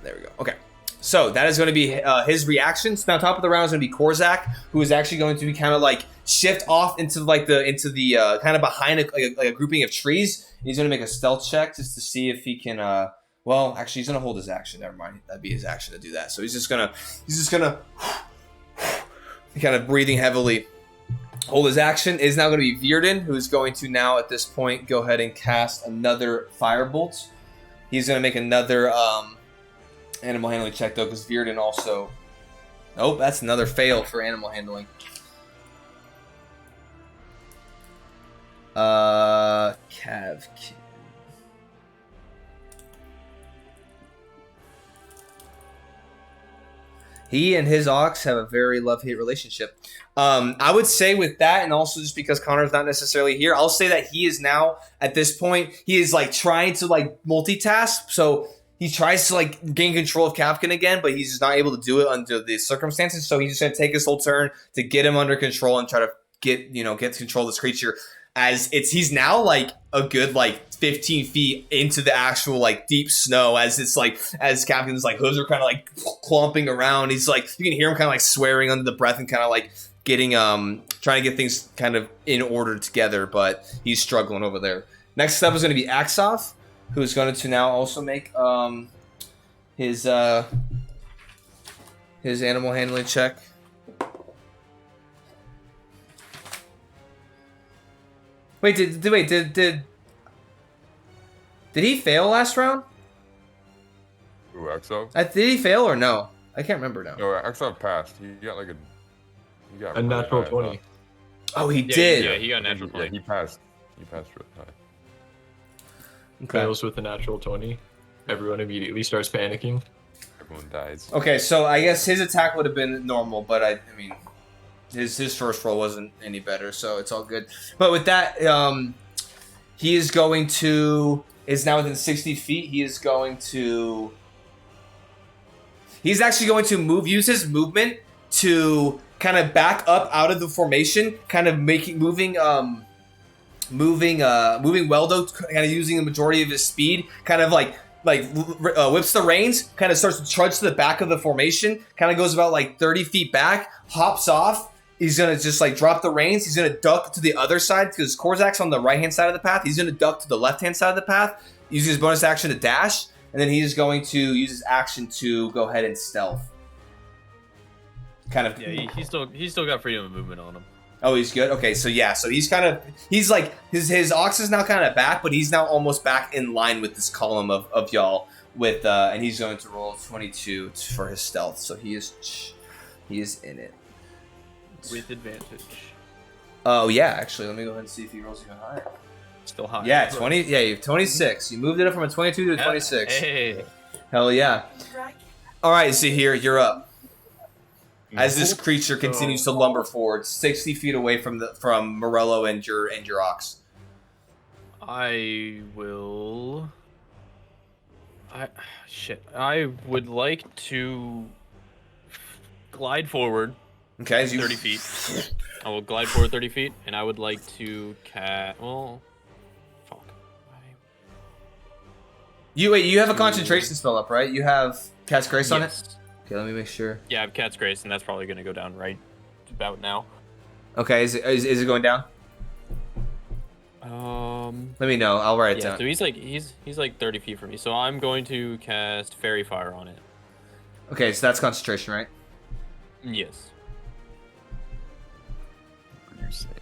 There we go. Okay. So that is going to be his reactions. Now, top of the round is going to be Korzak, who is actually going to be kind of like shift off into the kind of behind a grouping of trees. He's going to make a stealth check just to see if he can. Well, actually, he's going to hold his action. Never mind. That'd be his action to do that. So he's just gonna kind of breathing heavily. Hold his action. It is now going to be Virden, who is going to now at this point go ahead and cast another firebolt. He's going to make another. Animal handling check though, because Virden also. Oh, that's another fail for animal handling. Cav. He and his ox have a very love-hate relationship. I would say with that, and also just because Connor's not necessarily here, I'll say that he is now at this point. He is like trying to like multitask. So. He tries to like gain control of Kafkin again, but he's just not able to do it under the circumstances. So he's just gonna take his whole turn to get him under control and try to get control of this creature. He's now like a good like 15 feet into the actual like deep snow as Kafkin's like hooves are kind of like clomping around. He's like you can hear him kind of like swearing under the breath and kind of like getting trying to get things kind of in order together, but he's struggling over there. Next up is gonna be Axov, who's going to now also make his animal handling check. Wait, did he fail last round? Ooh, Exo? Did he fail or no? I can't remember now. No, Exo passed. He got like he got A really natural high, I 20. thought. Oh, he Yeah, did. Yeah, he got I think natural yeah, 20. he passed. He passed really high. Okay. Fails with a natural 20. Everyone immediately starts panicking. Everyone dies. Okay, so I guess his attack would have been normal, but I mean, his first roll wasn't any better, so it's all good. But with that, he is going to is now within 60 feet. He's actually going to use his movement to kind of back up out of the formation, kind of moving Weldo, kind of using the majority of his speed, kind of whips the reins, kind of starts to trudge to the back of the formation, kind of goes about like 30 feet back, hops off. He's going to just like drop the reins. He's going to duck to the other side because Korzak's on the right-hand side of the path. He's going to duck to the left-hand side of the path, using his bonus action to dash, and then he's going to use his action to go ahead and stealth. Kind of. Yeah, he's still got freedom of movement on him. Oh, he's good. Okay, so yeah, so he's like his ox is now kind of back, but he's now almost back in line with this column of y'all. With and he's going to roll 22 for his stealth, so he is in it With advantage. Oh yeah, actually, let me go ahead and see if he rolls even higher. Still high. Yeah, 20. Yeah, you have 26. You moved it up from a 22 to a 26. Hey. Hell yeah! All right, Zahir, you're up. As this creature continues to lumber forward, 60 feet away from Morello and your ox. I would like to glide forward Okay, as you 30 feet. I will glide forward 30 feet, and I would like to fuck. You have a concentration spell up, right? You have Cast Grace on it? Yes. Okay, let me make sure. Yeah, I have Cat's Grace, and that's probably going to go down right about now. Okay, is it going down? Let me know. I'll write it Yeah, down. so he's like 30 feet from me, so I'm going to cast Fairy Fire on it. Okay, so that's concentration, right? Yes. What are you saying?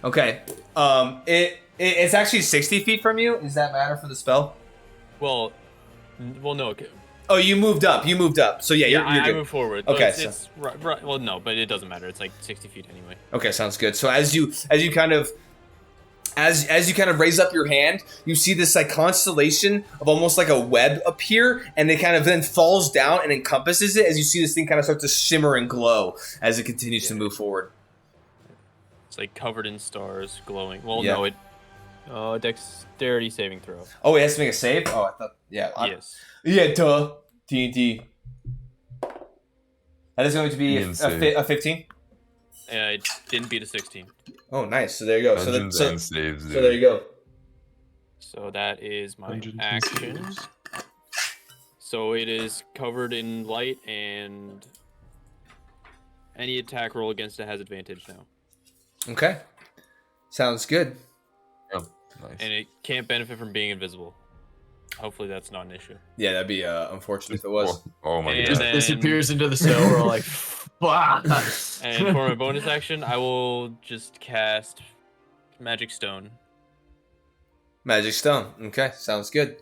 Okay. It's actually 60 feet from you. Does that matter for the spell? Well, no. Okay. Oh, you moved up. So yeah, you're I good. move forward. Okay, But it's right. Well, no, but it doesn't matter. It's like 60 feet anyway. Okay, sounds good. So as you kind of raise up your hand, you see this like constellation of almost like a web appear, and it kind of then falls down and encompasses it as you see this thing kind of start to shimmer and glow as it continues to move forward. It's like covered in stars, glowing. Well, Yeah. no, dexterity saving throw. Oh, it has to make a save? Oh, I thought, yeah. Yes. Yeah, duh. D&D. That is going to be a 15? It didn't beat a 16. Oh, nice. So there you go. Dungeons and saves, So there you go. So that is my Dungeons and action. saves. So it is covered in light, and any attack roll against it has advantage now. Okay. Sounds good. Oh, nice. And it can't benefit from being invisible. Hopefully that's not an issue. Yeah, that'd be unfortunate if it was. Oh my And god. then- Disappears into the snow. We're all like, fuck. And for my bonus action, I will just cast Magic Stone. Magic Stone. Okay, sounds good.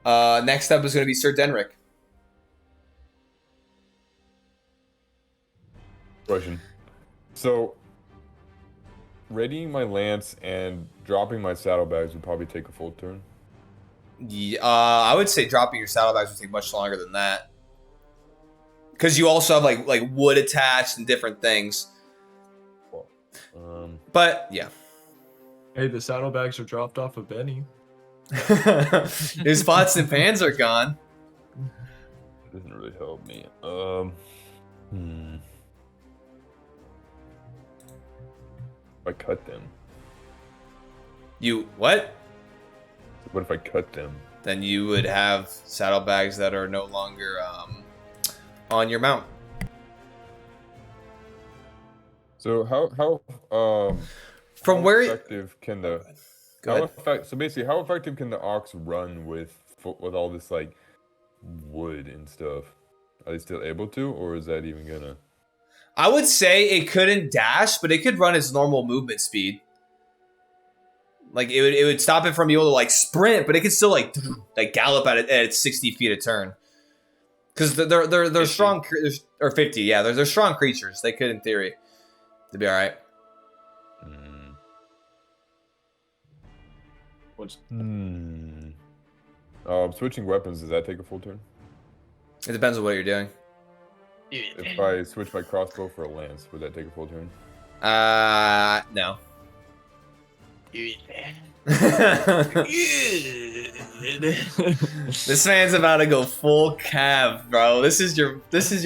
Next up is going to be Sir Denrick. Question. So, readying my lance and dropping my saddlebags would probably take a full turn. Yeah, I would say dropping your saddlebags would take much longer than that. Because you also have like wood attached and different things. But yeah. Hey, the saddlebags are dropped off of Benny. His pots and pans are gone. It doesn't really help me. If I cut them. You what? What if I cut them? Then you would have saddlebags that are no longer on your mount. So how From how where? effective can the Go ahead. so basically how effective can the ox run with all this like wood and stuff? Are they still able to, or is that even gonna? I would say it couldn't dash, but it could run its normal movement speed. Like it would stop it from being able to like sprint, but it could still like gallop at it at 60 feet a turn. Because they're strong, or 50, yeah. They're strong creatures. They could, in theory, to be all right. Switching weapons, does that take a full turn? It depends on what you're doing. If I switch my crossbow for a lance, would that take a full turn? No. This man's about to go full cav, bro. This is your time. This is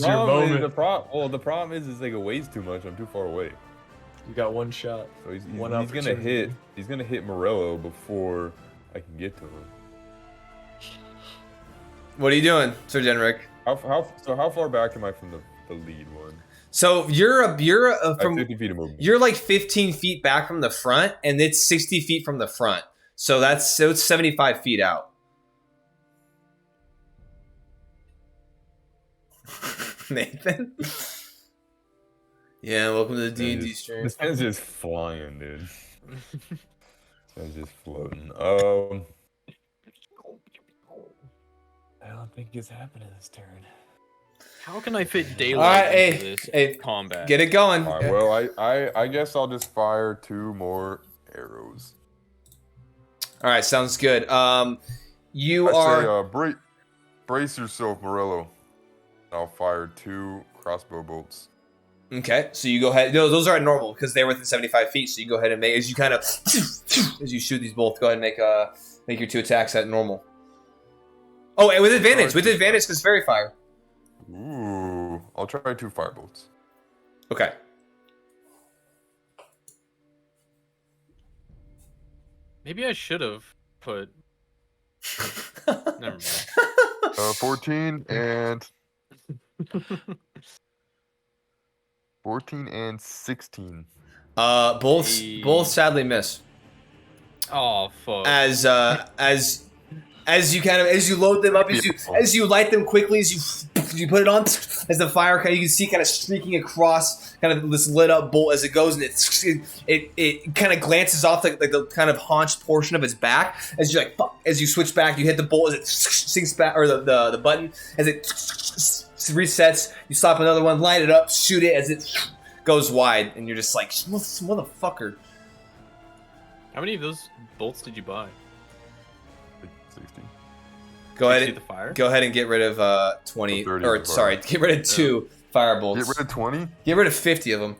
your moment. The problem is like it weighs too much. I'm too far away. You got one shot. So he's gonna hit. He's gonna hit Morello before I can get to him. What are you doing, Sir Genric? How far back am I from the lead one? So you're from 50 feet of movement. You're like 15 feet back from the front, and it's 60 feet from the front. So it's 75 feet out. Nathan. Yeah, welcome to the D&D stream. This man's just flying, dude. This man's just floating. I don't think it's happening this turn. How can I fit daylight into this combat? Get it going. All right, well, I guess I'll just fire 2 more arrows. All right, sounds good. Brace yourself, Morello. I'll fire 2 crossbow bolts. Okay, so you go ahead. No, those are at normal because they're within 75 feet. So you go ahead and make, as you kind of as you shoot these bolts, go ahead and make your 2 attacks at normal. Oh, and with advantage because it's fairy fire. Ooh, I'll try 2 firebolts. Okay. Maybe I should have put. Never mind. 14 and 16. Both sadly miss. Oh fuck. As you load them up, as you light them quickly, as you put it on, as the fire you can see kind of streaking across kind of this lit up bolt as it goes, and it kind of glances off the kind of haunched portion of its back as you as you switch back, you hit the bolt as it sinks back, or the button as it resets. You slap another one, light it up, shoot it as it goes wide, and you're just like, motherfucker. How many of those bolts did you buy? 60. Go ahead. See the fire? Go ahead and get rid of 20. Get rid of 2 fire bolts. Get rid of 20? Get rid of 50 of them.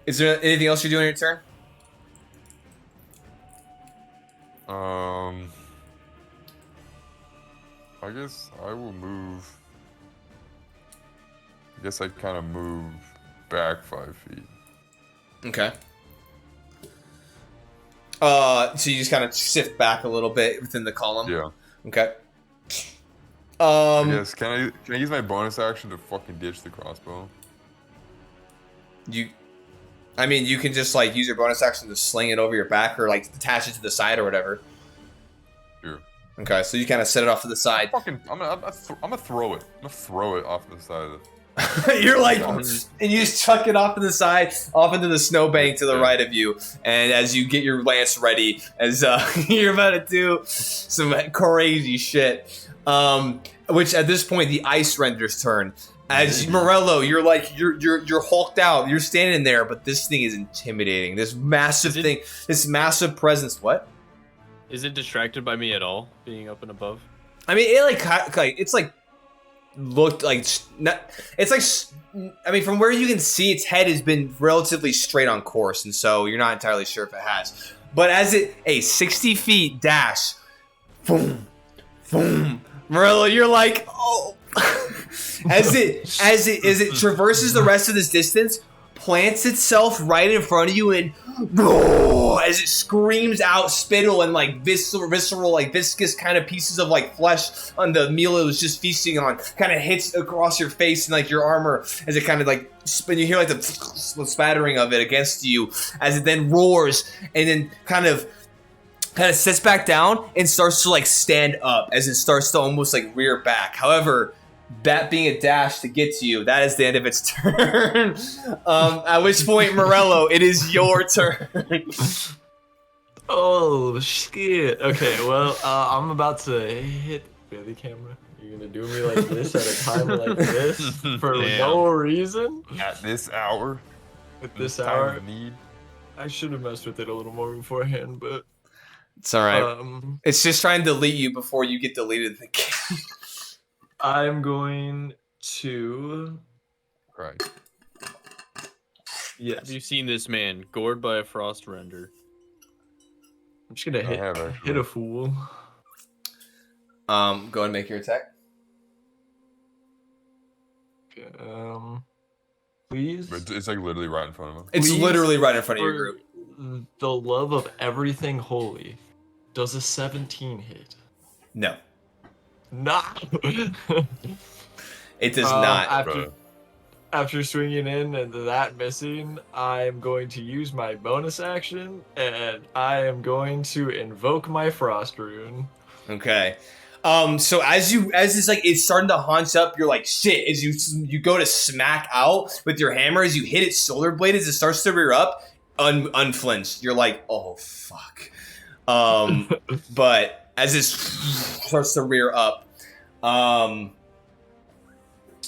Is there anything else you're doing on your turn? I guess I will move. I guess I kind of move back 5 feet. Okay. So you just kind of shift back a little bit within the column. Yeah. Okay. Yes. Can I use my bonus action to fucking ditch the crossbow? You can just use your bonus action to sling it over your back or attach it to the side or whatever. Sure. Okay, so you kind of set it off to the side. I'm gonna throw it. I'm gonna throw it off to the side of the. You're and you just chuck it off to the side, off into the snowbank to the right of you. And as you get your lance ready, as you're about to do some crazy shit, which at this point the Ice Render's turn. As Morello, you're hulked out. You're standing there, but this thing is intimidating. This massive thing, this massive presence. What? Is it distracted by me at all, being up and above? I mean, it looked like from where you can see, its head has been relatively straight on course, and so you're not entirely sure if it has. But as a 60 feet dash, boom, boom, Morello, you're like, oh. as it traverses the rest of this distance, plants itself right in front of you, and as it screams out spittle and visceral viscous kind of pieces of flesh on the meal it was just feasting on, kind of hits across your face and your armor as it kind of spin. You hear the spattering of it against you as it then roars and then kind of sits back down and starts to stand up as it starts to almost rear back. However, that being a dash to get to you, that is the end of its turn. At which point, Morello, it is your turn. Oh shit. Okay, well, I'm about to hit the camera. You're gonna do me like this at a time like this for Damn. no reason? At this hour? At this time hour? of need? I should have messed with it a little more beforehand, but It's all right. It's just trying to delete you before you get deleted in the game. I'm going to. Right. Yes. Have you seen this man gored by a frost render? I'm just gonna I have, actually. hit a fool. Go ahead and make your attack. Please. But it's like literally right in front of him. It's Please, literally right in front of your for group. the love of everything holy, does a 17 hit? No, Nah. it does not. After swinging in and that missing, I'm going to use my bonus action, and I am going to invoke my frost rune. Okay. So as it's like it's starting to haunch up, you're like shit. As you go to smack out with your hammer, as you hit its shoulder blade, as it starts to rear up, unflinched. You're like, oh fuck. But as it starts to rear up,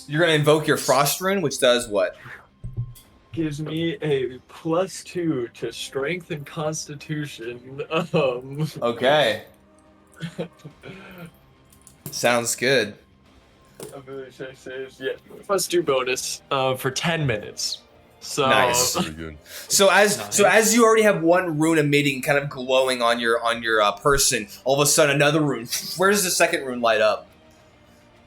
you're gonna invoke your frost rune, which does what? Gives me a +2 to strength and constitution. Okay. Sounds good. I'm really sure it says, yeah, +2 bonus for 10 minutes. So Nice. Pretty good. So as you already have one rune emitting, kind of glowing on your person, all of a sudden another rune. Where does the second rune light up?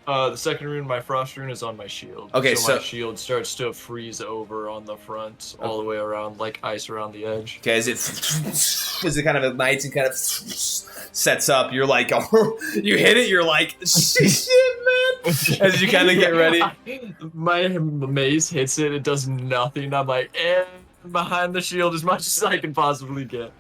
The second rune, my frost rune, is on my shield. Okay, so so- my shield starts to freeze over on the front, all the way around, like ice around the edge. Okay, as it kind of ignites and kind of sets up, you're like, oh, you hit it, you're like, shit, man. As you kind of get ready. My mace hits it, it does nothing. I'm like, behind the shield as much as I can possibly get.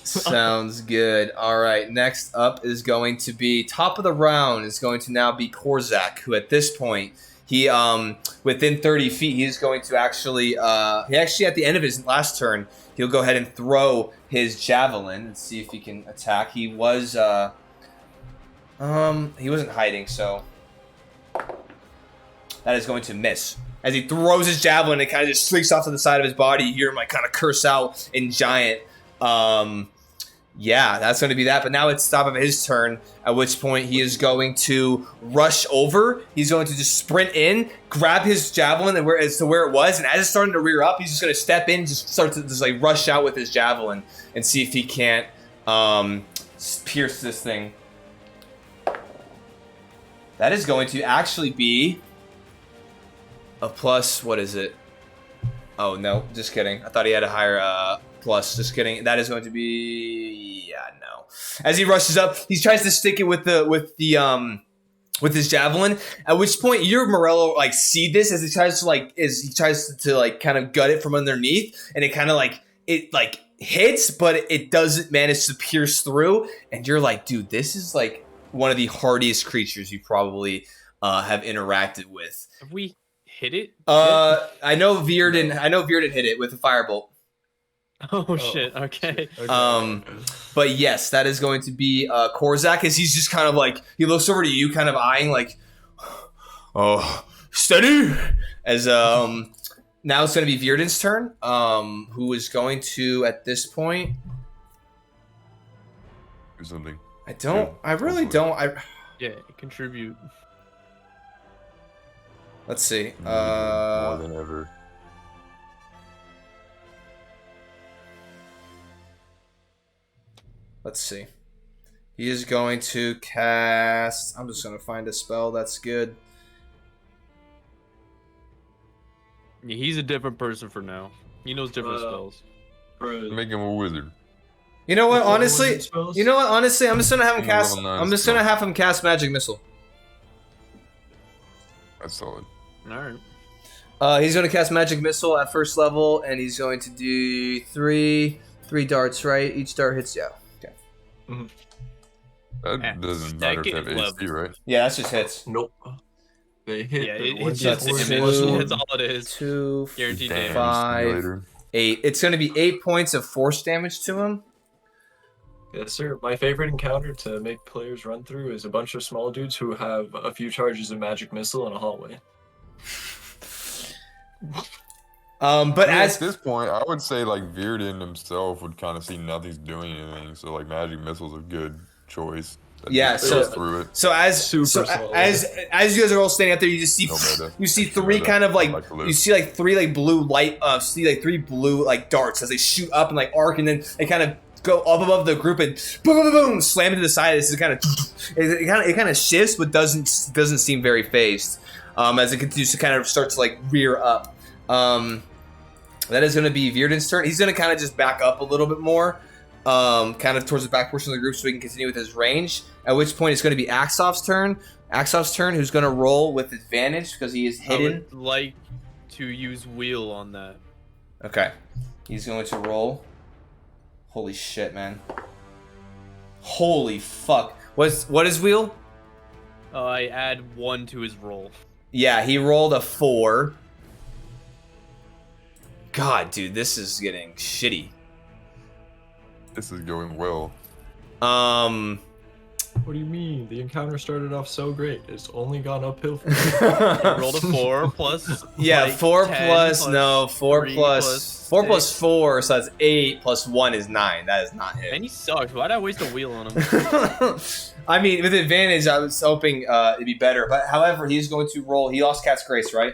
Sounds good. All right, next up is going to be top of the round is going to now be Korzak, who at this point he within 30 feet he is going to actually at the end of his last turn he'll go ahead and throw his javelin and see if he can attack. He was he wasn't hiding, so that is going to miss. As he throws his javelin, it kind of just streaks off to the side of his body. You hear him like kind of curse out in giant. Yeah, that's going to be that. But now it's top of his turn, at which point he is going to rush over. He's going to just sprint in, grab his javelin and where it was, and as it's starting to rear up, he's just going to step in, just start to just like rush out with his javelin and see if he can't pierce this thing. That is going to actually be a plus. What is it? Oh no, just kidding. I thought he had a higher plus. Just kidding. That is going to be no. As he rushes up, he tries to stick it with his javelin. At which point, your Morello like see this as he tries to kind of gut it from underneath, and it kind of like hits, but it doesn't manage to pierce through. And you're like, dude, this is like one of the hardiest creatures you probably have interacted with. Have we hit it? I know Virden hit it with a firebolt. Oh shit! Okay. But yes, that is going to be Korzak, as he's just kind of like he looks over to you, kind of eyeing like, oh, steady. As now it's going to be Virden's turn. Who is going to at this point? Do something. I really don't. Yeah, contribute. Let's see. More than ever. Let's see. He is going to cast. I'm just going to find a spell that's good. Yeah, he's a different person for now. He knows different spells. Make him a wizard. You know what? Honestly, I'm just gonna have him cast. Level 9 I'm just gonna have him cast Magic Missile. That's solid. All right. He's gonna cast Magic Missile at first level, and he's going to do three darts. Right, each dart hits. Yeah. Okay. That doesn't matter if they have AC, right? Yeah, that's just hits. Nope. They hit. Yeah, the it, one it's just That's d4 damage. plus two. one. That's all it is. 2, Guaranteed Damn, damage. 5, simulator. 8. It's going to be 8 points of force damage to him. Yes, sir. My favorite encounter to make players run through is a bunch of small dudes who have a few charges of magic missile in a hallway. But I mean, as at this point, I would say like Virden himself would kind of see nothing's doing anything, so like magic missile's a good choice. That Yeah, just so- goes through it. So as Super so solid. as you guys are all standing out there, you just see No meta. you see Extra three meta. kind of like I like to live. you see like three like blue light see like three blue like darts as they shoot up and like arc and then they kind of go up above the group and boom boom boom, boom slam into the side. This is kind of it kind of shifts but doesn't seem very phased as it continues to kind of start to like rear up. That is going to be Virden's turn. He's going to kind of just back up a little bit more. Kind of towards the back portion of the group so he can continue with his range. At which point it's going to be Axov's turn. Axov's turn, who's going to roll with advantage because he is I hidden. would like to use wheel on that. Okay. He's going to roll. Holy shit, man. Holy fuck. What is wheel? I add 1 to his roll. Yeah, he rolled a 4. God, dude, this is getting shitty. This is going well. What do you mean? The encounter started off so great. It's only gone uphill from I rolled a 4 plus. Yeah, like, 4 10 plus 4 3 plus 4 plus 6. 4, so that's 8 plus 1 is 9. That is not hit. And he sucks. Why'd I waste a wheel on him? I mean, with advantage, I was hoping it'd be better. But however, he's going to roll. He lost Cat's Grace, right?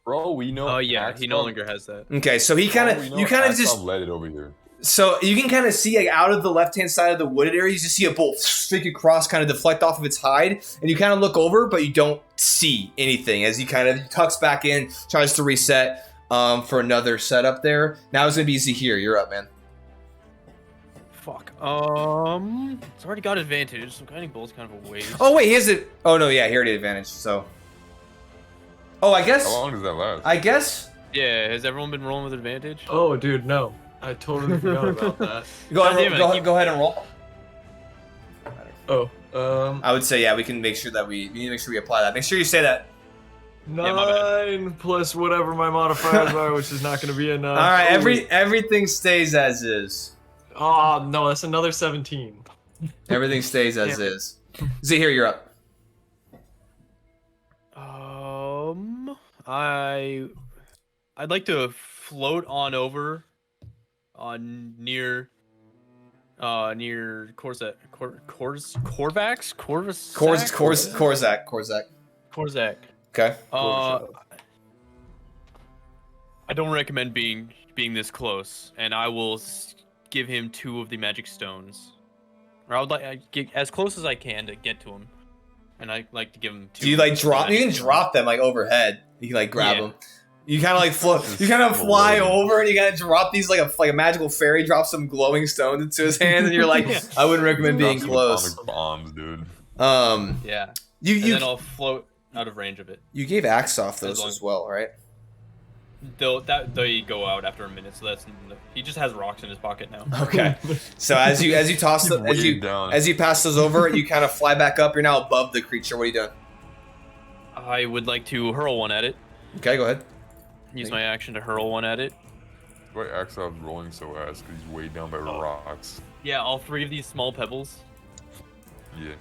Bro, we know. Oh yeah, he no longer has that. Okay, so he kind of, you kind of just, let it over here. so you can kind of see like out of the left-hand side of the wooded area, you just see a bolt streak across, kind of deflect off of its hide, and you kind of look over, but you don't see anything as he kind of tucks back in, tries to reset for another setup there. Now it's gonna be Zahir. You're up, man. Fuck. It's already got advantage, so guiding bolt's kind of a waste. Oh wait, he has it. Oh no, yeah, he already had advantage. So, oh, I guess. How long does that last? I guess. Yeah, has everyone been rolling with advantage? Oh, dude, no. I totally forgot about that. Go God ahead, damn it, go, I keep- go ahead and roll. Oh, I would say yeah. We can make sure that we need to make sure we apply that. Make sure you say that. 9 plus whatever my modifiers are, which is not going to be enough. All right, Ooh. everything stays as is. Oh, no, that's another 17. Everything stays as Damn it. is. Zahir, you're up. I'd like to float on over, near Korzak. Korzak. Okay. I don't recommend being this close, and I will give him 2 of the magic stones. Or I would like get as close as I can to get to him, and I like to give him 2. Do you like drop? You can drop them like overhead. You can like grab Yeah. them. You kind of like float. You kind of fly over, and you gotta drop these like a magical fairy drops some glowing stones into his hands, and you're like, I wouldn't recommend being Drops some close. atomic bombs, dude. Yeah. And You then I'll float out of range of it. you gave Axoff those As long- as well, right? They go out after a minute, so he just has rocks in his pocket now. Okay. So as you toss He's them, way down. as you pass those over, you kind of fly back up. You're now above the creature. What are you doing? I would like to hurl one at it. Okay, go ahead. Use my action to hurl one at it. Why Axel's rolling so fast? Because he's way down by rocks. Yeah, all 3 of these small pebbles. Yeah.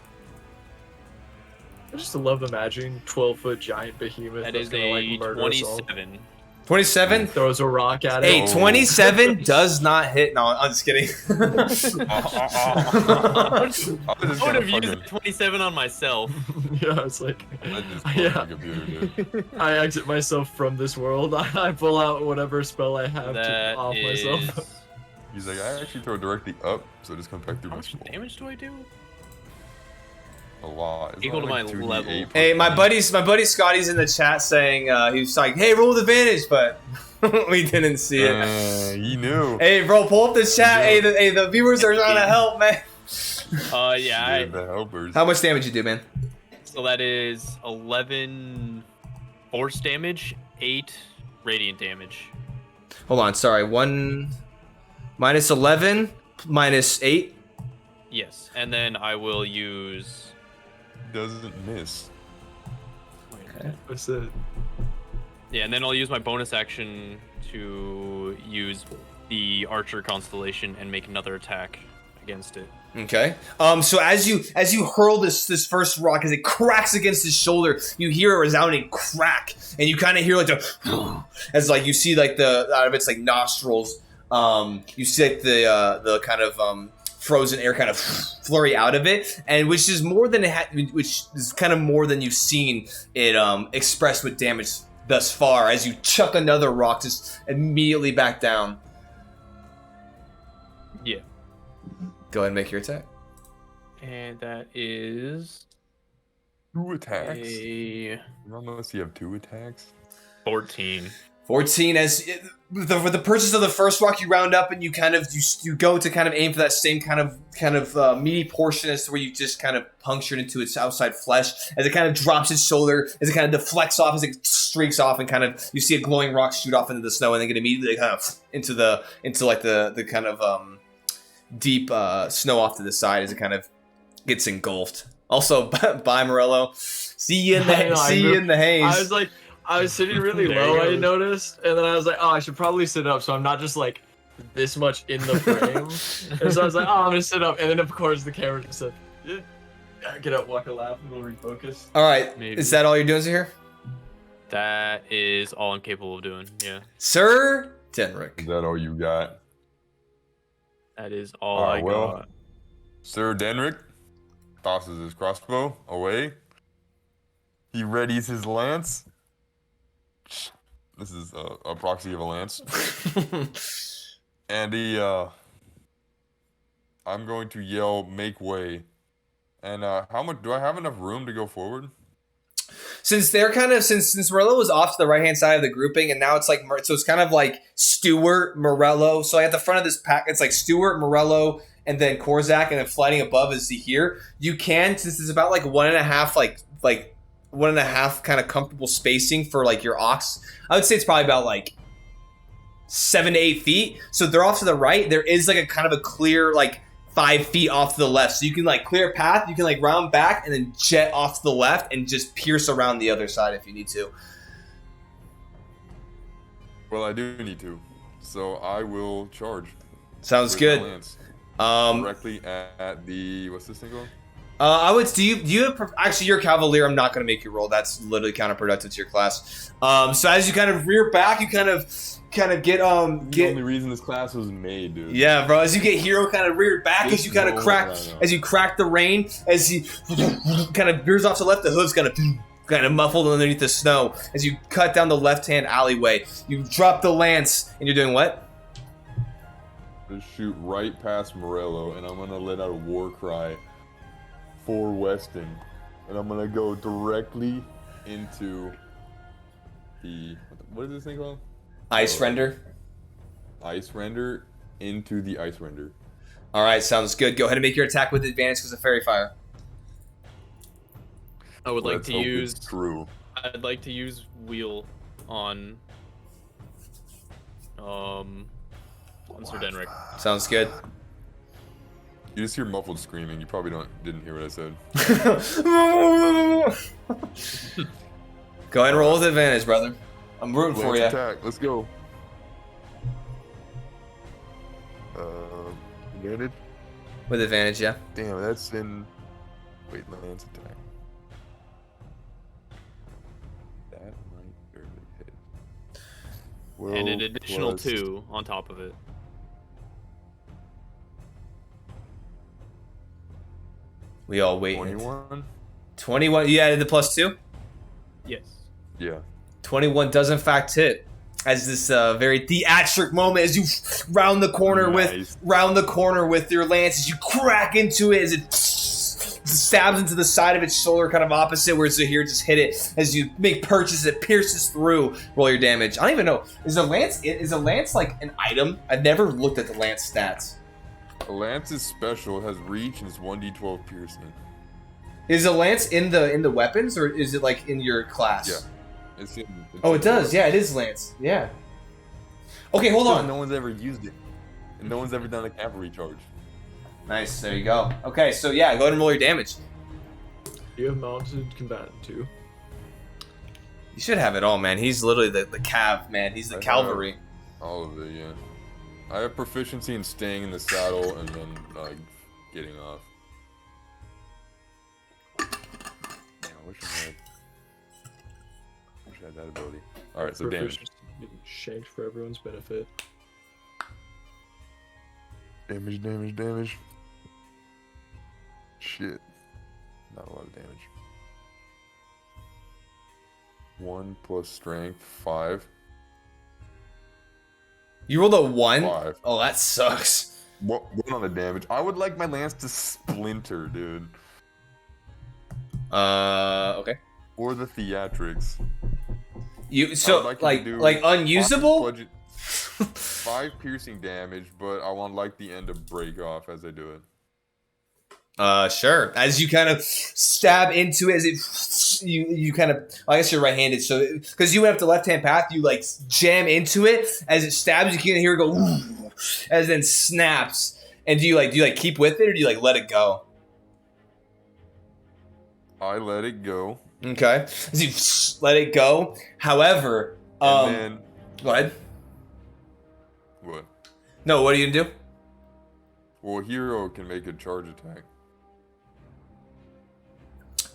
I just love imagining 12-foot giant behemoth That that's is gonna, like, a murder us all. 27. 27. Throws a rock at Hey, it. Oh. 27 does not hit. No, I'm just kidding. I would have used a 27 on myself. Yeah, it's like, I just yeah. the computer, dude. I exit myself from this world. I pull out whatever spell I have to That off is... myself. He's like, I actually throw directly up, so just come back through How my much skull. damage do I do? A lot. Isn't Equal that to my 2d8 level. plus Hey, my 20? buddy Scotty's in the chat saying he's like, hey, roll with advantage, but we didn't see it. He knew. Hey, bro, pull up the chat. Hey, the viewers are trying to help, man. Yeah, Yeah, the helpers. How much damage you do, man? so that is 11 force damage, 8 radiant damage. Hold on, sorry. 1 minus 11 minus 8. Yes, and then I will use... Doesn't miss. Wait, What's it? Yeah, and then I'll use my bonus action to use the Archer Constellation and make another attack against it. Okay. So as you hurl this first rock, as it cracks against his shoulder, you hear a resounding crack, and you kind of hear like the as like you see like the out of its like nostrils, you see like the kind of frozen air kind of flurry out of it, and which is more than which is kind of more than you've seen it expressed with damage thus far. As you chuck another rock just immediately back down. Yeah. Go ahead and make your attack. And that is 2 attacks? a Unless you have 2 attacks. 14. 14. As for the purchase of the first rock, you round up and you kind of you go to kind of aim for that same kind of meaty portion as to where you just kind of punctured into its outside flesh. As it kind of drops its shoulder, as it kind of deflects off, as it streaks off, and kind of you see a glowing rock shoot off into the snow, and then get immediately kind of into the kind of deep snow off to the side as it kind of gets engulfed. Also, bye Morello. See you in the haze. I was sitting really There low, he I goes. noticed, and then I was like, oh, I should probably sit up so I'm not just like this much in the frame. And so I was like, oh, I'm gonna sit up, and then of course the camera just said, get up, walk a lap, and we'll refocus. All right, Maybe. is that all you're doing here, That is all I'm capable of doing. Yeah. Sir Denrick? Is that all you got? That is all Alright, I well. got. Sir Denrick tosses his crossbow away. He readies his lance. This is a proxy of a lance. And I'm going to yell, make way. And how much do I have enough room to go forward? Since they're kind of since Morello was off to the right hand side of the grouping, and now it's like so it's kind of like Stewart, Morello. So at the front of this pack, it's like Stewart, Morello, and then Korzak, and then flying above is here. You can, since it's about like 1.5 like 1.5 kind of comfortable spacing for like your ox. I would say it's probably about like 7 to 8 feet. So they're off to the right. There is like a kind of a clear like 5 feet off to the left. So you can like clear a path. You can like round back and then jet off to the left and just pierce around the other side if you need to. Well, I do need to. So I will charge. Sounds with good. my lance. Um, Directly at the, what's this thing called? I would. Do you have, actually? You're a cavalier. I'm not going to make you roll. That's literally counterproductive to your class. So as you kind of rear back, you kind of get The only reason this class was made, dude. yeah, bro. As you get hero kind of reared back, as you kind of crack, as you crack the rein, as he kind of veers off to the left, the hoof's kind of muffled underneath the snow. As you cut down the left-hand alleyway, you drop the lance, and you're doing what? Just shoot right past Morello, and I'm gonna let out a war cry for Weston, and I'm gonna go directly into the what is this thing called? Ice render. Ice render into the ice render. All right, sounds good. Go ahead and make your attack with advantage because of fairy fire. I would like Let's to hope use. it's true. I'd like to use wheel on Sir Denrick. Sounds good. You just hear muffled screaming. You probably didn't hear what I said. Go ahead and roll with advantage, brother. I'm rooting for Lance you. attack. Let's go. Advantage. With advantage, yeah. Damn, that's in. Wait, lance attack. That might barely hit. Will And an additional plus- 2 on top of it. We all wait. 21? 21. You added the +2? Yes. Yeah. 21 does in fact hit. As this very theatric moment as you round the corner Nice. with your lance, as you crack into it, as it stabs into the side of its shoulder, kind of opposite where Zahir just hit it. As you make purchase, it pierces through. Roll your damage. I don't even know. Is a lance like an item? I've never looked at the lance stats. A lance is special. It has reach and it's 1d12 piercing. Is a lance in the weapons, or is it like in your class? Yeah. It's Oh, it does. Yeah, it is lance. Yeah. Okay, hold on. No one's ever used it. And no one's ever done a cavalry charge. Nice. There you go. Okay, so yeah, go ahead and roll your damage. You have mounted combatant too. You should have it all, man. He's literally the cav, man. He's the cavalry. All of it, yeah. I have proficiency in staying in the saddle and then getting off. Man, I wish I had that ability. Alright, so damage. Shanked for everyone's benefit. Damage. Shit. Not a lot of damage. 1 plus strength, 5. You rolled a 1? 5. Oh, that sucks. What on the damage? I would like my lance to splinter, dude. Okay. Or the theatrics. You so like unusable? 5 piercing damage, but I want like the end to break off as I do it. Sure. As you kind of stab into it, as it you kind of, I guess you're right-handed, so because you went up the left-hand path, you like jam into it. As it stabs, you can hear it go, as it then snaps. And do you keep with it, or do you like let it go? I let it go. Okay. As you let it go. However, And then go ahead. what? No, what are you gonna do? Well, hero can make a charge attack.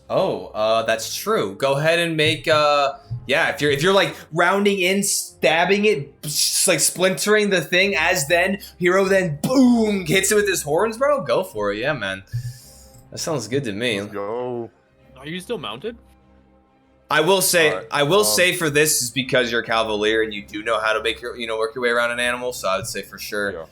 Oh, that's true. Go ahead and make yeah, if you're like rounding in, stabbing it, just like splintering the thing, as then hero then boom hits it with his horns, bro. Go for it, yeah, man. That sounds good to me. Let's go. Are you still mounted? I will say, Right, I will say for this is because you're a cavalier and you do know how to make your, work your way around an animal. So I would say for sure. Yeah.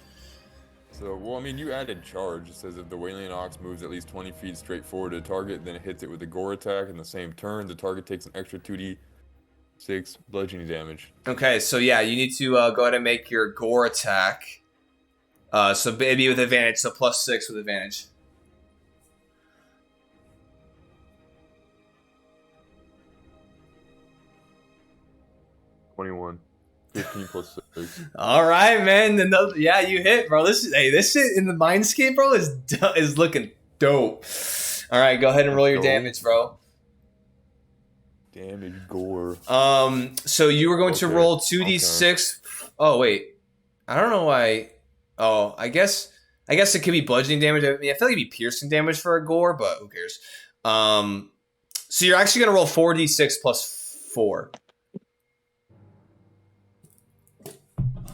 So, well, I mean, you added charge. It says if the Wailing Ox moves at least 20 feet straight forward to the target, then it hits it with a gore attack in the same turn. The target takes an extra 2d6 bludgeoning damage. Okay, so yeah, you need to go ahead and make your gore attack. So maybe with advantage, so +6 with advantage. +21. 15 plus 6. All right, man. Yeah, you hit, bro. This shit in the mindscape, bro, is looking dope. All right, go ahead and roll your damage, bro. Damage gore. So you were going to roll 2d6. Oh wait, I don't know why. Oh, I guess it could be bludgeoning damage. I mean, I feel like it'd be piercing damage for a gore, but who cares? So you're actually gonna roll 4d6 plus 4.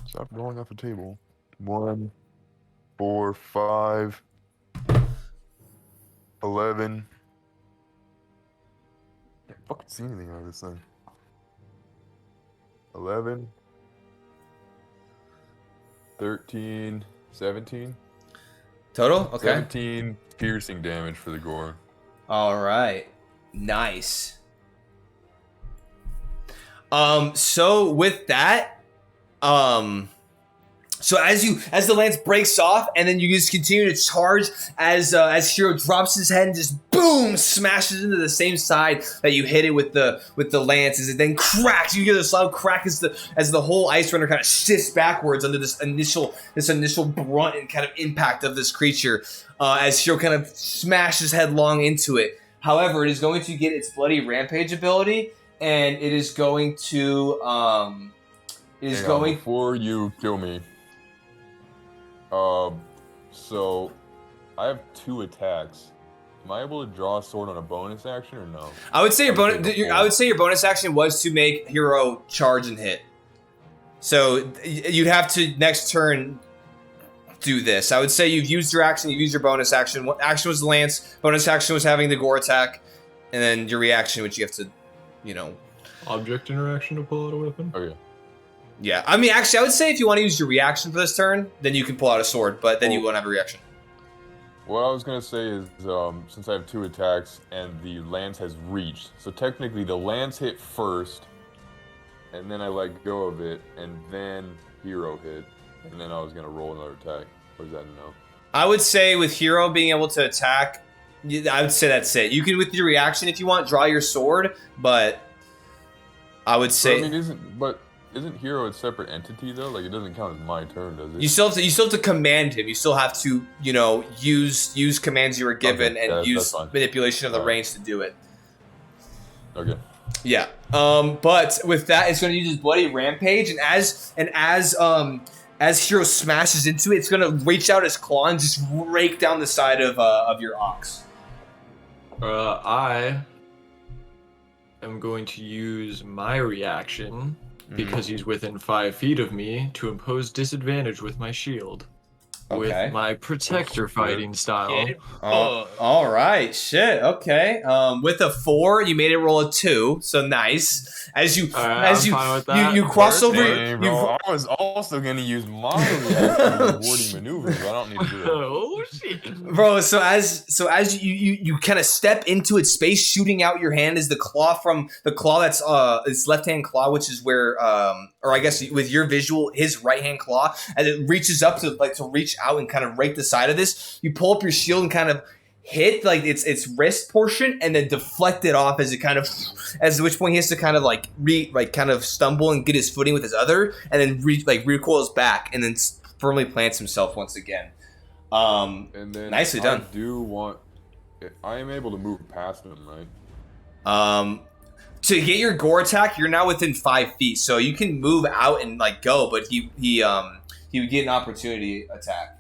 Stop rolling off the table. 1, 4, 5, 11. I can't fucking see anything out of this thing. 11, 13, 17. Total? Okay. 17 piercing damage for the gore. All right. Nice. So with that, so as the lance breaks off, and then you just continue to charge as Hero drops his head and just boom smashes into the same side that you hit it with the lance. As it then cracks, you hear this loud crack as the whole ice runner kind of shifts backwards under this initial brunt and kind of impact of this creature. As Hero kind of smashes headlong into it. However, it is going to get its bloody rampage ability, and it is going to Before you kill me, so I have 2 attacks. Am I able to draw a sword on a bonus action or no? I would say your bonus action was to make Hero charge and hit. So you'd have to next turn do this. I would say you've used your action, you've used your bonus action. What action was the lance? Bonus action was having the gore attack, and then your reaction, which you have to, Object interaction to pull out a weapon. Okay. Yeah, I mean, actually, I would say if you want to use your reaction for this turn, then you can pull out a sword, but then you won't have a reaction. What I was gonna say is, since I have 2 attacks and the lance has reached, so technically the lance hit first, and then I let go of it, and then Hero hit, and then I was gonna roll another attack. Or is that a no? I would say with Hero being able to attack, I would say that's it. You can, with your reaction, if you want, draw your sword, but I would say... Isn't Hero a separate entity though? Like, it doesn't count as my turn, does it? You still have to command him. You still have to, use commands you were given and use manipulation of the range to do it. Okay. Yeah. But with that, it's going to use his bloody rampage, and as Hero smashes into it, it's going to reach out his claw and just rake down the side of your ox. I am going to use my reaction because he's within 5 feet of me to impose disadvantage with my shield. Okay. With my protector fighting style. All right, shit. Okay. With a 4, you made it roll a 2, so nice. As you cross over. Dang, bro, I was also gonna use my reaction rewarding maneuvers. I don't need to do that. Oh shit, bro. So as you kind of step into its space, shooting out your hand is the claw that's its left hand claw, which is where or I guess with your visual, his right hand claw, as it reaches up to reach out and kind of rake the side of this. You pull up your shield and kind of hit like its wrist portion and then deflect it off as which point he has to kind of kind of stumble and get his footing with his other, and then recoils back and then firmly plants himself once again. And then nicely done. I am able to move past him, right? To get your gore attack, you're now within 5 feet, so you can move out and go, but he would get an opportunity attack.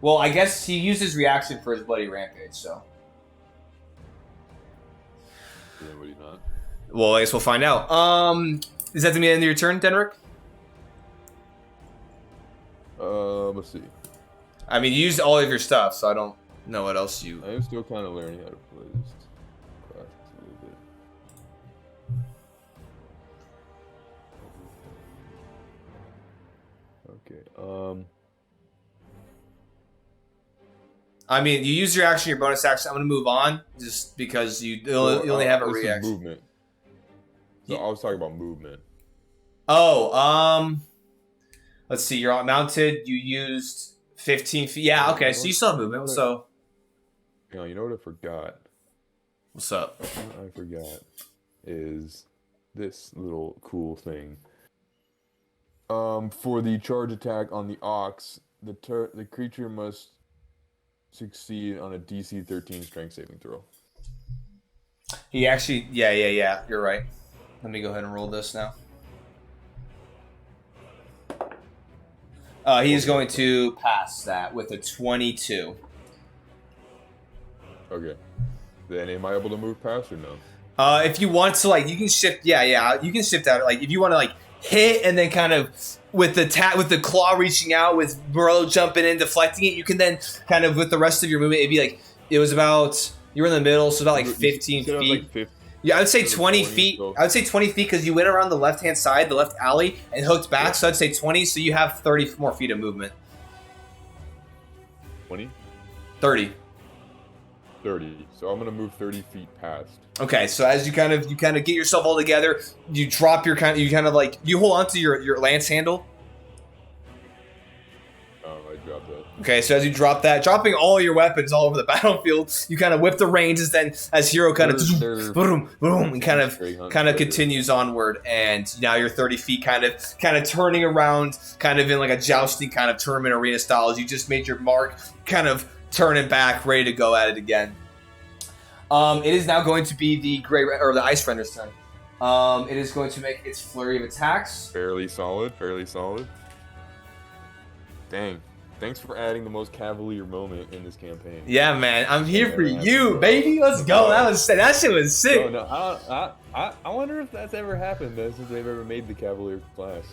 Well, I guess he used his reaction for his bloody rampage, so. Yeah, but he's not. Well, I guess we'll find out. Is that the end of your turn, Denrick? Let's see. I mean, you used all of your stuff, so I don't know what else you. I am still kind of learning how to play this class a little bit. Okay. I mean, you use your action, your bonus action. I'm going to move on just because you only have a reaction. Movement. So I was talking about movement. Oh, let's see. You're mounted. You used 15 feet. Yeah, okay. So you still have movement. So. You know what I forgot? What's up? What I forgot is this little cool thing. For the charge attack on the ox, the creature must succeed on a DC 13 strength saving throw. He actually, yeah. You're right. Let me go ahead and roll this now. He is going to pass that with a 22. Okay. Then am I able to move past or no? If you want to, you can shift. Yeah. You can shift out. If you want to, hit and then kind of with the claw reaching out, with Morello jumping in, deflecting it, you can then kind of with the rest of your movement, it'd be it was about, you were in the middle, so about 15 feet. Yeah, I would say 20 feet. I would say 20 feet because you went around the left-hand side, the left alley, and hooked back. So I'd say 20. So you have 30 more feet of movement. 20? 30. 30. So I'm gonna move 30 feet past. Okay, so as you kind of get yourself all together, you drop you hold onto your lance handle. I dropped that. Okay, so as you drop that, dropping all your weapons all over the battlefield, you kind of whip the reins, and then as Hero kind of boom, boom, and kind of continues onward, and now you're 30 feet, kind of turning around, kind of in a jousting kind of tournament arena style. As you just made your mark, kind of turning back, ready to go at it again. It is now going to be the the Ice Render's turn. It is going to make its flurry of attacks. Fairly solid. Dang. Thanks for adding the most cavalier moment in this campaign. Yeah, man. I'm here for you, baby. Let's go. That shit was sick. No, I wonder if that's ever happened since they've ever made the cavalier class.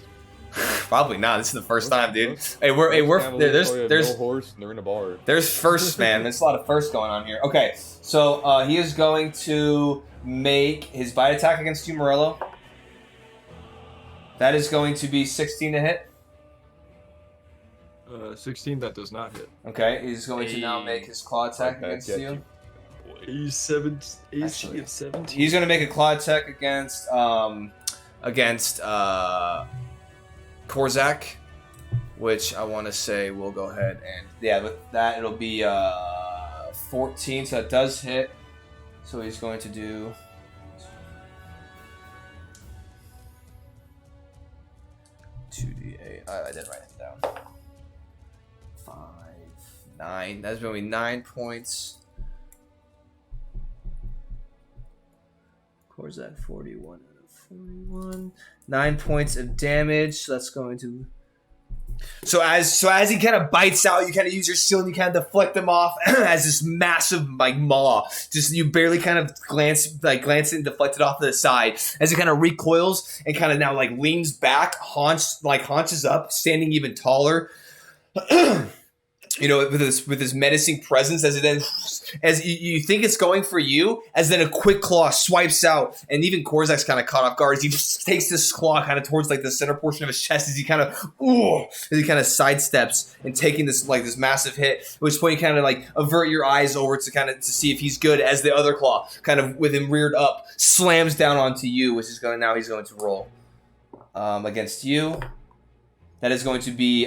Probably not. This is the first time, dude. There's no horse. And they're in a bar. There's firsts, man. There's a lot of firsts going on here. Okay, so he is going to make his bite attack against you, Morello. That is going to be 16 to hit. 16, that does not hit. Okay, he's going to now make his claw attack against you. He's 17. He's going to make a claw attack against Korzak, which I want to say we'll go ahead and with that it'll be 14, so that does hit. So he's going to do 2d8. I didn't write it down. 5, 9. That's going to be 9 points. was that? 41 out of 41. 9 points of damage. So that's going to. So as he kind of bites out, you kind of use your shield and you kind of deflect him off as this massive like maw. Just you barely kind of glance it and deflect it off to the side as it kind of recoils and kind of now like leans back, haunches up, standing even taller. You know, with this menacing presence, as you think it's going for you, as then a quick claw swipes out, and even Korzak's kind of caught off guard as he just takes this claw kind of towards like the center portion of his chest as he kind of sidesteps and taking this massive hit. At which point you kind of like avert your eyes over to see if he's good, as the other claw kind of with him reared up slams down onto you, which is going he's going to roll against you. That is going to be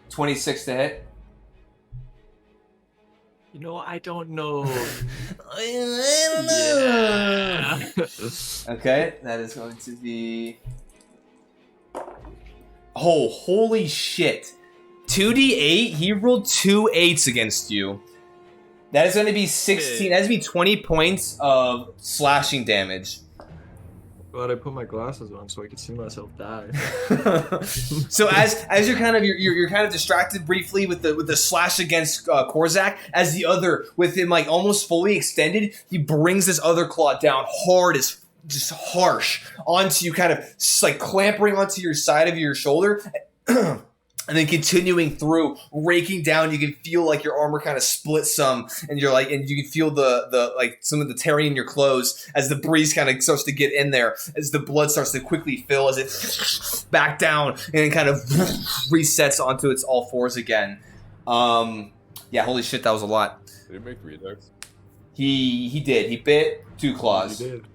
26 to hit. You know, I don't know. I don't know. Yeah. Okay, that is going to be. Oh, holy shit! 2d8. He rolled 2 8s against you. That is going to be 16. That is going to be 20 points of slashing damage. Glad I put my glasses on so I could see myself die. So as you're kind of distracted briefly with the slash against Korzak, as the other with him like almost fully extended, he brings this other claw down hard as just harsh onto you, kind of like clampering onto your side of your shoulder. And then continuing through, raking down, you can feel like your armor kind of split some, and you can feel the like some of the tearing in your clothes as the breeze kind of starts to get in there, as the blood starts to quickly fill, as it back down and it kind of resets onto its all fours again. Yeah, holy shit, that was a lot. Did he make 3 attacks? He did. He bit 2 claws. He did.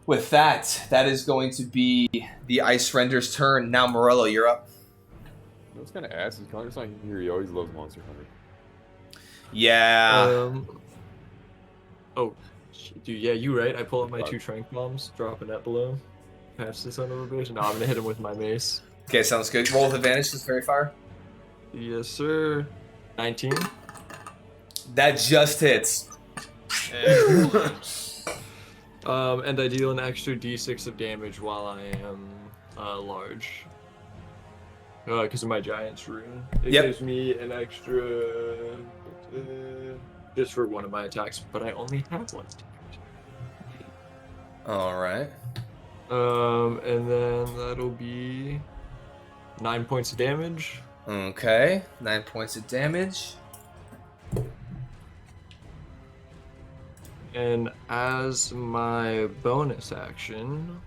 With that is going to be the Ice Render's turn. Now, Morello, you're up. You know what's kind of ass is Connor's not here. He always loves Monster Hunter. Yeah. Oh, dude, yeah, you right. I pull up my 2 trank bombs, drop a net below, patch this son of a bitch. Now I'm gonna hit him with my mace. Okay, sounds good. Roll with advantage to fairy fire. Yes, sir. 19. That just hits. And I deal an extra d6 of damage while I am large. Because of my Giant's rune. It gives me an extra... just for one of my attacks, but I only have 1 attack. Alright. And then that'll be 9 points of damage. Okay, 9 points of damage. And as my bonus action,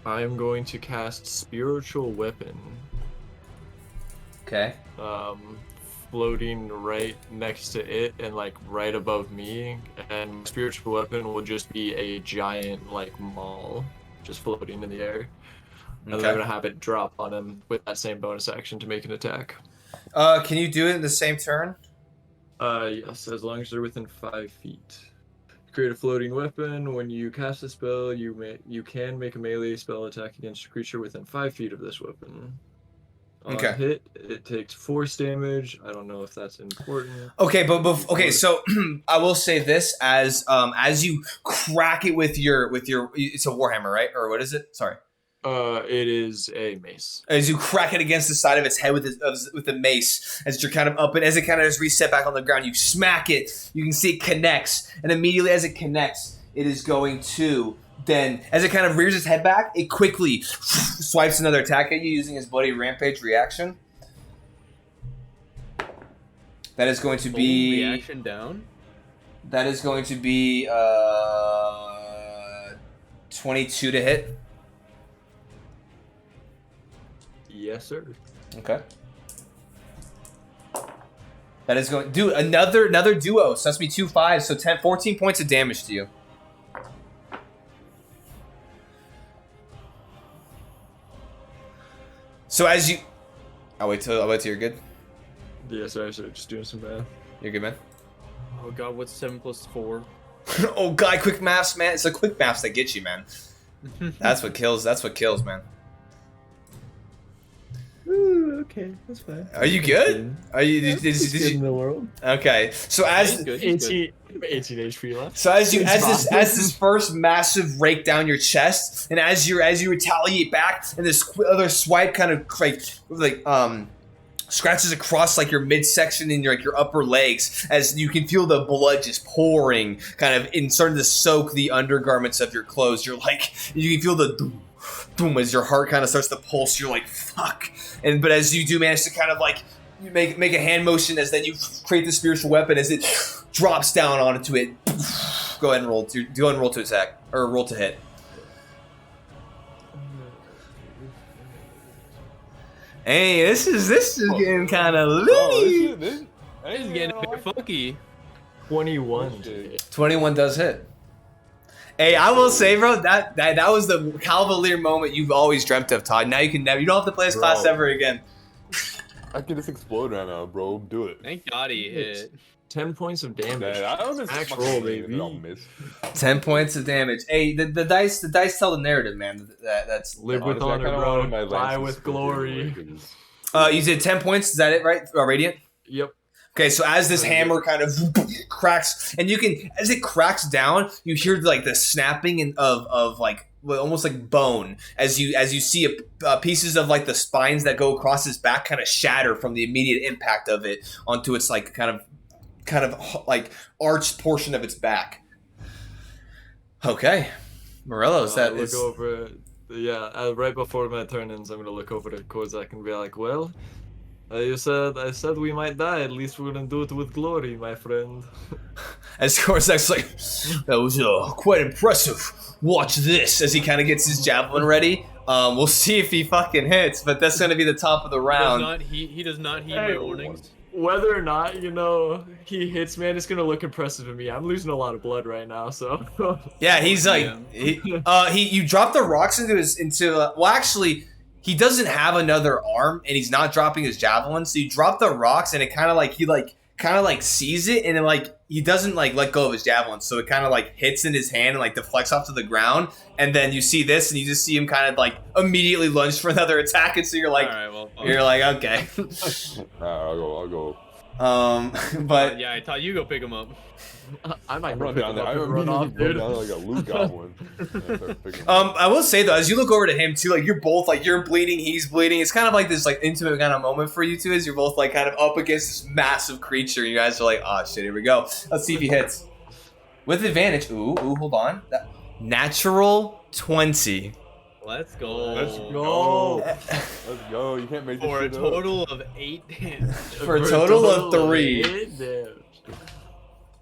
I'm going to cast Spiritual Weapon. Okay. Floating right next to it and like right above me, and Spiritual Weapon will just be a giant like maul just floating in the air. And then I'm gonna have it drop on him with that same bonus action to make an attack. Can you do it in the same turn? Yes, as long as they're within 5 feet. Create a floating weapon. When you cast a spell, you can make a melee spell attack against a creature within 5 feet of this weapon. On hit, it takes force damage. I don't know if that's important. Okay, okay. So I will say this: as you crack it with your, it's a warhammer, right? Or what is it? Sorry. It is a mace. As you crack it against the side of its head with the mace, as you're kind of up, and as it kind of is reset back on the ground, you smack it. You can see it connects, and immediately as it connects, it is going to then, as it kind of rears its head back, it quickly swipes another attack at you using his Bloody Rampage reaction. That is going to be reaction down. That is going to be 22 to hit. Yes, sir. Okay. That is going... Dude, another duo. So that's me 2 5s. So 14 points of damage to you. So as you... I'll wait till you're good. Yes, sir. Just doing some math. You're good, man? Oh god, what's 7 plus 4? Oh god, quick maths, man. It's the quick maths that get you, man. That's what kills, man. Ooh, okay, that's fine. Are you good? Are you? Did you in the world? Okay, so as 18 HP left. So as It's fine. this first massive rake down your chest, and as you retaliate back, and this other swipe kind of scratches across like your midsection and your upper legs, as you can feel the blood just pouring, kind of in starting to soak the undergarments of your clothes. You can feel the doom, doom as your heart kind of starts to pulse. You're like, fuck. But as you do manage to kind of like you make a hand motion, as then you create the spiritual weapon as it drops down onto it. Go ahead and roll to attack or roll to hit. Hey, this is getting kind of loony. This is getting a bit funky. 21. 21 does hit. Hey, I will say, bro, that was the Cavalier moment you've always dreamt of, Todd. Now you don't have to play this class ever again. I can just explode right now, bro. Do it. Thank God he hit. 10 points of damage. Man, I don't miss Max fucking roll, thing that baby. I'll miss. 10 points of damage. Hey, the dice tell the narrative, man. That's Live with Honestly, I honor, kinda bro. wanted my Die Lance's with skill glory. anyway, 'cause you did 10 points. Is that it, right? Radiant. Yep. Okay, so as this hammer kind of cracks, and as it cracks down, you hear like the snapping of like almost like bone as you see pieces of like the spines that go across his back kind of shatter from the immediate impact of it onto its like kind of like arched portion of its back. Okay, Morello's that look is. over. Yeah, right before my turn ends, I'm gonna look over to Kozak and be like, "Well, I said we might die. At least we're gonna do it with glory, my friend." As Korzak's like, that was quite impressive. Watch this as he kind of gets his javelin ready. We'll see if he fucking hits, but that's gonna be the top of the round. He does not heed my warnings. Whether or not he hits, man, it's gonna look impressive to me. I'm losing a lot of blood right now, so. Yeah, he's like, you drop the rocks well, actually, he doesn't have another arm, and he's not dropping his javelin. So you drop the rocks, and it kind of like he sees it, and then like he doesn't like let go of his javelin, so it kind of like hits in his hand and like deflects off to the ground. And then you see this, and you just see him kind of like immediately lunge for another attack, and so you're like, okay. I'll go. But yeah, I thought you go pick him up. I might Run pick down him there. up I and run off, immediately dude. run down like a loot goblin. And start picking him up. I will say though, as you look over to him too, like you're both like you're bleeding, he's bleeding. It's kind of like this like intimate kind of moment for you two, as you're both like kind of up against this massive creature. And you guys are like, oh shit, here we go. Let's see if he hits with advantage. Ooh, hold on. Natural 20. Let's go. Let's Go. Let's go. You can't make this For a shit total of 8 damage. For a total of 3. 8 damage.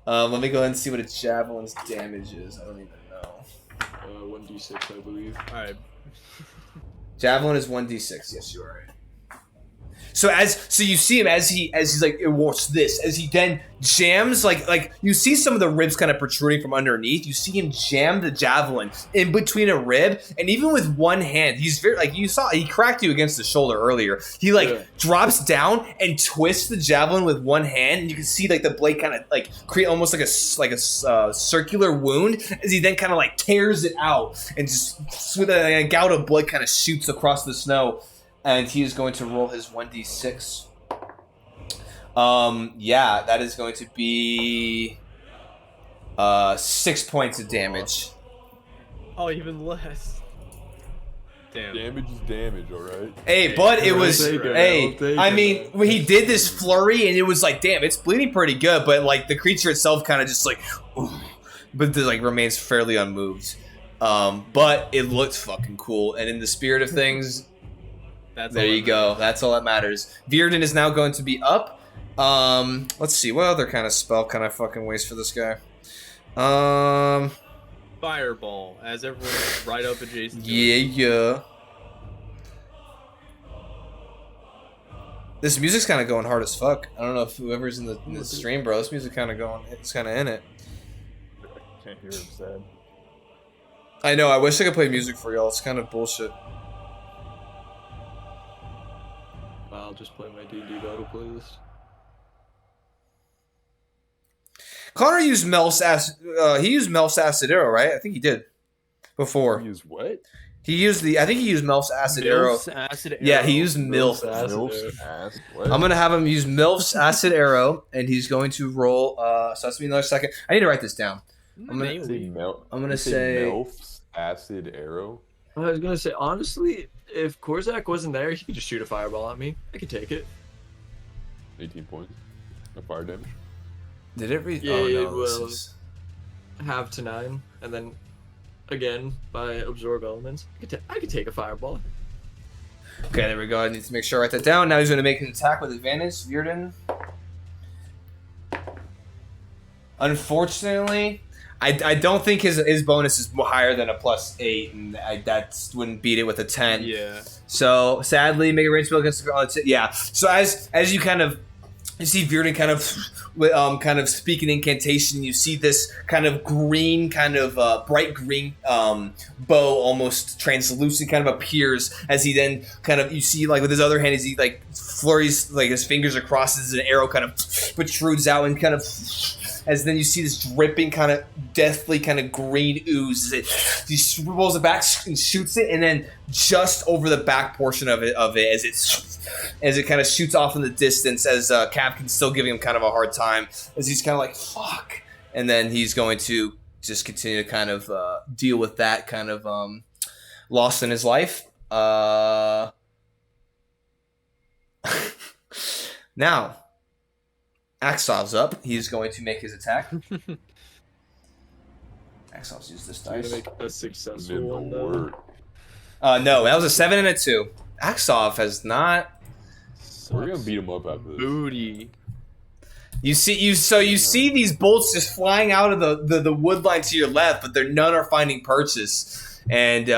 Let me go ahead and see what its javelin's damage is. I don't even know. 1d6, I believe. Alright. Javelin is 1d6. Yes, you are right. So you see him as he's like, what's this? As he then jams like you see some of the ribs kind of protruding from underneath. You see him jam the javelin in between a rib, and even with one hand, he's very like you saw he cracked you against the shoulder earlier. He drops down and twists the javelin with one hand, and you can see like the blade kind of like create almost like a circular wound as he then kind of like tears it out, and just with a gout of blood kind of shoots across the snow. And he is going to roll his 1d6. Yeah, that is going to be 6 points of damage. Oh, even less. Damn. Damage is damage, alright? Hey, but it I'll was take it, hey. I'll take I it. mean, when he did this flurry, and it was like, damn, it's bleeding pretty good. But like the creature itself, kind of just like, but like remains fairly unmoved. But it looked fucking cool, and in the spirit of things. There you go. That's all that matters. Virden is now going to be up. Let's see. What other kind of spell can I fucking waste for this guy? Fireball, as everyone's right up adjacent to it. Yeah. This music's kind of going hard as fuck. I don't know if whoever's in the stream, bro. This music kind of going. It's kind of in it. Can't hear him sad. I know. I wish I could play music for y'all. It's kind of bullshit. I'll just play my D&D battle playlist. Connor used Mel's he used Mel's Acid Arrow, right? I think he did before. Use what? I think he used Melf's acid arrow. Milf's acid arrow. Yeah, he used MILF. Acid arrow. Ass. What? I'm gonna have him use MILF's acid arrow, and he's going to roll. So that's me another second. I need to write this down. I'm gonna say Melf's acid arrow. I was gonna say, honestly, if Korzak wasn't there, he could just shoot a fireball at me. I could take it. 18 points of fire damage. Did it read? Yeah, Oh it no, this will. is... Half to 9, and then again by absorb elements. I could take a fireball. Okay, there we go. I need to make sure I write that down. Now he's gonna make an attack with advantage. Virden. Unfortunately, I don't think his bonus is higher than a +8, and that wouldn't beat it with a 10. Yeah. So sadly, make a range spell against yeah. So as you kind of you see Virden kind of speak an incantation. You see this kind of green, kind of bright green bow, almost translucent, kind of appears as he then kind of you see like with his other hand as he like flurries like his fingers across as an arrow kind of protrudes out and kind of. As then you see this dripping kind of deathly kind of green ooze. He rolls it back and shoots it, and then just over the back portion of it as it kind of shoots off in the distance, as Capkin's still giving him kind of a hard time, as he's kind of like fuck, and then he's going to just continue to kind of deal with that kind of loss in his life. Now. Axov's up. He's going to make his attack. Axov's used this dice. Make a successful Did the one though. work. No, that was a 7 and a 2. Axov has not. We're gonna beat him up after this. Booty. You see these bolts just flying out of the wood line to your left, but none are finding purchase. And We're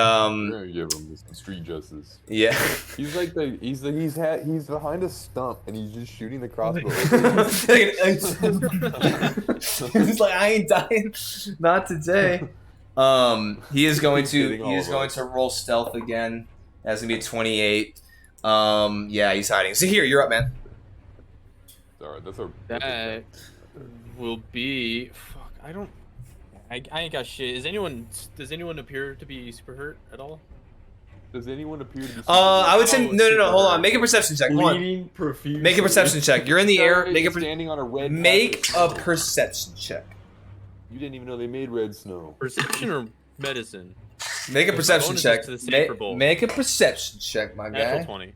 gonna give him some street justice. yeah. He's like he's behind a stump and he's just shooting the crossbow. He's like, I ain't dying, not today. He is going to roll stealth again. That's gonna be a 28. Yeah, he's hiding. So here, you're up, man. Alright, That will be. Fuck. I ain't got shit. Does anyone appear to be super hurt at all? Does anyone appear to be? I would say no. Hold on. Make a perception check. Hold on. Bleeding profusely. Make a perception check. You're in the air. Standing on a red. Make carpet. a perception check. You didn't even know they made red snow. Perception or medicine? Make a perception Bonuses check. to the save for both. Make a perception check, my Natural guy. 20.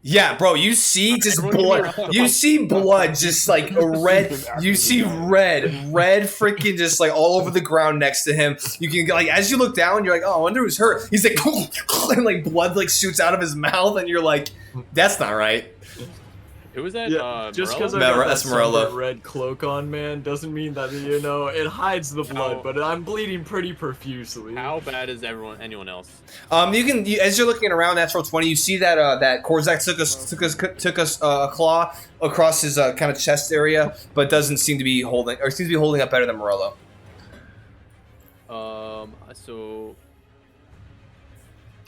Yeah, bro, you see just Everyone give me a blood. round. You see blood just like a red. You see red freaking just like all over the ground next to him. You can like as you look down, you're like, oh, I wonder who's hurt. He's like, and like blood like shoots out of his mouth, and you're like, that's not right. It was that. Yeah, just because I Morello? got that That's Morello. sunburnt red cloak on, man, doesn't mean that it hides the blood. How- But I'm bleeding pretty profusely. How bad is anyone else? As you're looking around, natural 20, you see that that Korzak took us a claw across his kind of chest area, but doesn't seem to be holding, or seems to be holding up better than Morello. So.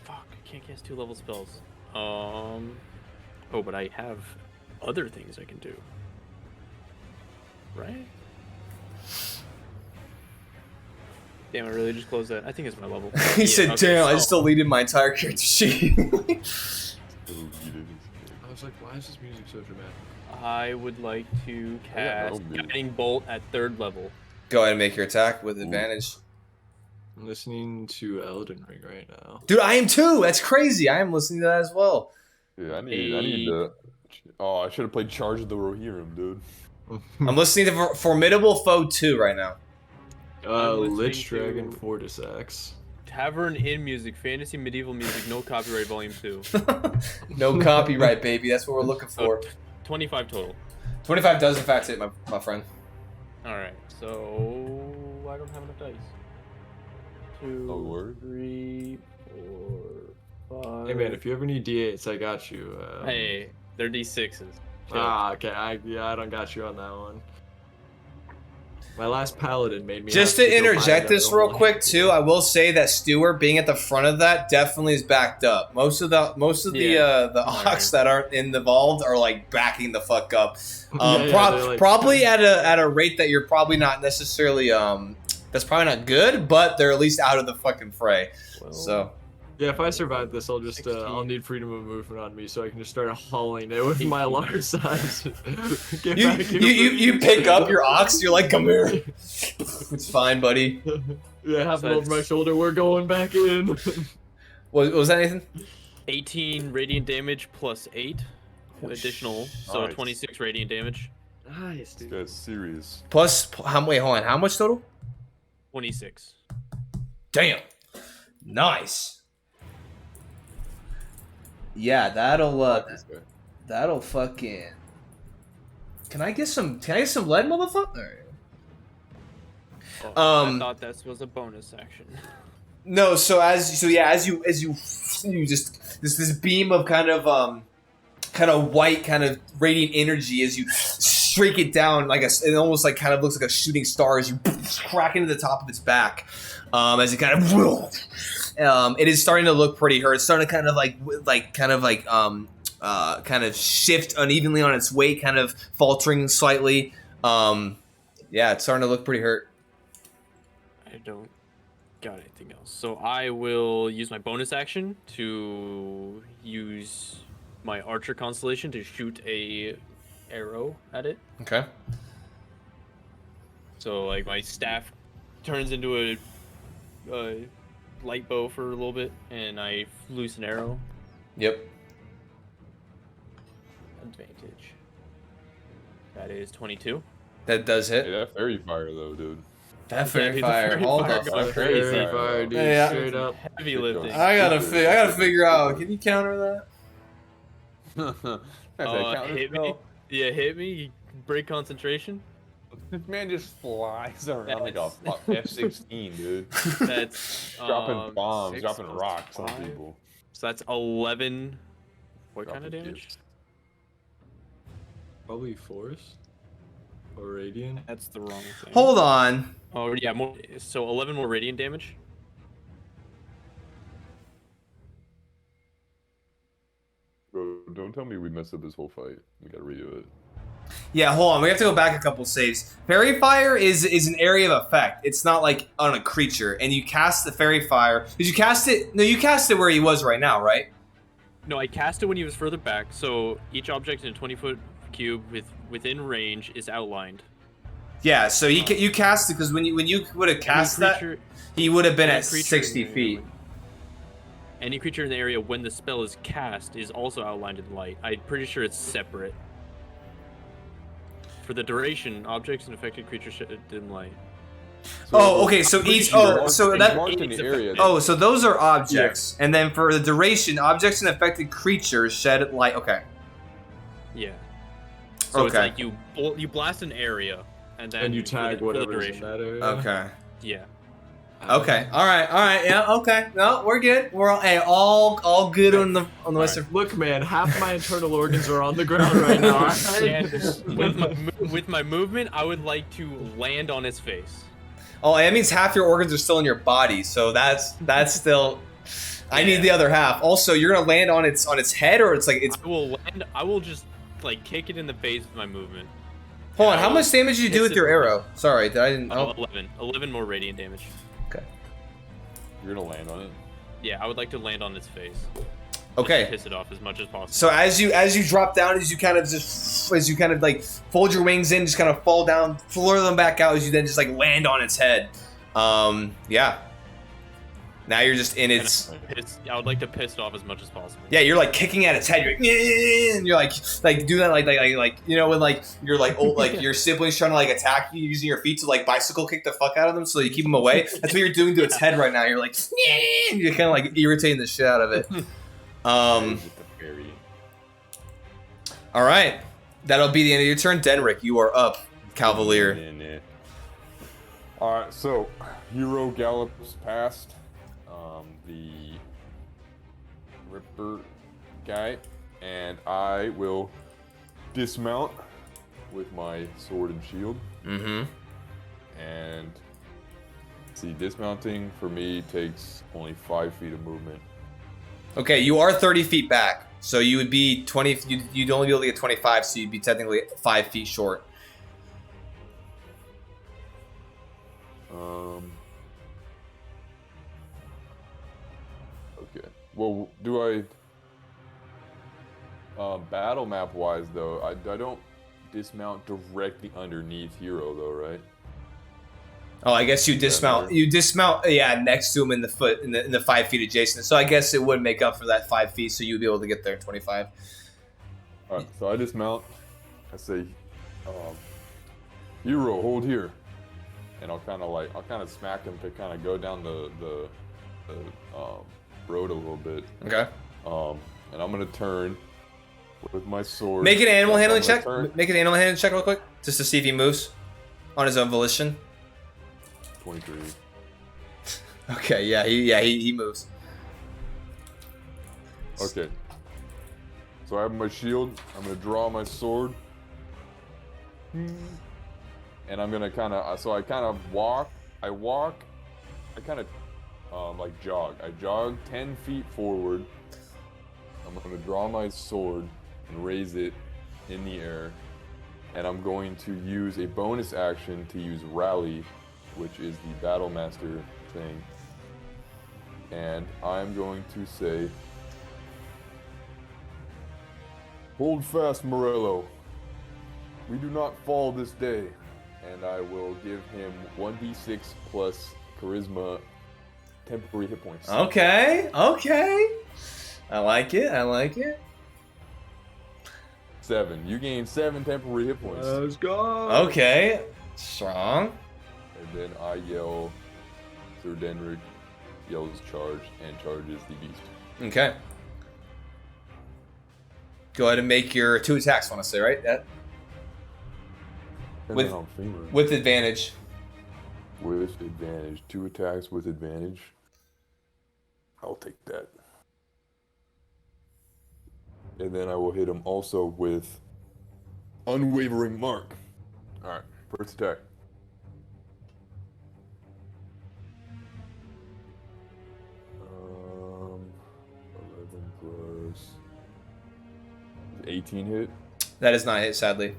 Fuck, I can't cast 2-level spells. Oh, but I have other things I can do. Right? Damn, I really just closed that. I think it's my level. He Yeah, said, okay, "Damn, I so- just deleted my entire character sheet." I was like, why is this music so dramatic? I would like to cast no move. Guiding Bolt at 3rd level. Go ahead and make your attack with advantage. I'm listening to Elden Ring right now. Dude, I am too. That's crazy. I am listening to that as well. Yeah, I need to. Oh, I should have played Charge of the Rohirrim, dude. I'm listening to Formidable Foe 2 right now. I'm listening Lich to- Dragon Fortisax. Tavern Inn Music, Fantasy Medieval Music, no copyright, Volume 2. No copyright, baby. That's what we're looking for. 25 total. 25 does, in fact, hit, my friend. Alright, so I don't have enough dice. 2, Oh, word? 3, 4, 5. Hey man, if you ever need D8s, I got you. Hey, they're D6s. Chill. Okay, I don't got you on that one. My last paladin made me. Just have to go buy interject this another real one. quick too, I will say that Stewart being at the front of that definitely is backed up. Most of the Yeah. ox that aren't involved are like backing the fuck up. Yeah, they're like- Probably at a rate that you're probably not necessarily that's probably not good, but they're at least out of the fucking fray. Well, So Yeah, if I survive this, I'll just I'll 16. need freedom of movement on me, so I can just start hauling it with my large size. Get You back here. you pick up your ox. You're like, come here. It's fine, buddy. Yeah, have So it over my that's- shoulder. We're going back in. Was that anything? 18 radiant damage plus 8 additional, so Nice. 26 radiant damage. Nice, dude. That's serious. Plus, wait, hold on. How much total? 26. Damn. Nice. Yeah, that'll fucking. Can I get some lead, motherfucker? Oh, I thought this was a bonus action. No, as you just this beam of kind of white kind of radiant energy as you streak it down it almost like kind of looks like a shooting star as you crack into the top of its back, as it kind of it is starting to look pretty hurt. It's starting to kind of shift unevenly on its weight, kind of faltering slightly. Yeah, it's starting to look pretty hurt. I don't got anything else. So I will use my bonus action to use my archer constellation to shoot a arrow at it. Okay. So like my staff turns into a light bow for a little bit, and I loose an arrow. Yep. Advantage. That is 22. That does hit. Hey, that fairy fire though, dude. That Yeah, fairy dude, the fire. fairy Hold fire up. got Fairy crazy. fire, dude. Yeah. Straight up. Heavy lifting. I gotta figure out. Can you counter that? Hit me. Yeah, hit me. Break concentration. This man just flies around like a That's- F-16, dude. That's Dropping bombs, 6 dropping plus rocks on 5. people. So that's 11. What kind of Dropping damage? gifts. Probably force or radiant. That's the wrong thing. Hold on. Oh yeah, more. So 11 more radiant damage. Bro, don't tell me we messed up this whole fight. We gotta redo it. Yeah, hold on. We have to go back a couple saves. Fairy fire is an area of effect. It's not like on a creature. And you cast the fairy fire. Did you cast it? No, you cast it where he was right now, right? No, I cast it when he was further back. So each object in a 20-foot cube within range is outlined. Yeah. So you cast it because when you would have cast that, he would have been any at creature 60 in the feet. area- Any creature in the area when the spell is cast is also outlined in light. I'm pretty sure it's separate. For the duration, objects and affected creatures shed in light. Oh, okay. So each. Oh, so that. marked in the area. Oh, so those are objects, and then for the duration, objects and affected creatures shed light. Okay. Yeah. So it's Okay. like you blast an area and then And you for tag for the whatever's in duration. that area. Okay. Yeah. Okay. All right. Yeah. Okay. No, we're good. We're all good on the western. Look, man, half my internal organs are on the ground right now. And with my movement, I would like to land on his face. Oh, that means half your organs are still in your body, so that's still. I need the other half. Also, you're gonna land on its head, or it's like it's. I will just like kick it in the face with my movement. Hold on. How much damage did you do with your arrow? Sorry, I didn't. Oh, Oh. 11 more radiant damage. You're gonna land on it. Yeah, I would like to land on its face. Just Okay. to piss it off as much as possible. So as you drop down, as you kind of like fold your wings in, just kind of fall down, flare them back out, as you then just like land on its head. Yeah. Now you're just in its. I would like to piss it off as much as possible. Yeah, you're like kicking at its head. You're like, "Yeah," and you're like doing that like you know when like you're like old like your siblings trying to like attack you using your feet to like bicycle kick the fuck out of them so you keep them away. That's what you're doing to its head right now. You're like, "Yeah," and you're kind of like irritating the shit out of it. With the fairy. All right, that'll be the end of your turn. Denrick, you are up, Cavalier. Alright, so hero gallops past the Ripper guy, and I will dismount with my sword and shield. Mm-hmm. And see, dismounting for me takes only 5 feet of movement. Okay, you are 30 feet back, so you would be 20. You'd only be able to get 25, so you'd be technically 5 feet short. Okay. Well, do I? Battle map wise though, I don't dismount directly underneath hero though, right? Oh, I guess you Does that dismount. matter? You dismount, yeah, next to him in the foot in the 5 feet adjacent. So I guess it would make up for that 5 feet, so you'd be able to get there in 25. All right, so I dismount. I say, hero, hold here, and I'll kind of smack him to kind of go down the road a little bit. Okay. And I'm gonna turn with my sword. Make an animal I'm handling gonna check. turn. Make an animal handling check real quick, just to see if he moves on his own volition. 23. Okay. Yeah. He moves. Okay. So I have my shield. I'm gonna draw my sword, and I'm gonna kind of. So I kind of walk. I kind of like jog. I jog 10 feet forward. I'm gonna draw my sword and raise it in the air, and I'm going to use a bonus action to use rally, which is the battle master thing. And I'm going to say, hold fast, Morello. We do not fall this day. And I will give him 1d6 plus charisma temporary hit points. Okay. I like it. 7. You gain 7 temporary hit points. Let's go. Okay. Strong. And then I yell, Sir Denric yells charge and charges the beast. Okay. Go ahead and make your 2 attacks. Want to say right? That And With- then I'm fingering. with advantage. With advantage. 2 attacks with advantage. I'll take that. And then I will hit him also with unwavering mark. Alright, first attack. Um, 11 plus 18 hit. That is not a hit, sadly.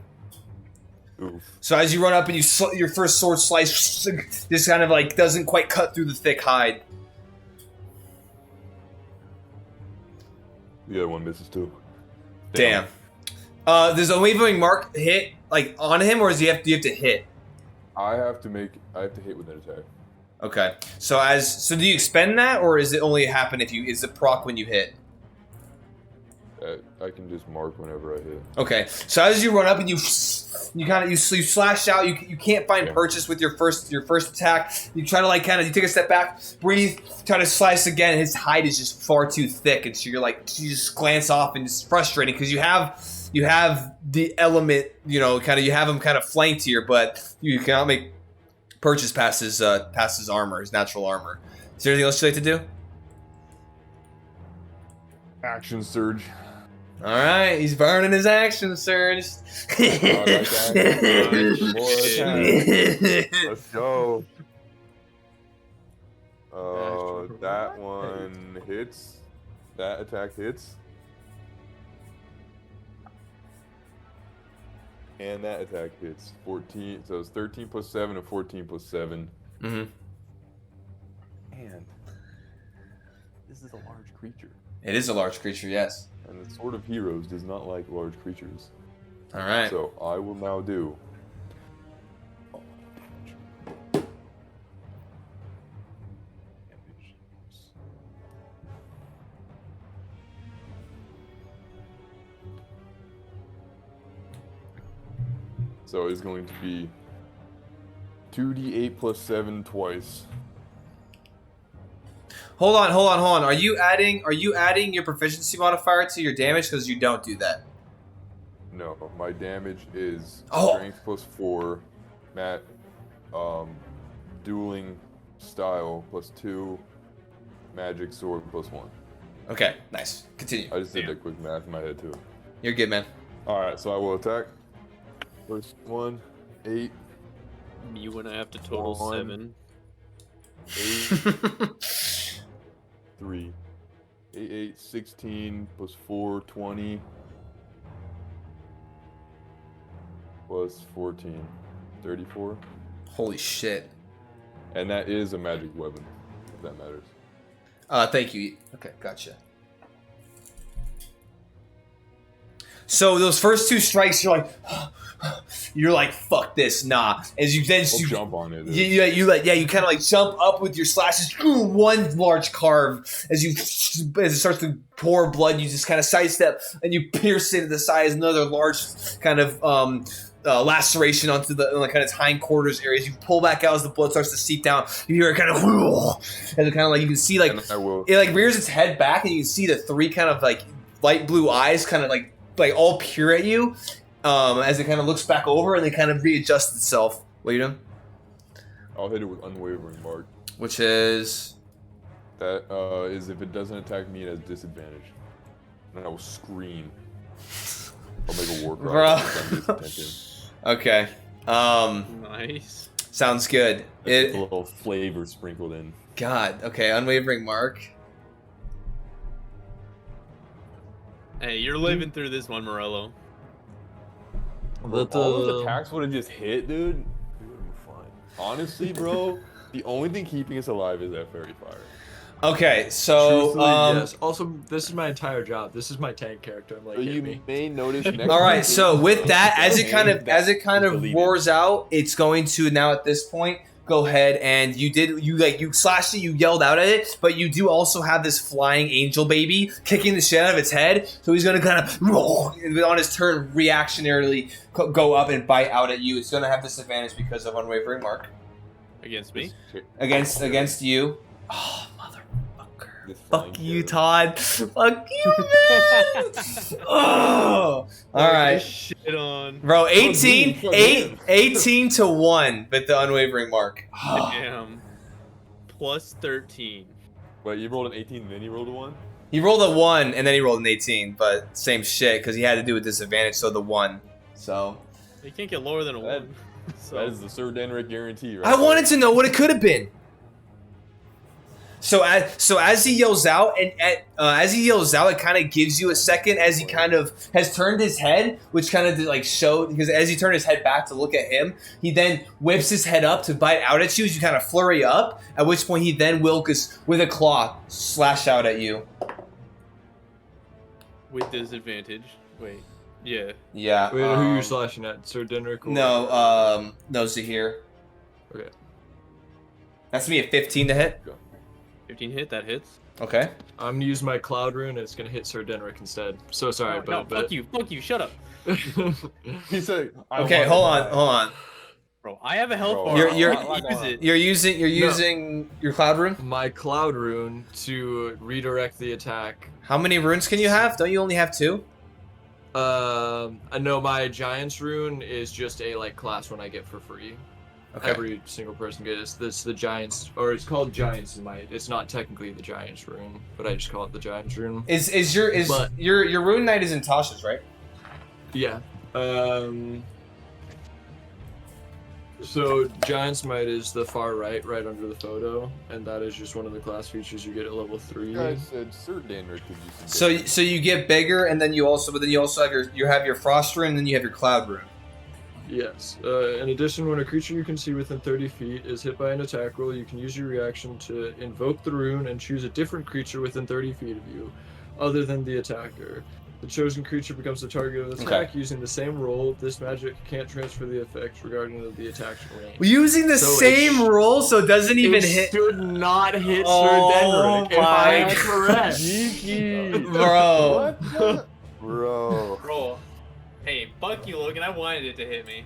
Oof. So as you run up and your first sword slice just kind of like doesn't quite cut through the thick hide. The other one misses too. Damn. Does a wavering mark hit like on him, or do you have to hit? I have to hit with an attack. Okay. So do you expend that, or is it only happen if is it proc when you hit? I can just mark whenever I hit. Okay. So as you run up and you slash out, you can't find purchase with your first attack. You try to you take a step back, breathe, try to slice again. His hide is just far too thick, and so you just glance off, and it's frustrating because you have the element, you have him kind of flanked here, but you cannot make purchase past his armor, his natural armor. Is there anything else you'd like to do? Action surge. All right, he's burning his action surge. More attack. Let's go. That one hits. That attack hits. And that attack hits. 14. So it's 13 plus 7 and 14 plus 7. Mm-hmm. And this is a large creature. It is a large creature, yes. And the Sword of Heroes does not like large creatures. All right. So I will now do. So it's going to be 2d8 plus 7 twice. Hold on. Are you adding your proficiency modifier to your damage? Because you don't do that. No, my damage is Oh. strength plus 4, dueling style plus 2, magic sword plus 1. Okay, nice. Continue. I just did that quick math in my head too. You're good, man. Alright, so I will attack. First one, 8, You and I have to total One. 7. 8, 3. 8, 8, 16 plus 4, 20. Plus 14, 34. Holy shit. And that is a magic weapon, if that matters. Thank you. Okay, gotcha. So those first 2 strikes, you're like, fuck this, nah. As you then I'll jump on it. you kind of like jump up with your slashes. One large carve as it starts to pour blood. You just kind of sidestep and you pierce into the side. As another large kind of laceration onto the kind of its hindquarters areas. You pull back out as the blood starts to seep down. You hear it kind of, and it kind of like you can see like it like rears its head back, and you can see the 3 kind of like light blue eyes, kind of like all peer at you. As it kind of looks back over and then kind of readjusts itself. What are you doing? I'll hit it with unwavering mark. Which is? That is if it doesn't attack me, it has disadvantage. And I will scream. I'll make a war cry. Okay. Nice. Sounds good. A little flavor sprinkled in. God. Okay. Unwavering mark. Hey, you're living through this one, Morello. All those attacks would have just hit, dude. We would have been fine. Honestly, bro, the only thing keeping us alive is that fairy fire. Okay, so yes. Also, this is my entire job. This is my tank character. I'm like, you may notice. Next all right, so with that, as it kind of roars out, it's going to now at this point go ahead and you slashed it, you yelled out at it, but you do also have this flying angel baby kicking the shit out of its head. So he's gonna kind of on his turn reactionarily go up and bite out at you. It's gonna have disadvantage because of unwavering mark. Against me? Against you. Oh, motherfucker. Fuck you, Todd. Fuck you, man. Oh. All right. Shit on. Bro, 18 to 1 with the unwavering mark. Damn. Plus 13. Wait, you rolled an 18 and then you rolled a 1? He rolled a 1 and then he rolled an 18, but same shit because he had to do a disadvantage, so the 1. So. You can't get lower than a 1. So. That is the Sir Denrick guarantee, right? I wanted to know what it could have been. So as he yells out, and it kind of gives you a second as he kind of has turned his head, which kind of like showed, because as he turned his head back to look at him, he then whips his head up to bite out at you as you kind of flurry up, at which point he then will, with a claw, slash out at you. With disadvantage. Wait. Yeah. Yeah. Wait, who are you slashing at? Sir Denrick? No, Zahir. Okay. That's me at 15 to hit. 15 hit, that hits. Okay. I'm gonna use my cloud rune and it's gonna hit Sir Denrick instead. So sorry, but fuck you, shut up. He said. Okay, hold on. Bro, I have a health bar. You're using your cloud rune? My cloud rune to redirect the attack. How many runes can you have? Don't you only have 2? No, my Giant's rune is just a class one I get for free. Okay. Every single person gets this. The Giants, or it's called Giants in my. It's not technically the Giants rune, but I just call it the Giants rune. Your rune knight is in Tasha's, right? Yeah. So Giant's Might is the far right under the photo, and that is just one of the class features you get at level 3. You guys said Sir Denrick could use some. So you get bigger, and then you also have your frost rune, and then you have your cloud rune. Yes. In addition, when a creature you can see within 30 feet is hit by an attack roll, you can use your reaction to invoke the rune and choose a different creature within 30 feet of you, other than the attacker. The chosen creature becomes the target of the attack using the same roll. This magic can't transfer the effect regarding the attack's range. Using the same roll, so it doesn't even hit. It should not hit Sir Denrick, if I am correct. Bro. Bro. Hey, fuck you, Logan. I wanted it to hit me.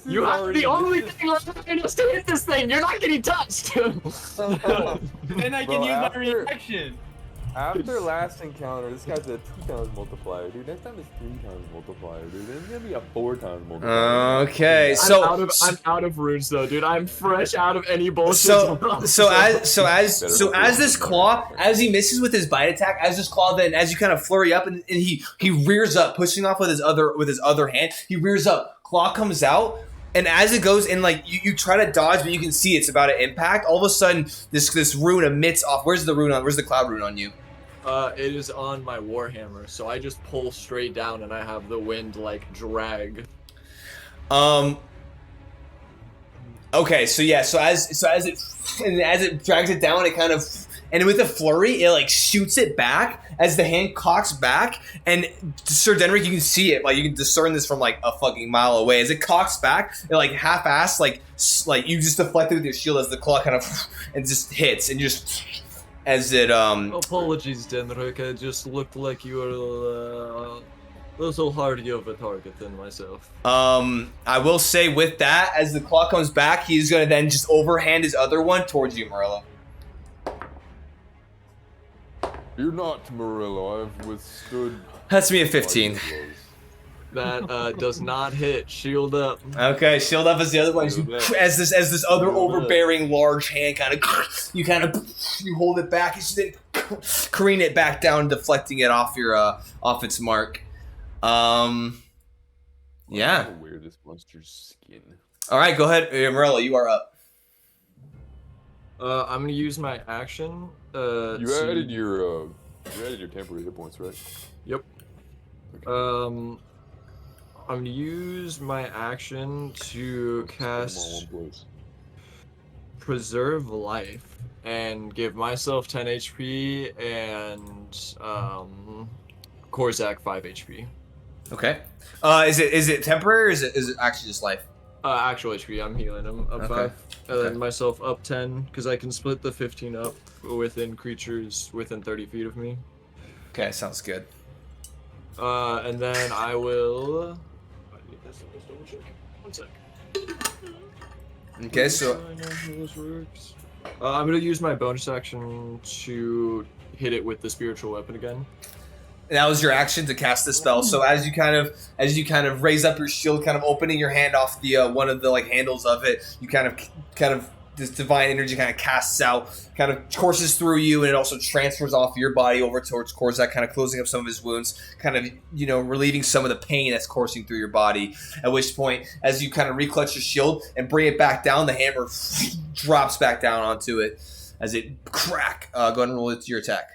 You have the only thing left is to hit this thing. You're not getting touched. Then I can use my reaction. After last encounter, this guy's a 2 times multiplier, dude. Next time it's 3 times multiplier, dude. Then it's gonna be a 4 times multiplier. Okay, I'm out of runes though, dude. I'm fresh out of any bullshit. So as this claw, as he misses with his bite attack, as this claw, then as you kind of flurry up and he rears up, pushing off with his other hand, he rears up, claw comes out. And as it goes in, you try to dodge, but you can see it's about to impact. All of a sudden, this rune emits off. Where's the cloud rune on you? It is on my Warhammer, so I just pull straight down, and I have the wind drag. Okay, so as it drags it down, it kind of and with a flurry, it like shoots it back as the hand cocks back. And Sir Denric, you can see it, like you can discern this from like a fucking mile away. As it cocks back, it like half-assed, like you just deflected with your shield as the claw kind of and just hits and just as it Apologies, Denric. I just looked like you were a little harder of a target than myself. I will say with that, as the claw comes back, he's gonna then just overhand his other one towards you, Morello. You're not Murillo. I've withstood. That's me at 15. That does not hit. Shield up. Okay, shield up as the other one. As this other overbearing large hand kind of you hold it back and then careen it back down, deflecting it off your off its mark. Yeah. I'm gonna wear this monster's skin. All right, go ahead, Morello. You are up. I'm gonna use my action. You added your temporary hit points, right? Yep. Okay. I'm gonna use my action to cast Preserve Life and give myself 10 HP and Korzak 5 HP. Okay. Is it temporary or is it actually just life? Actual HP. I'm healing him up 5, and then myself up 10 because I can split the 15 up within creatures within 30 feet of me. Okay, sounds good. And then I will. One sec. Okay, so I know how this works. I'm gonna use my bonus action to hit it with the spiritual weapon again. that was your action to cast the spell. So as you kind of raise up your shield, kind of opening your hand off the one of the like handles of it, you kind of this divine energy kind of casts out, kind of courses through you, and it also transfers off your body over towards Korzak, kind of closing up some of his wounds, kind of, you know, relieving some of the pain that's coursing through your body. At which point, as you kind of reclutch your shield and bring it back down, the hammer drops back down onto it as it crack. Go ahead and roll it to your attack.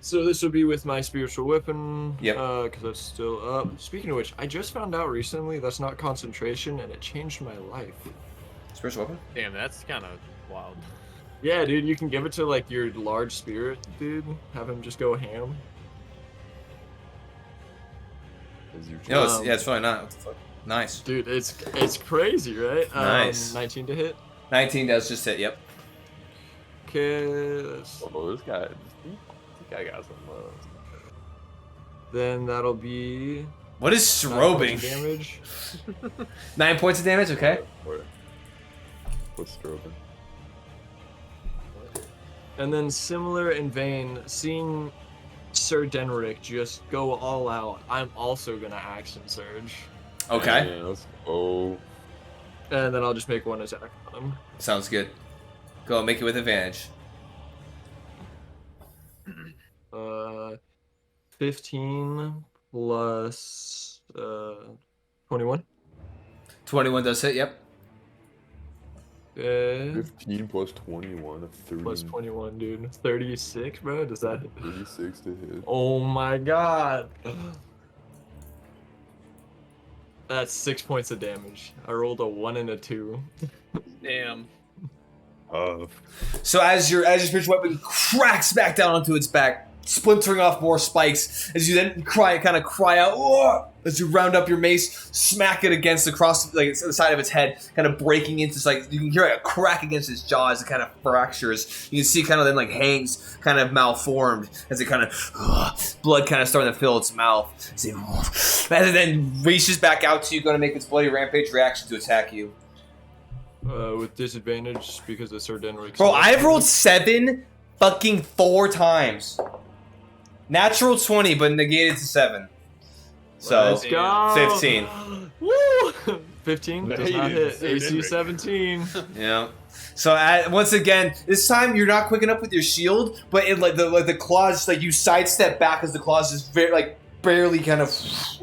So this will be with my spiritual weapon. Yep. Because that's still up. Speaking of which, I just found out recently that's not concentration, and it changed my life. Spiritual weapon? Damn, that's kind of wild. Yeah, dude, you can give it to like your large spirit, dude. Have him just go ham. No, it's really not. What the fuck? Nice. Dude, it's crazy, right? Nice. 19 to hit. 19 does just hit. Yep. Okay. Oh, this guy got some Then that'll be What is 9 points strobing? of damage. 9 points of damage. Okay. What's strobing? And then similar in vein, seeing Sir Denric just go all out, I'm also gonna action surge. Okay. Yeah, let's go. And then I'll just make one attack on him. Sounds good. Go make it with advantage. 15 plus 21. 21 does hit. Yep. 15 plus 21, 30. Plus 21, dude. 36, bro. Does that? 36 to hit. Oh my god. That's 6 points of damage. I rolled a 1 and a 2. Damn. So as your spiritual weapon cracks back down onto its back, splintering off more spikes, as you then cry out, "Whoa!" As you round up your mace, smack it against the side of its head, kind of breaking into like you can hear like a crack against its jaw as it kind of fractures. You can see kind of then like hangs kind of malformed as it kind of blood kind of starting to fill its mouth. As it then reaches back out to you, going to make its bloody rampage reaction to attack you. With disadvantage because of Sir Denric. Bro, I've rolled 7 fucking 4 times. Natural 20, but negated to 7. So, let's go. 15. Woo! 15 does Negated not hit. Sir AC Denric. 17. Yeah. So once again, this time you're not quick enough with your shield, but it the claws, like you sidestep back as the claws just barely kind of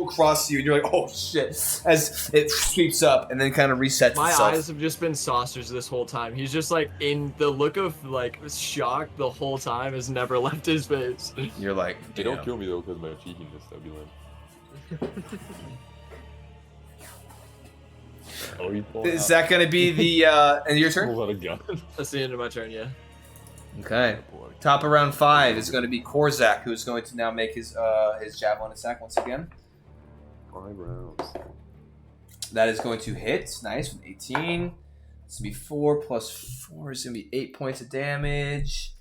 across you, and you're like, oh shit, as it sweeps up and then kind of resets My itself. eyes have just been saucers this whole time. He's just like in the look of like shock the whole time has never left his face. You're like, Hey, damn. don't kill me though because of my cheekiness. That'd be lame. Oh, you pulled Is out. that going to be the and your turn? Pulled out a gun. That's the end of my turn. Yeah. Okay. Top of round 5 is going to be Korzak, who is going to now make his javelin attack once again. 5 rounds. That is going to hit. Nice with 18. It's going to be 4 plus 4 is going to be 8 points of damage.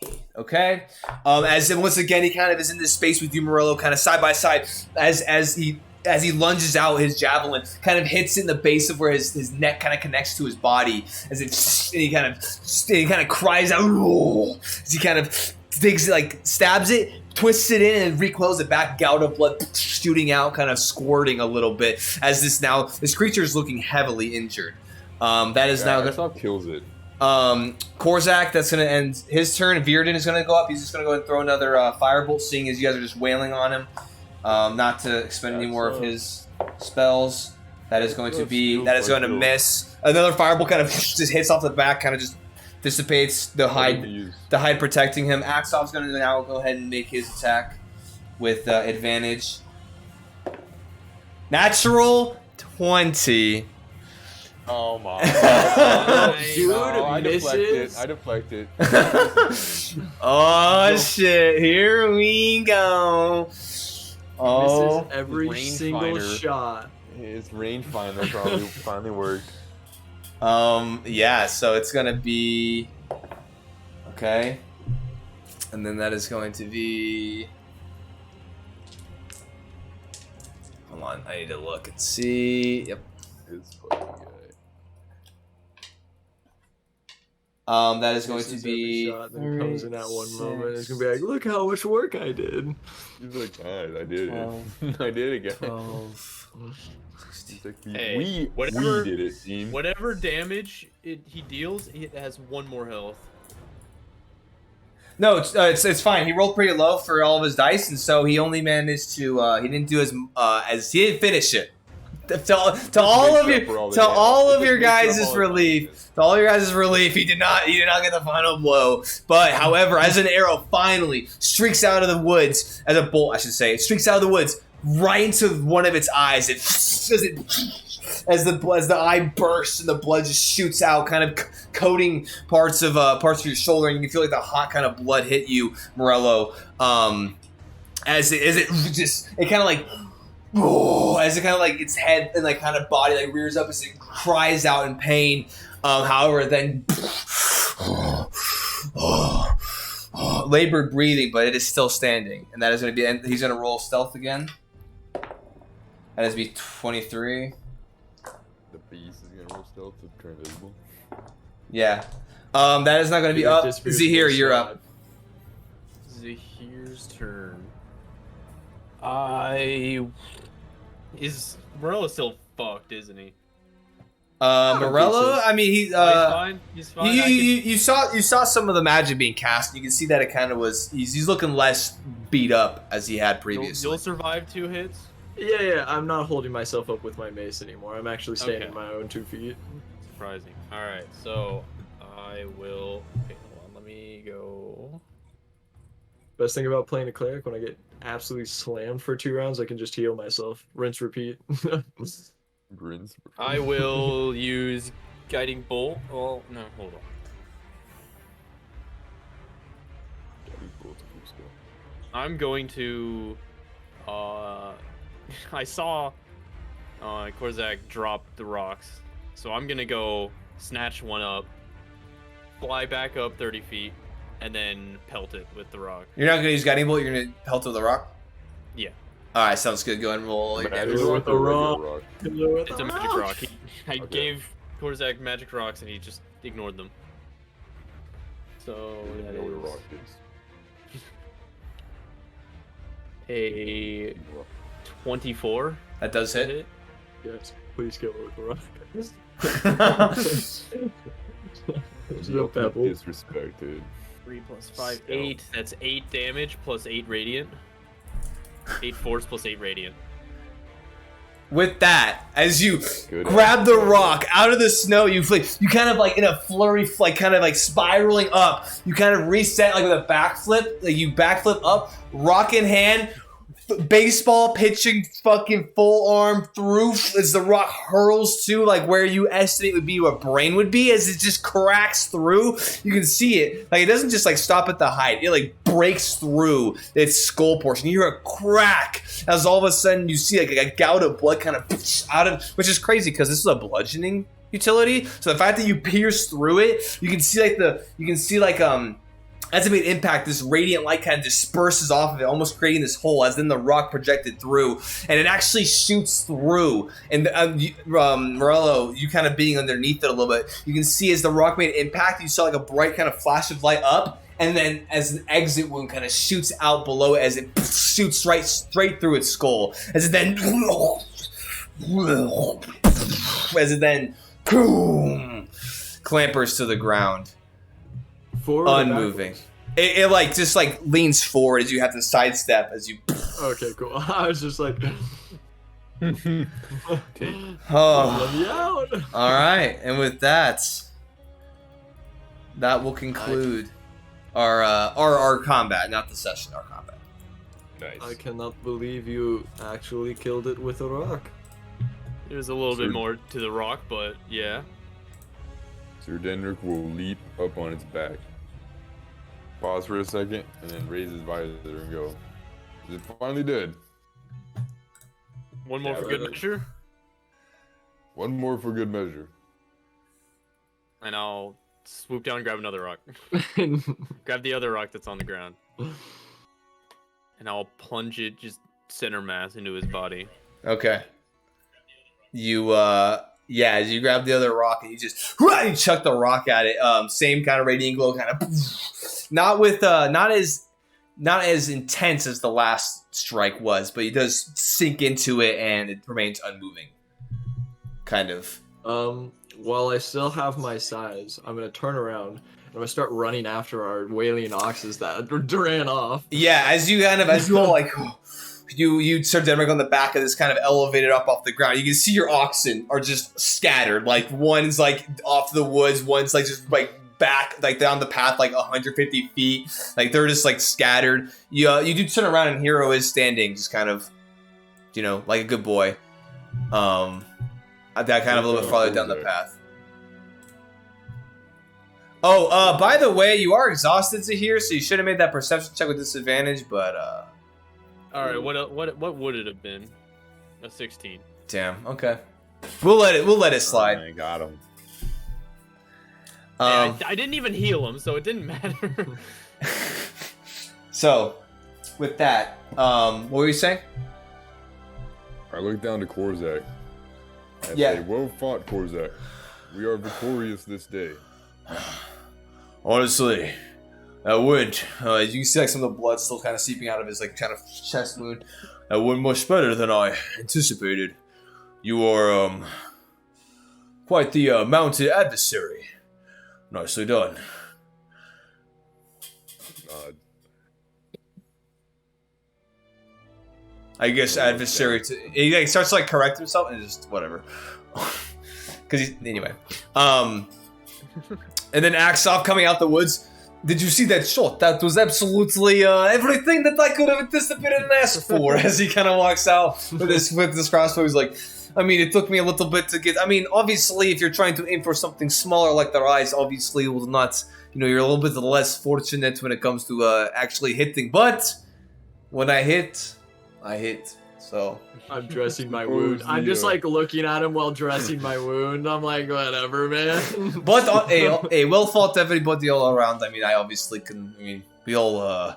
28. Okay. As once again he kind of is in this space with you, Morello, kind of side by side as he lunges out, his javelin kind of hits in the base of where his neck kind of connects to his body, and he kind of cries out as he kind of digs, like stabs it, twists it in, and recoils it back. Gout of blood shooting out, kind of squirting a little bit as this creature is looking heavily injured. That is now Airsoft kills it. Korzak, that's going to end his turn. Virden is going to go up. He's just going to go and throw another firebolt, seeing as you guys are just wailing on him. Not to expend any more of his spells. That is going to miss. Another firebolt kind of just hits off the back, kind of just dissipates the hide protecting him. Axov's going to now go ahead and make his attack with advantage. Natural 20. Oh my God. Dude, I misses. deflected. Oh shit! Here we go. Oh, misses every single shot. His rangefinder probably finally worked. Yeah. So it's gonna be okay, and then that is going to be. Hold on, I need to look and see. Yep. His fucking guy. That is going to be. Shot, then it comes in that one moment. It's gonna be like, look how much work I did. He's like, guys, I did 12, it. I did it again. 12. He's like, Hey, we whatever- did it, team. Whatever damage he deals, it has 1 more health. No, it's fine. He rolled pretty low for all of his dice, and so he only managed to. He didn't do as he didn't finish it. To all of your guys' relief, he did not get the final blow. But however, as an arrow finally streaks out of the woods, as a bolt, I should say, it streaks out of the woods right into one of its eyes. As the eye bursts and the blood just shoots out, kind of coating parts of your shoulder, and you can feel like the hot kind of blood hit you, Morello. As it kind of like. As it kind of like its head and like kind of body like rears up as it cries out in pain. However, then labored breathing, but it is still standing, and that is going to be. And he's going to roll stealth again. That is be 23. The beast is gonna roll stealth to turn invisible. Yeah. That is not going to be up. Zahir, you're up. Zahir's turn. Morello still fucked, isn't he? Morello, I mean, He's fine. He's fine. you saw some of the magic being cast. You can see that it kind of was. He's looking less beat up as he had previously. You'll survive 2 hits. Yeah. I'm not holding myself up with my mace anymore. I'm actually standing Okay. my own 2 feet. Surprising. All right, so I will. Okay, hold on. Let me go. Best thing about playing a cleric, when I get absolutely slammed for 2 rounds, I can just heal myself. Rinse, repeat. Grins. I will use guiding bolt. Well, no, hold on. I'm going to. I saw Korzak drop the rocks, so I'm gonna go snatch one up, fly back up 30 feet, and then pelt it with the rock. You're not going to use guiding bolt. You're going to pelt with the rock. Yeah, All right, sounds good. Go ahead and roll. Your Magic damage. with the rock. it's a magic rock. I Okay. gave Korzak magic rocks, and he just ignored them. So that know what a is rock is. a 24. That does hit. Hit. Yes, please kill it with the rock. There's no pebble. Disrespected. 3 plus 5, Still. 8. That's 8 damage plus 8 radiant. 8 force plus 8 radiant. With that, as you Good. grab the rock out of the snow, you kind of like in a flurry, like kind of like spiraling up. You kind of reset like with a backflip. Like you backflip up, rock in hand, baseball pitching, fucking full arm through as the rock hurls to like where you estimate would be where brain would be, as it just cracks through. You can see it. Like, it doesn't just like stop at the height. It like breaks through its skull portion. You hear a crack as all of a sudden you see like a gout of blood kind of out of, which is crazy because this is a bludgeoning utility. So the fact that you pierce through it, you can see like as it made impact, this radiant light kind of disperses off of it, almost creating this hole, as then the rock projected through, and it actually shoots through. And Morello, you kind of being underneath it a little bit, you can see as the rock made impact, you saw like a bright kind of flash of light up, and then as an exit wound kind of shoots out below it, as it shoots straight through its skull, as it then boom, clampers to the ground. Forward unmoving. It like just like leans forward as you have to sidestep as you. Okay, cool. I was just like, Oh, let me out. all right, and with that, that will conclude our combat, not the session, our combat. Nice. I cannot believe you actually killed it with a rock. There's a little bit more to the rock, but yeah. Sir Denric will leap up on its back. Pause for a second, and then raise his visor and go, "Is it finally dead?" One more Yeah, for good right. measure, One more for good measure. and I'll swoop down and grab another rock. Grab the other rock that's on the ground. And I'll plunge it just center mass into his body. Okay. You as you grab the other rock and you just you chuck the rock at it. Same kind of radiant glow, kind of not as intense as the last strike was, but it does sink into it and it remains unmoving. Kind of. While I still have my size, I'm gonna turn around and I'm gonna start running after our wailing oxes that ran off. Yeah, as you all like you start Denmark on the back of this kind of elevated up off the ground. You can see your oxen are just scattered. Like one's like off the woods, one's like just like back like down the path like 150 feet. Like they're just like scattered. You do turn around and Hero is standing, just kind of, like a good boy. That kind of a little bit farther down the path. Oh, by the way, you are exhausted to here, so you should have made that perception check with disadvantage, but All right, what would it have been? A 16. damn. Okay, we'll let it slide. I got him. I didn't even heal him, so it didn't matter. So, with that, what were you saying? I looked down to Korzak. I Yeah. said, "Well fought, Korzak. We are victorious this day." Honestly, that would. You can see like some of the blood still kind of seeping out of his like kind of chest wound. That went much better than I anticipated. You are quite the mounted adversary. Nicely done. I guess adversary to he like starts to like correct himself and just whatever. Because anyway, and then Axoff coming out the woods. Did you see that shot? That was absolutely everything that I could have anticipated and asked for. As he kind of walks out with this crossbow, he's like, I mean, it took me a little bit to get. I mean, obviously, if you're trying to aim for something smaller like their eyes, obviously, it will not. You're a little bit less fortunate when it comes to actually hitting. But when I hit. So I'm dressing my wound. I'm just like looking at him while dressing my wound. I'm like, whatever, man. But hey, well fought, everybody all around. I mean, I obviously can. I mean, we all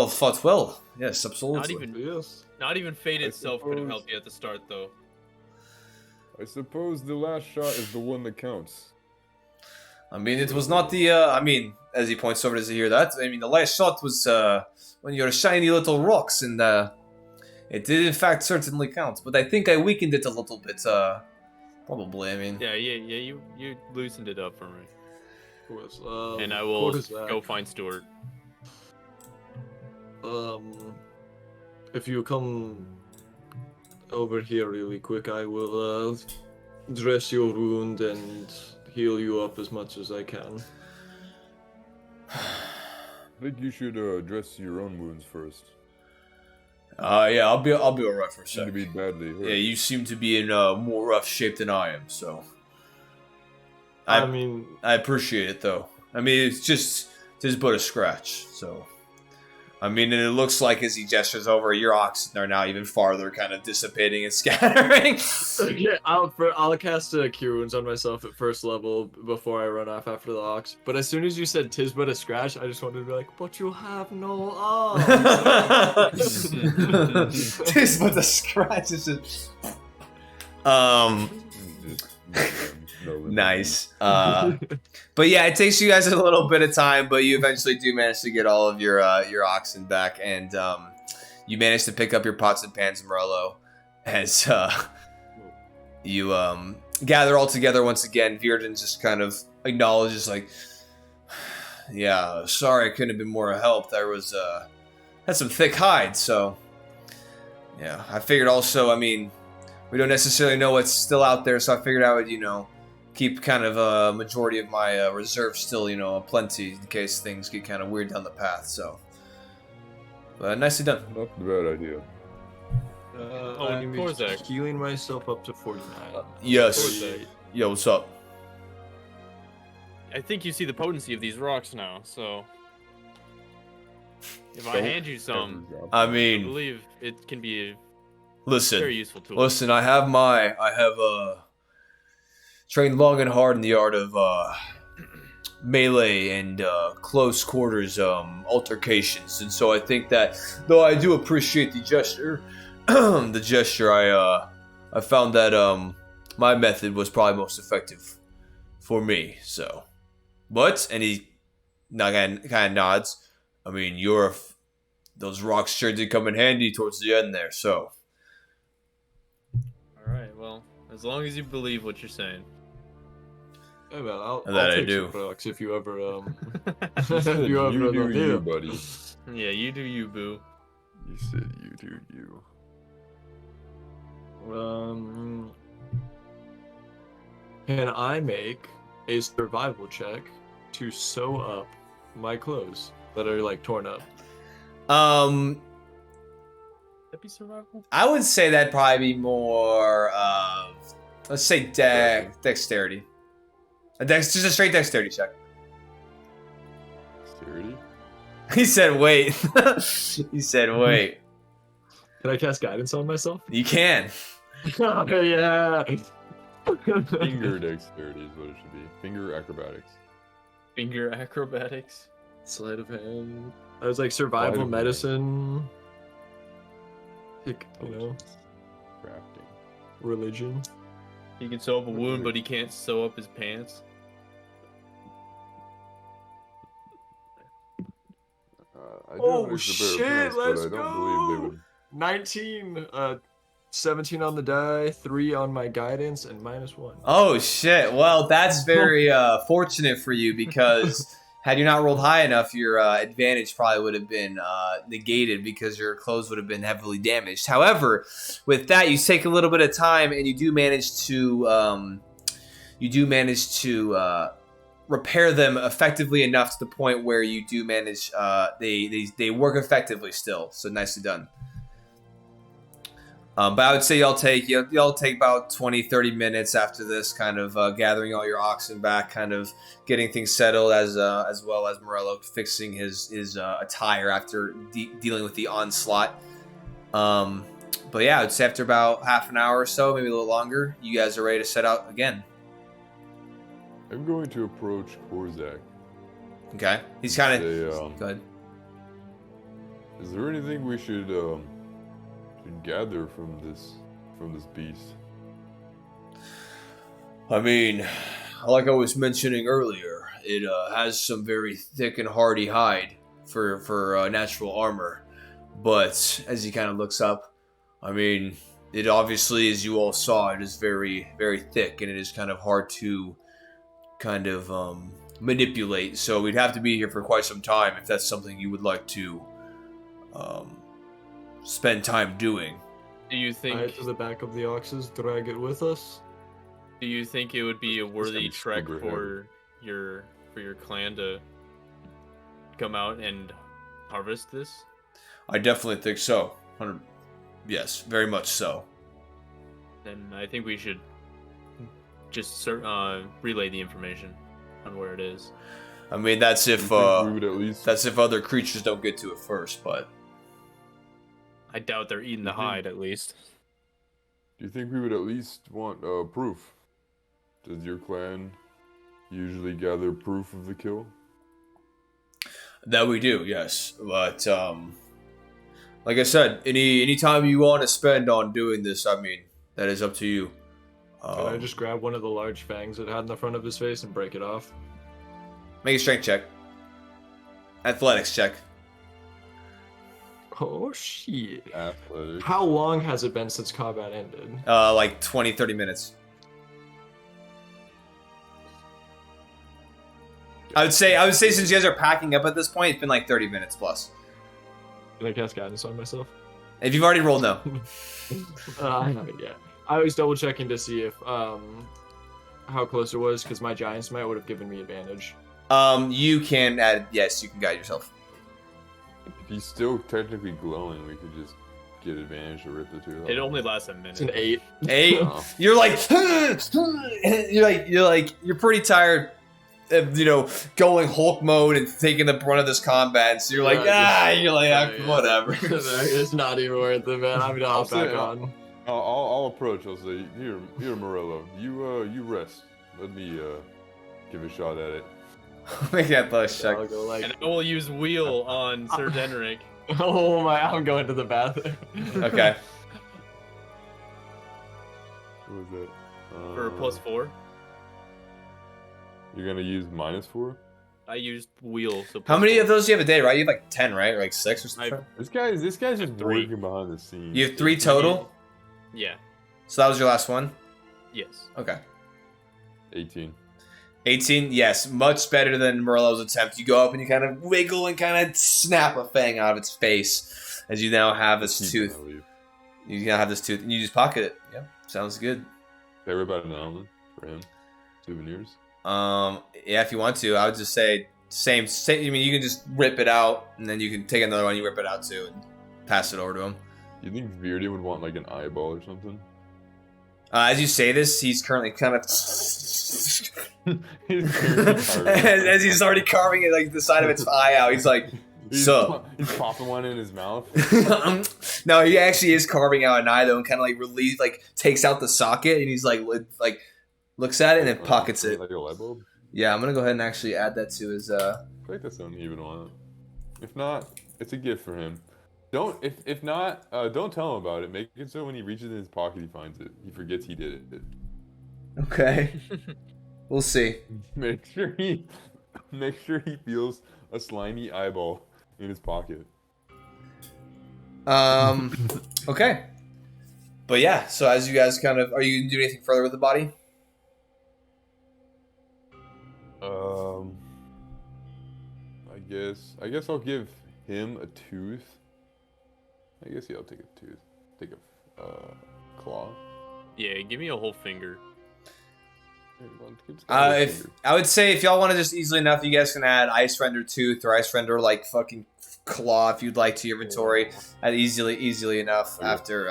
fought well. Yes, absolutely. Not even fate itself could have helped you at the start, though. I suppose the last shot is the one that counts. I mean, it was not the. I mean, as he points over to Zahir, the last shot was when your shiny little rocks, and it did in fact certainly count. But I think I weakened it a little bit. Probably. I mean. Yeah. You loosened it up for me. Of course. And I will go find Stuart. If you come over here really quick, I will dress your wound and heal you up as much as I can. I think you should address your own wounds first. Yeah, I'll be all right for a Seem to sec. be badly hurt. Yeah, you seem to be in more rough shape than I am, so I mean, I appreciate it though. I mean, it's just but a scratch, so. I mean, and it looks like as he gestures over, your oxen are now even farther kind of dissipating and scattering. yeah, I'll cast a Cure Wounds on myself at first level before I run off after the ox. But as soon as you said "'tis but a scratch," I just wanted to be like, "But you have no arms." Tis but a scratch. It's just... Nice. But yeah, it takes you guys a little bit of time, but you eventually do manage to get all of your oxen back, and you manage to pick up your pots and pans, Morello, as you gather all together once again. Virden just kind of acknowledges, like, yeah, sorry I couldn't have been more help. There was had some thick hide, so yeah, I figured also, I mean, we don't necessarily know what's still out there, so I figured I would, keep kind of a majority of my reserve still, plenty in case things get kind of weird down the path. So, but nicely done. Not a bad idea. I'm Korzak. healing myself up to 49. Yes. 48. Yo, what's up? I think you see the potency of these rocks now, so if I hand you some, I I mean, believe it can be a very listen, useful tool. I have trained long and hard in the art of melee and close quarters altercations, and so I think that though I do appreciate the gesture, I found that my method was probably most effective for me. So, but and he kind of nods. I mean, those rocks sure did come in handy towards the end there. So, All right, well, as long as you believe what you're saying. Hey man, I'll That I take do. some rocks if you ever You you ever do you, do. buddy. Yeah, you do you, boo. You said you do you. Can I make a survival check to sew up my clothes that are like torn up? That'd be survival. I would say that'd probably be more of, let's say, dexterity. Just a straight dexterity check. Dexterity? He said, "Wait." He said, "Wait." Can I cast guidance on myself? You can. Yeah. Finger dexterity is what it should be. Finger acrobatics. Finger acrobatics. Sleight of hand. I was like survival Sleight of hand. medicine. Pick, Crafting. religion. He can sew up a wound, but he can't sew up his pants. I do Oh, have an extra shit, pair of pants, let's but I don't believe they go! would. 19, 17 on the die, 3 on my guidance, and -1. Oh shit! Well, that's very fortunate for you because had you not rolled high enough, your advantage probably would have been negated because your clothes would have been heavily damaged. However, with that, you take a little bit of time and you do manage to repair them effectively enough to the point where you do manage they work effectively still. So nicely done. But I would say y'all take about 20-30 minutes after this, kind of gathering all your oxen back, kind of getting things settled, as well as Morello fixing his attire after dealing with the onslaught. But yeah, I'd say after about half an hour or so, maybe a little longer, you guys are ready to set out again. I'm going to approach Korzak. Okay, he's kind of Say, go ahead. Is there anything we should gather from this beast? I mean, like I was mentioning earlier, it has some very thick and hardy hide for natural armor. But as he kind of looks up, I mean, it obviously, as you all saw, it is very, very thick, and it is kind of hard to kind of manipulate. So we'd have to be here for quite some time if that's something you would like to spend time doing. Do you Tie it think? to the back of the oxes, drag it with us. Do you think it would be a worthy be trek super for your clan to come out and harvest this? I definitely think so. Yes, very much so. Then I think we should just relay the information on where it is. I mean, that's Do you if think we would at least. that's if other creatures don't get to it first, but I doubt they're eating the Mhm. hide, at least. Do you think we would at least want proof? Does your clan usually gather proof of the kill? that we do, yes. But like I said, any time you want to spend on doing this, I mean, that is up to you. Can I just grab one of the large fangs it had in the front of his face and break it off? Make a strength check, athletics check. Oh shit. Athletics. How long has it been since combat ended? Like 20, 30 minutes. I would say since you guys are packing up at this point, it's been like 30 minutes plus. Can I cast guidance on myself? If you've already rolled, no. I haven't yet. I was double checking to see if how close it was because my giant smite would have given me advantage. You can add. Yes, you can guide yourself. If he's still technically glowing, we could just get advantage to rip the two. It only lasts a It's an minute. 8. 8. Oh. You're like, you're pretty tired of, going Hulk mode and taking the brunt of this combat. So you're like, whatever. It's not even worth it, man. I'm gonna hop I'll back say- on. I'll approach. I'll say, here, Morello. You rest. Let me give a shot at it. Make that plus check. I'll go like, And I will use wheel on Sir Denric. oh my, I'm going to the bathroom. Okay. What was that? For +4. You're gonna use -4. I used wheel. So How many +4. of those do you have a day, right? You have like 10, right? Or like 6 or something? This guy's just 3. working behind the scenes. You have 3 total? Yeah. So that was your last one? Yes. Okay. 18. 18, yes, much better than Morello's attempt. You go up and you kind of wiggle and kind of snap a fang out of its face as you now have its Keep tooth. it, I leave. You now have this tooth and you just pocket it. Yep, sounds good. They were about an island for him. Souvenirs. Yeah, if you want to, I would just say same. I mean, you can just rip it out and then you can take another one. You rip it out too and pass it over to him. You think Virdi would want like an eyeball or something? As you say this, he's currently kind of He's very as he's already carving it like the side of its eye out. He's like, so. He's popping one in his mouth. No, he actually is carving out an eye though, and kind of like takes out the socket, and he's like looks at it and then pockets it. Like a light bulb. Yeah, I'm gonna go ahead and actually add that to his. I think that's something he would want. If not, it's a gift for him. If not, don't tell him about it. Make it so when he reaches in his pocket, he finds it. He forgets he did it. Okay, we'll see. Make sure he feels a slimy eyeball in his pocket. Okay, but yeah. So as you guys are you gonna do anything further with the body? I guess I'll give him a tooth. I guess I'll take a tooth. Take a claw. Yeah, give me a whole finger. Here, let's get a If finger. I would say if y'all want to just easily enough, you guys can add Ice Render tooth or Ice Render like fucking claw if you'd like to your inventory. Add easily enough Okay. after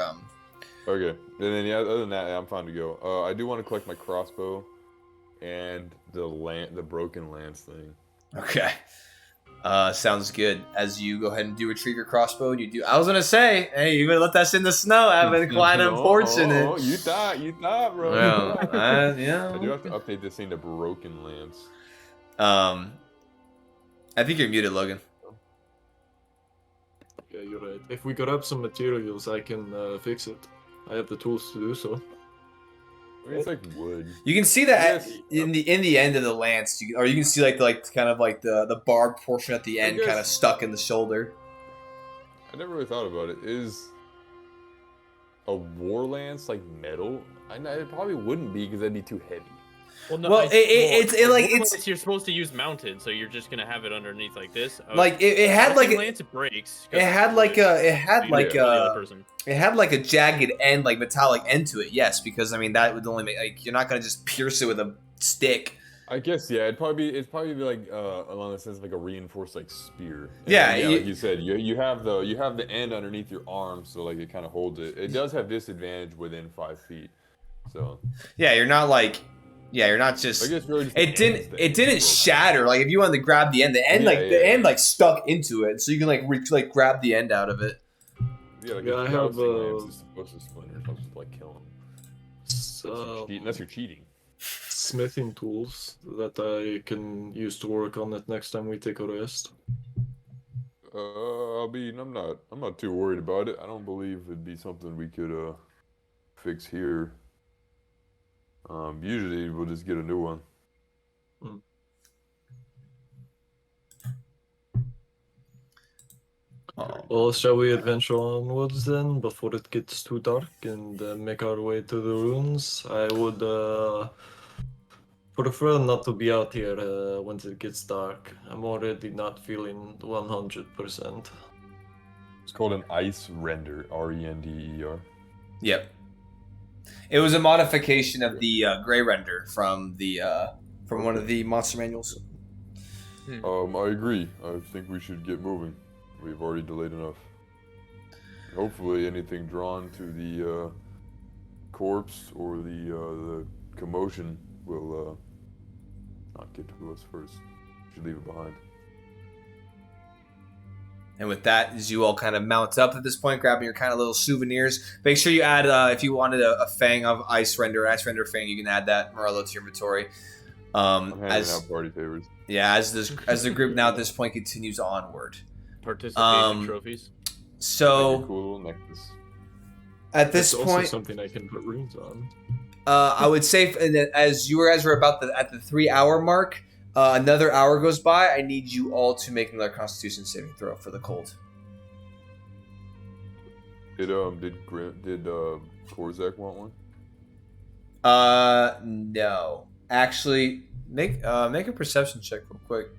Okay, and then yeah, other than that, I'm fine to go. I do want to collect my crossbow and the broken lance thing. Okay. Sounds good. As you go ahead and do retrieve your crossbow, and you do. I was gonna say, hey, you better let that sit in the snow. I've been quite unfortunate. Oh, you thought, bro. Well, yeah. I do have to update this thing to broken lance. I think you're muted, Logan. Yeah, you're right. If we got up some materials, I can fix it. I have the tools to do so. I mean, it's like wood. You can see that Yes. in the end of the lance, or you can see like the barbed portion at the end, guess- kind of stuck in the shoulder. I never really thought about it. Is a war lance like metal? It probably wouldn't be because that'd be too heavy. Well, no, Well, you're supposed to use mounted, so you're just gonna have it underneath like this. Like it had like lance it breaks. it had like a jagged end, like metallic end to it. Yes, because I mean that would only make you're not gonna just pierce it with a stick. I guess yeah. It's probably be like along the sense of like a reinforced like spear. And Yeah, then, like you said, you have the end underneath your arm, so like it kind of holds it. It does have disadvantage within 5 feet, so yeah, you're not like, yeah, you're not I just. guess really just the It ends didn't. that It didn't broke. shatter. Like if you wanted to grab the end, the end Yeah, like yeah, the end yeah. like stuck into it, so you can like grab the end out of it. Yeah, like Yeah, I a have, jousting lance is supposed to splinter. It's supposed to like kill him. Unless you're cheating. smithing tools that I can use to work on it next time we take a rest. I mean, I'm not too worried about it. I don't believe it'd be something we could fix here. Usually we'll just get a new one. Well, shall we adventure onwards then, before it gets too dark, and make our way to the ruins? I would prefer not to be out here once it gets dark. I'm already not feeling 100%. It's called an ice render, R-E-N-D-E-R. Yep. It was a modification of the gray render from one of the monster manuals. I agree. I think we should get moving. We've already delayed enough. Hopefully anything drawn to the corpse or the commotion will not get to us first. Should leave it behind. And with that, as you all kind of mount up at this point, grabbing your kind of little souvenirs, make sure you add, if you wanted a fang of ice render fang, you can add that Morello to your inventory. I'm handing out party favors. Yeah, as the group now at this point continues onward. Participation trophies. So Like a cool little necklace. at this It's point, also something I can put runes on. I would say, as you guys were about at the 3-hour mark, another hour goes by. I need you all to make another Constitution saving throw for the cold. Did Korzak want one? No. Actually, make a perception check real quick.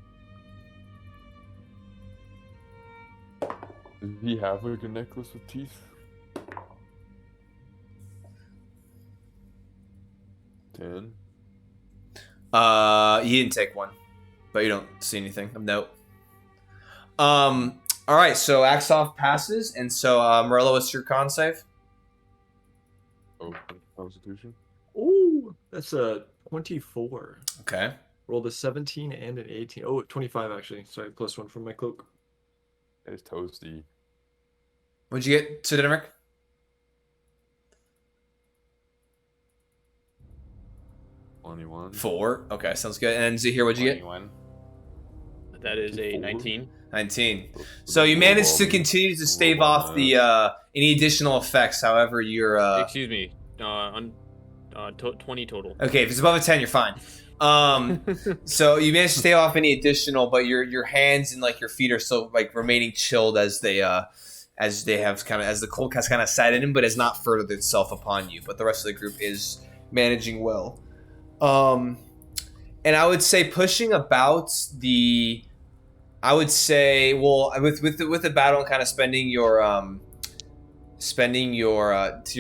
Does he have like a necklace with teeth? 10. He didn't take one, but you don't see anything of note. All right, so Axoff passes, and so Morello, what's your con save? Oh, Constitution. Ooh, that's a 24. Okay. Rolled a 17 and an 18. Oh, 25 actually. Sorry, +1 from my cloak. It's toasty. What'd you get, Sideric? 21. 4. Okay, sounds good. And Zahir, what'd you get? 21. That is a 24. 19. 19. So you managed to continue to stave off the any additional effects. However, you're Excuse me. 20 total. okay. If it's above a 10, you're fine. So you managed to stave off any additional, but your hands and like your feet are still like remaining chilled as they have kind of as the cold has kind of set in, but has not furthered itself upon you. But the rest of the group is managing well. And I would say pushing about the. I would say, well, with the battle and kind of spending your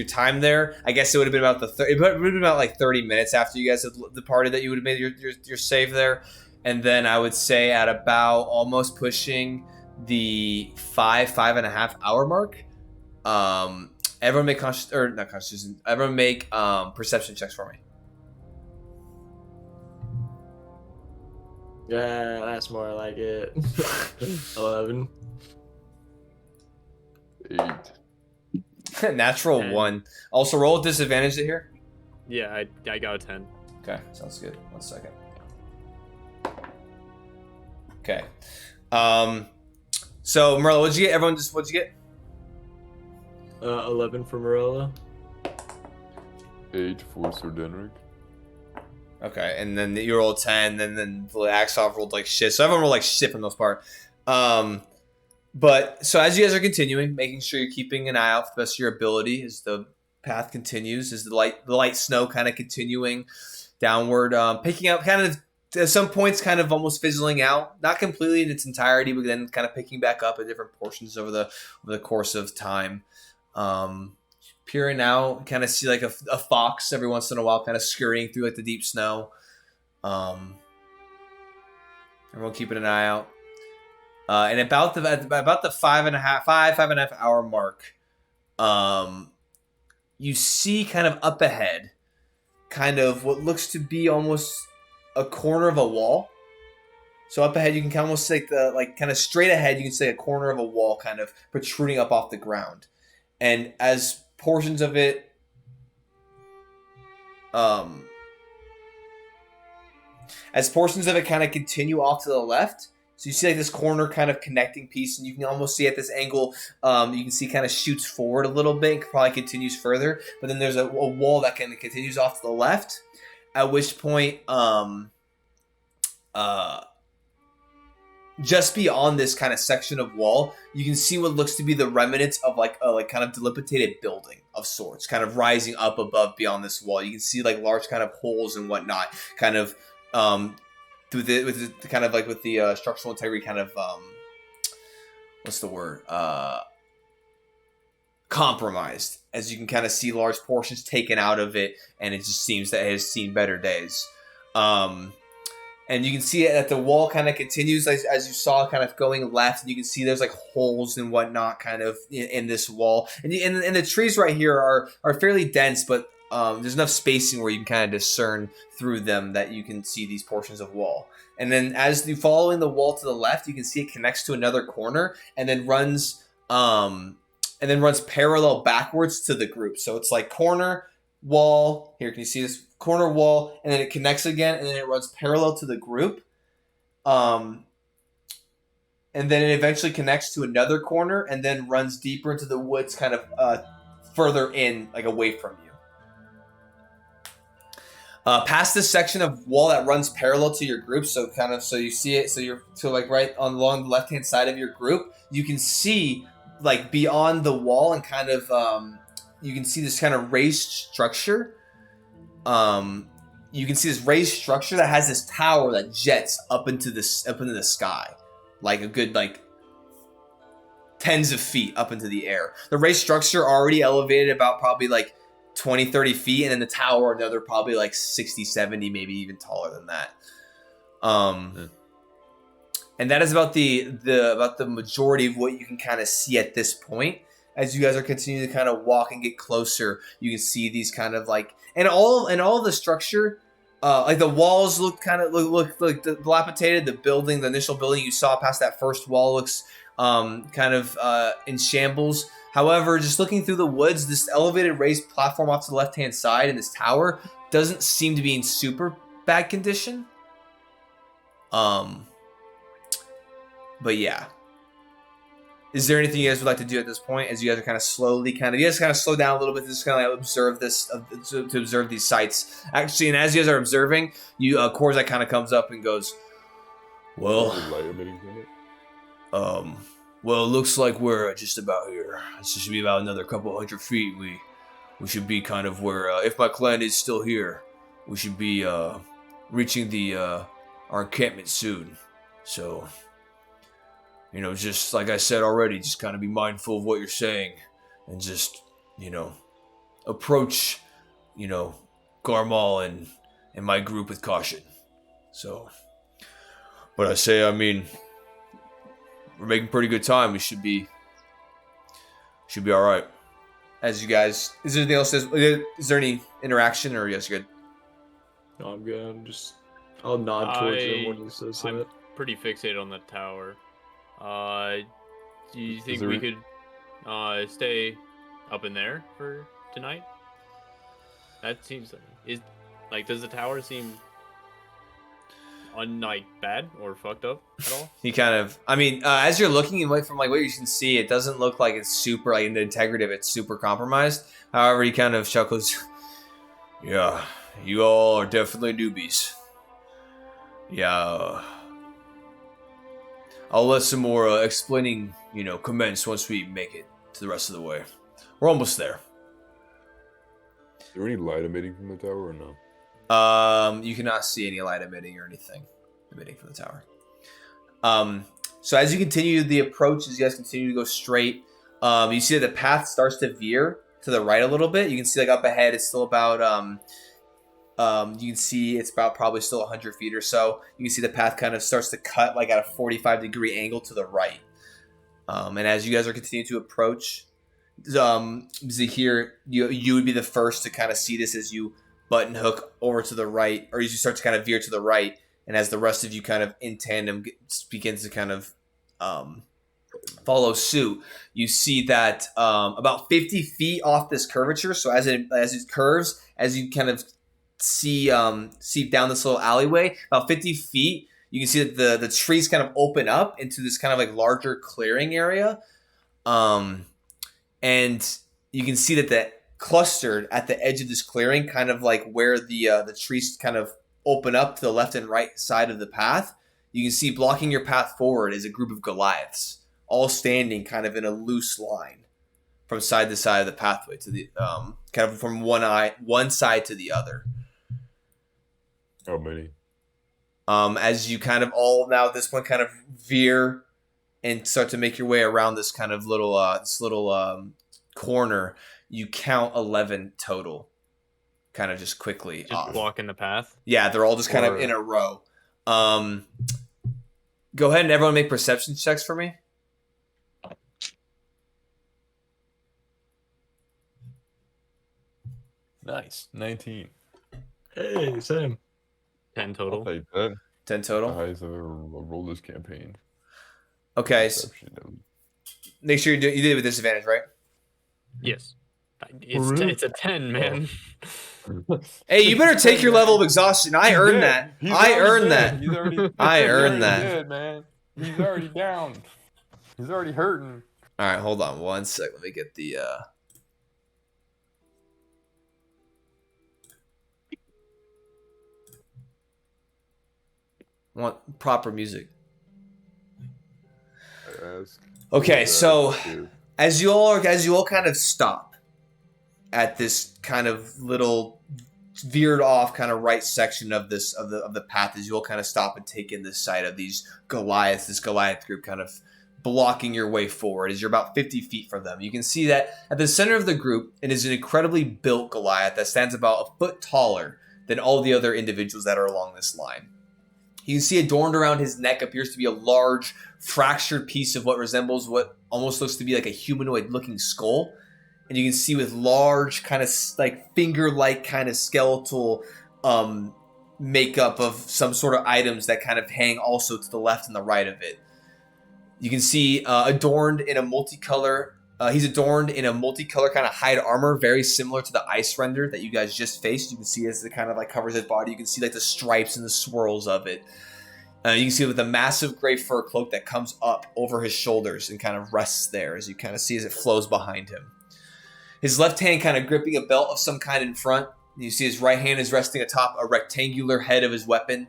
time there, I guess it would have been about it would have been about like 30 minutes after you guys had departed that you would have made your save there, and then I would say at about almost pushing the 5.5 hour mark, everyone make everyone make perception checks for me. Yeah, that's more like it. 11. 8. Natural 10. 1. Also roll with disadvantage here. Yeah, I got a 10. Okay, sounds good. 1 second. Okay. So Merlo, what'd you get? Everyone, just what'd you get? 11 for Morella. 8 for Serdenric. Okay, and then you rolled 10, and then the Axoff rolled like shit. So everyone rolled like shit for the most part. But so as you guys are continuing, making sure you're keeping an eye out for the best of your ability as the path continues, as the light snow kind of continuing downward, picking up kind of at some points kind of almost fizzling out, not completely in its entirety, but then kind of picking back up at different portions over the course of time. Peering out, kind of see like a fox every once in a while kind of scurrying through like the deep snow. Everyone keeping an eye out. And about the 5.5 hour mark, you see kind of up ahead, kind of what looks to be almost a corner of a wall. So up ahead, you can almost see kind of straight ahead, you can see a corner of a wall kind of protruding up off the ground. And as portions of it, kind of continue off to the left, so you see like this corner kind of connecting piece, and you can almost see at this angle, you can see kind of shoots forward a little bit, and probably continues further. But then there's a wall that kind of continues off to the left, at which point, just beyond this kind of section of wall, you can see what looks to be the remnants of like a kind of dilapidated building of sorts, kind of rising up above beyond this wall. You can see like large kind of holes and whatnot, kind of with the structural integrity kind of what's the word, compromised, as you can kind of see large portions taken out of it, and it just seems that it has seen better days. And you can see it that the wall kind of continues as you saw, kind of going left, and you can see there's like holes and whatnot kind of in this wall, and the trees right here are fairly dense, but there's enough spacing where you can kind of discern through them that you can see these portions of wall. And then as you following the wall to the left, you can see it connects to another corner and then runs parallel backwards to the group. So it's like corner, wall, here, can you see this? Corner, wall, and then it connects again, and then it runs parallel to the group. And then it eventually connects to another corner and then runs deeper into the woods, kind of further in, like away from you. Past this section of wall that runs parallel to your group, so you see it, right along the left-hand side of your group, you can see like beyond the wall, and kind of you can see this kind of raised structure. You can see this raised structure that has this tower that jets up into the sky, like a good tens of feet up into the air. The raised structure already elevated about probably 20-30 feet, and then the tower another probably 60-70, maybe even taller than that. And that is about the majority of what you can kind of see at this point. As you guys are continuing to kind of walk and get closer, you can see these kind of and all the structure, the walls look dilapidated. The initial building you saw past that first wall looks in shambles. However, just looking through the woods, this elevated raised platform off to the left-hand side and this tower doesn't seem to be in super bad condition. But yeah. Is there anything you guys would like to do at this point, as you guys are kind of slowly, you guys kind of slow down a little bit, just kind of observe this, to observe these sights. Actually, and as you guys are observing, Korzak kind of comes up and goes, well, it looks like we're just about here. This should be about another couple hundred feet. We should be kind of where, if my clan is still here, we should be reaching our encampment soon. So, just like I said already, just kind of be mindful of what you're saying, and just, approach, Garmal and my group with caution. So, but I mean, we're making pretty good time. We should be all right. As you guys, is there anything else? Is there any interaction, or yes, you're good? No, I'm good. I'll nod towards him when he says that. I'm pretty fixated on the tower. Do you think we could stay up in there for tonight? That seems does the tower seem bad or fucked up at all? He kind of, as you're looking away from what you can see, it doesn't look like it's super, the integrity of it's super compromised. However, he kind of chuckles. Yeah, you all are definitely newbies. Yeah, I'll let some more explaining, commence once we make it to the rest of the way. We're almost there. Is there any light emitting from the tower or no? You cannot see any light emitting or anything emitting from the tower. So as you continue the approach, as you guys continue to go straight, you see that the path starts to veer to the right a little bit. You can see up ahead, it's still about You can see it's about probably still 100 feet or so. You can see the path kind of starts to cut like at a 45-degree angle to the right. And as you guys are continuing to approach, Zahir, you would be the first to kind of see this as you button hook over to the right, or as you start to kind of veer to the right, and as the rest of you kind of in tandem begins to kind of follow suit, you see that about 50 feet off this curvature. So as it curves, as you kind of see down this little alleyway, about 50 feet, you can see that the trees kind of open up into this kind of like larger clearing area. And you can see that the clustered at the edge of this clearing, kind of like where the trees kind of open up to the left and right side of the path, you can see blocking your path forward is a group of Goliaths, all standing kind of in a loose line from side to side of the pathway to the kind of from one side to the other. How many? As you kind of all now at this point kind of veer and start to make your way around this kind of little corner, you count 11 total, kind of just quickly Just off. blocking the path. Yeah, they're all just kind of in a row. Go ahead and everyone make perception checks for me. Nice. 19. Hey, same. 10 I'll total. take that. 10 The total. highest I've ever rolled this campaign. Okay, so Perception. make sure you did it with disadvantage, right? Yes. Really? It's a 10, man. Hey, you better take your level of exhaustion. I He's earned dead. that. He's I already earned dead. that. He's already, I he's earned already that. dead, man. He's already down. He's already hurting. All right, hold on one sec. Let me get the. I want proper music. I ask. Okay, so Dude. as you all kind of stop at this kind of little veered off kind of right section of the path, as you all kind of stop and take in this sight of this Goliath group kind of blocking your way forward as you're about 50 feet from them. You can see that at the center of the group, it is an incredibly built Goliath that stands about a foot taller than all the other individuals that are along this line. You can see adorned around his neck appears to be a large, fractured piece of what resembles what almost looks to be like a humanoid-looking skull. And you can see with large, kind of like finger-like kind of skeletal makeup of some sort of items that kind of hang also to the left and the right of it. You can see adorned in a multicolor. He's adorned in a multicolor kind of hide armor, very similar to the ice render that you guys just faced. You can see as it kind of like covers his body. You can see like the stripes and the swirls of it. You can see with a massive gray fur cloak that comes up over his shoulders and kind of rests there as you kind of see as it flows behind him. His left hand kind of gripping a belt of some kind in front. You see his right hand is resting atop a rectangular head of his weapon.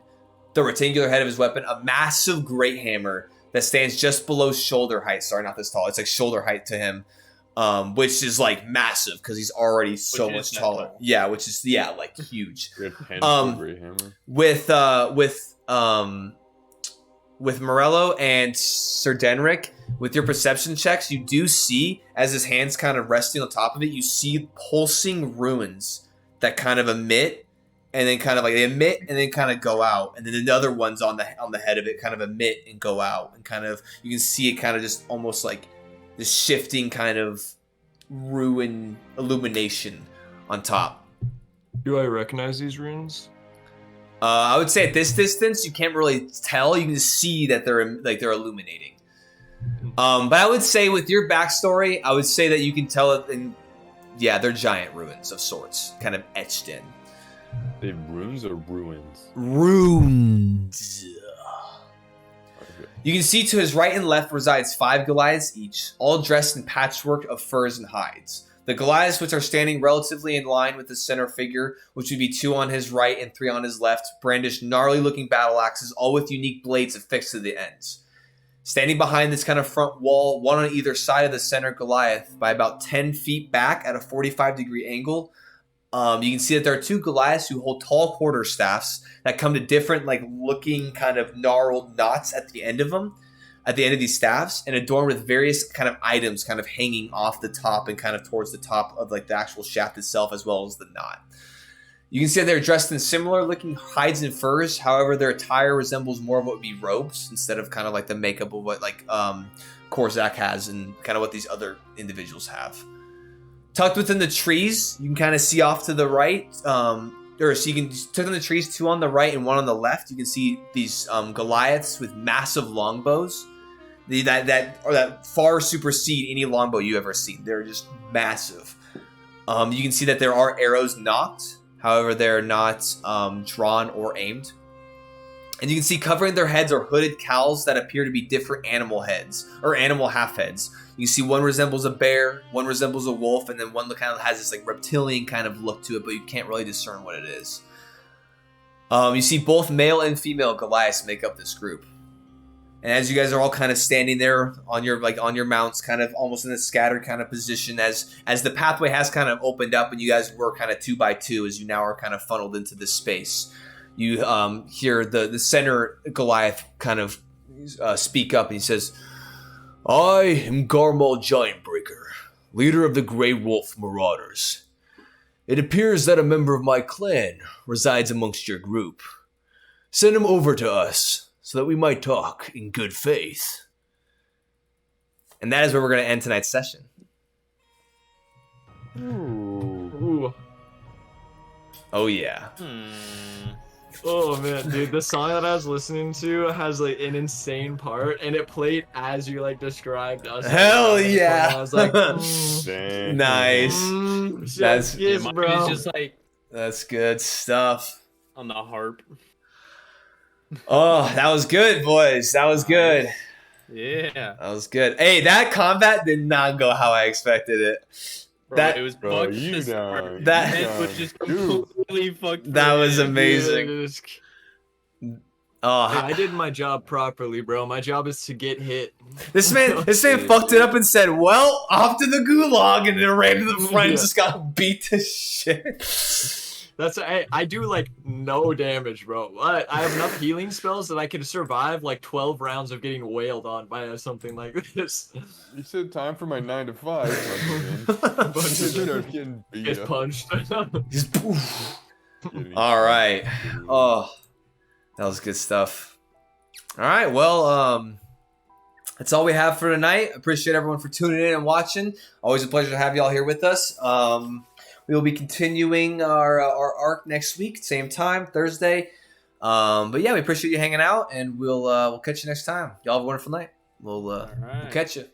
A massive great hammer that stands just below shoulder height. Sorry, not this tall. It's like shoulder height to him, which is like massive because he's already so much taller. Yeah, which is like huge. Great hammer. With Morello and Sir Denric, with your perception checks, you do see, as his hand's kind of resting on top of it, you see pulsing runes that kind of emit, and then kind of like they emit and then kind of go out, and then the other ones on the head of it kind of emit and go out, and kind of you can see it kind of just almost like this shifting kind of rune illumination on top. Do I recognize these runes? I would say at this distance you can't really tell. You can see that they're illuminating. But I would say with your backstory, I would say that you can tell it. They're giant ruins of sorts, kind of etched in. They runes or ruins? Runes. Okay. You can see to his right and left resides 5 Goliaths each, all dressed in patchwork of furs and hides. The Goliaths, which are standing relatively in line with the center figure, which would be 2 on his right and 3 on his left, brandish gnarly-looking battle axes, all with unique blades affixed to the ends. Standing behind this kind of front wall, one on either side of the center Goliath, by about 10 feet back at a 45-degree angle, you can see that there are 2 Goliaths who hold tall quarterstaffs that come to different, looking kind of gnarled knots at the end of them. At the end of these staffs, and adorned with various kind of items kind of hanging off the top and kind of towards the top of the actual shaft itself, as well as the knot. You can see that they're dressed in similar-looking hides and furs. However, their attire resembles more of what would be robes instead of kind of like the makeup of what like Korzak has and kind of what these other individuals have. Tucked within the trees, you can kind of see off to the right, so you can tuck in the trees, 2 on the right and 1 on the left. You can see these Goliaths with massive longbows that far supersede any longbow you ever seen. They're just massive. You can see that there are arrows nocked, however, they're not drawn or aimed. And you can see covering their heads are hooded cowls that appear to be different animal heads or animal half heads. You see one resembles a bear, one resembles a wolf, and then one kind of has this like reptilian kind of look to it, but you can't really discern what it is. You see both male and female Goliaths make up this group. And as you guys are all kind of standing there on your mounts, kind of almost in a scattered kind of position, as the pathway has kind of opened up and you guys were kind of 2 by 2 as you now are kind of funneled into this space. You hear the center Goliath kind of speak up, and he says, "I am Garmal Giantbreaker, leader of the Grey Wolf Marauders. It appears that a member of my clan resides amongst your group. Send him over to us so that we might talk in good faith." And that is where we're going to end tonight's session. Ooh. Oh, yeah. Oh man, dude, the song that I was listening to has like an insane part, and it played as you like described us. Hell yeah! I was like, Damn. Nice. That's yes, Mine bro. is just like That's good stuff. on the harp. Oh, that was good, boys. That was good. Yeah. That was good. Hey, that combat did not go how I expected it. Bro, That- it was Bro, fucked you to start. done. That- It was just Dude. completely fucked. That was for me. amazing. Oh, Hey, I did my job properly, bro. My job is to get hit. this man fucked it up and said, "Well, off to the gulag," and then ran to the front and Yeah. just got beat to shit. That's I do like no damage, bro. I have enough healing spells that I could survive like 12 rounds of getting wailed on by something like this. You said time for my 9 to 5. But you start getting beat Gets up. punched. Just poof. Getting All right. Oh, that was good stuff. All right. Well, that's all we have for tonight. Appreciate everyone for tuning in and watching. Always a pleasure to have y'all here with us. We will be continuing our arc next week, same time, Thursday. But yeah, we appreciate you hanging out, and we'll catch you next time. Y'all have a wonderful night. We'll All right. catch you.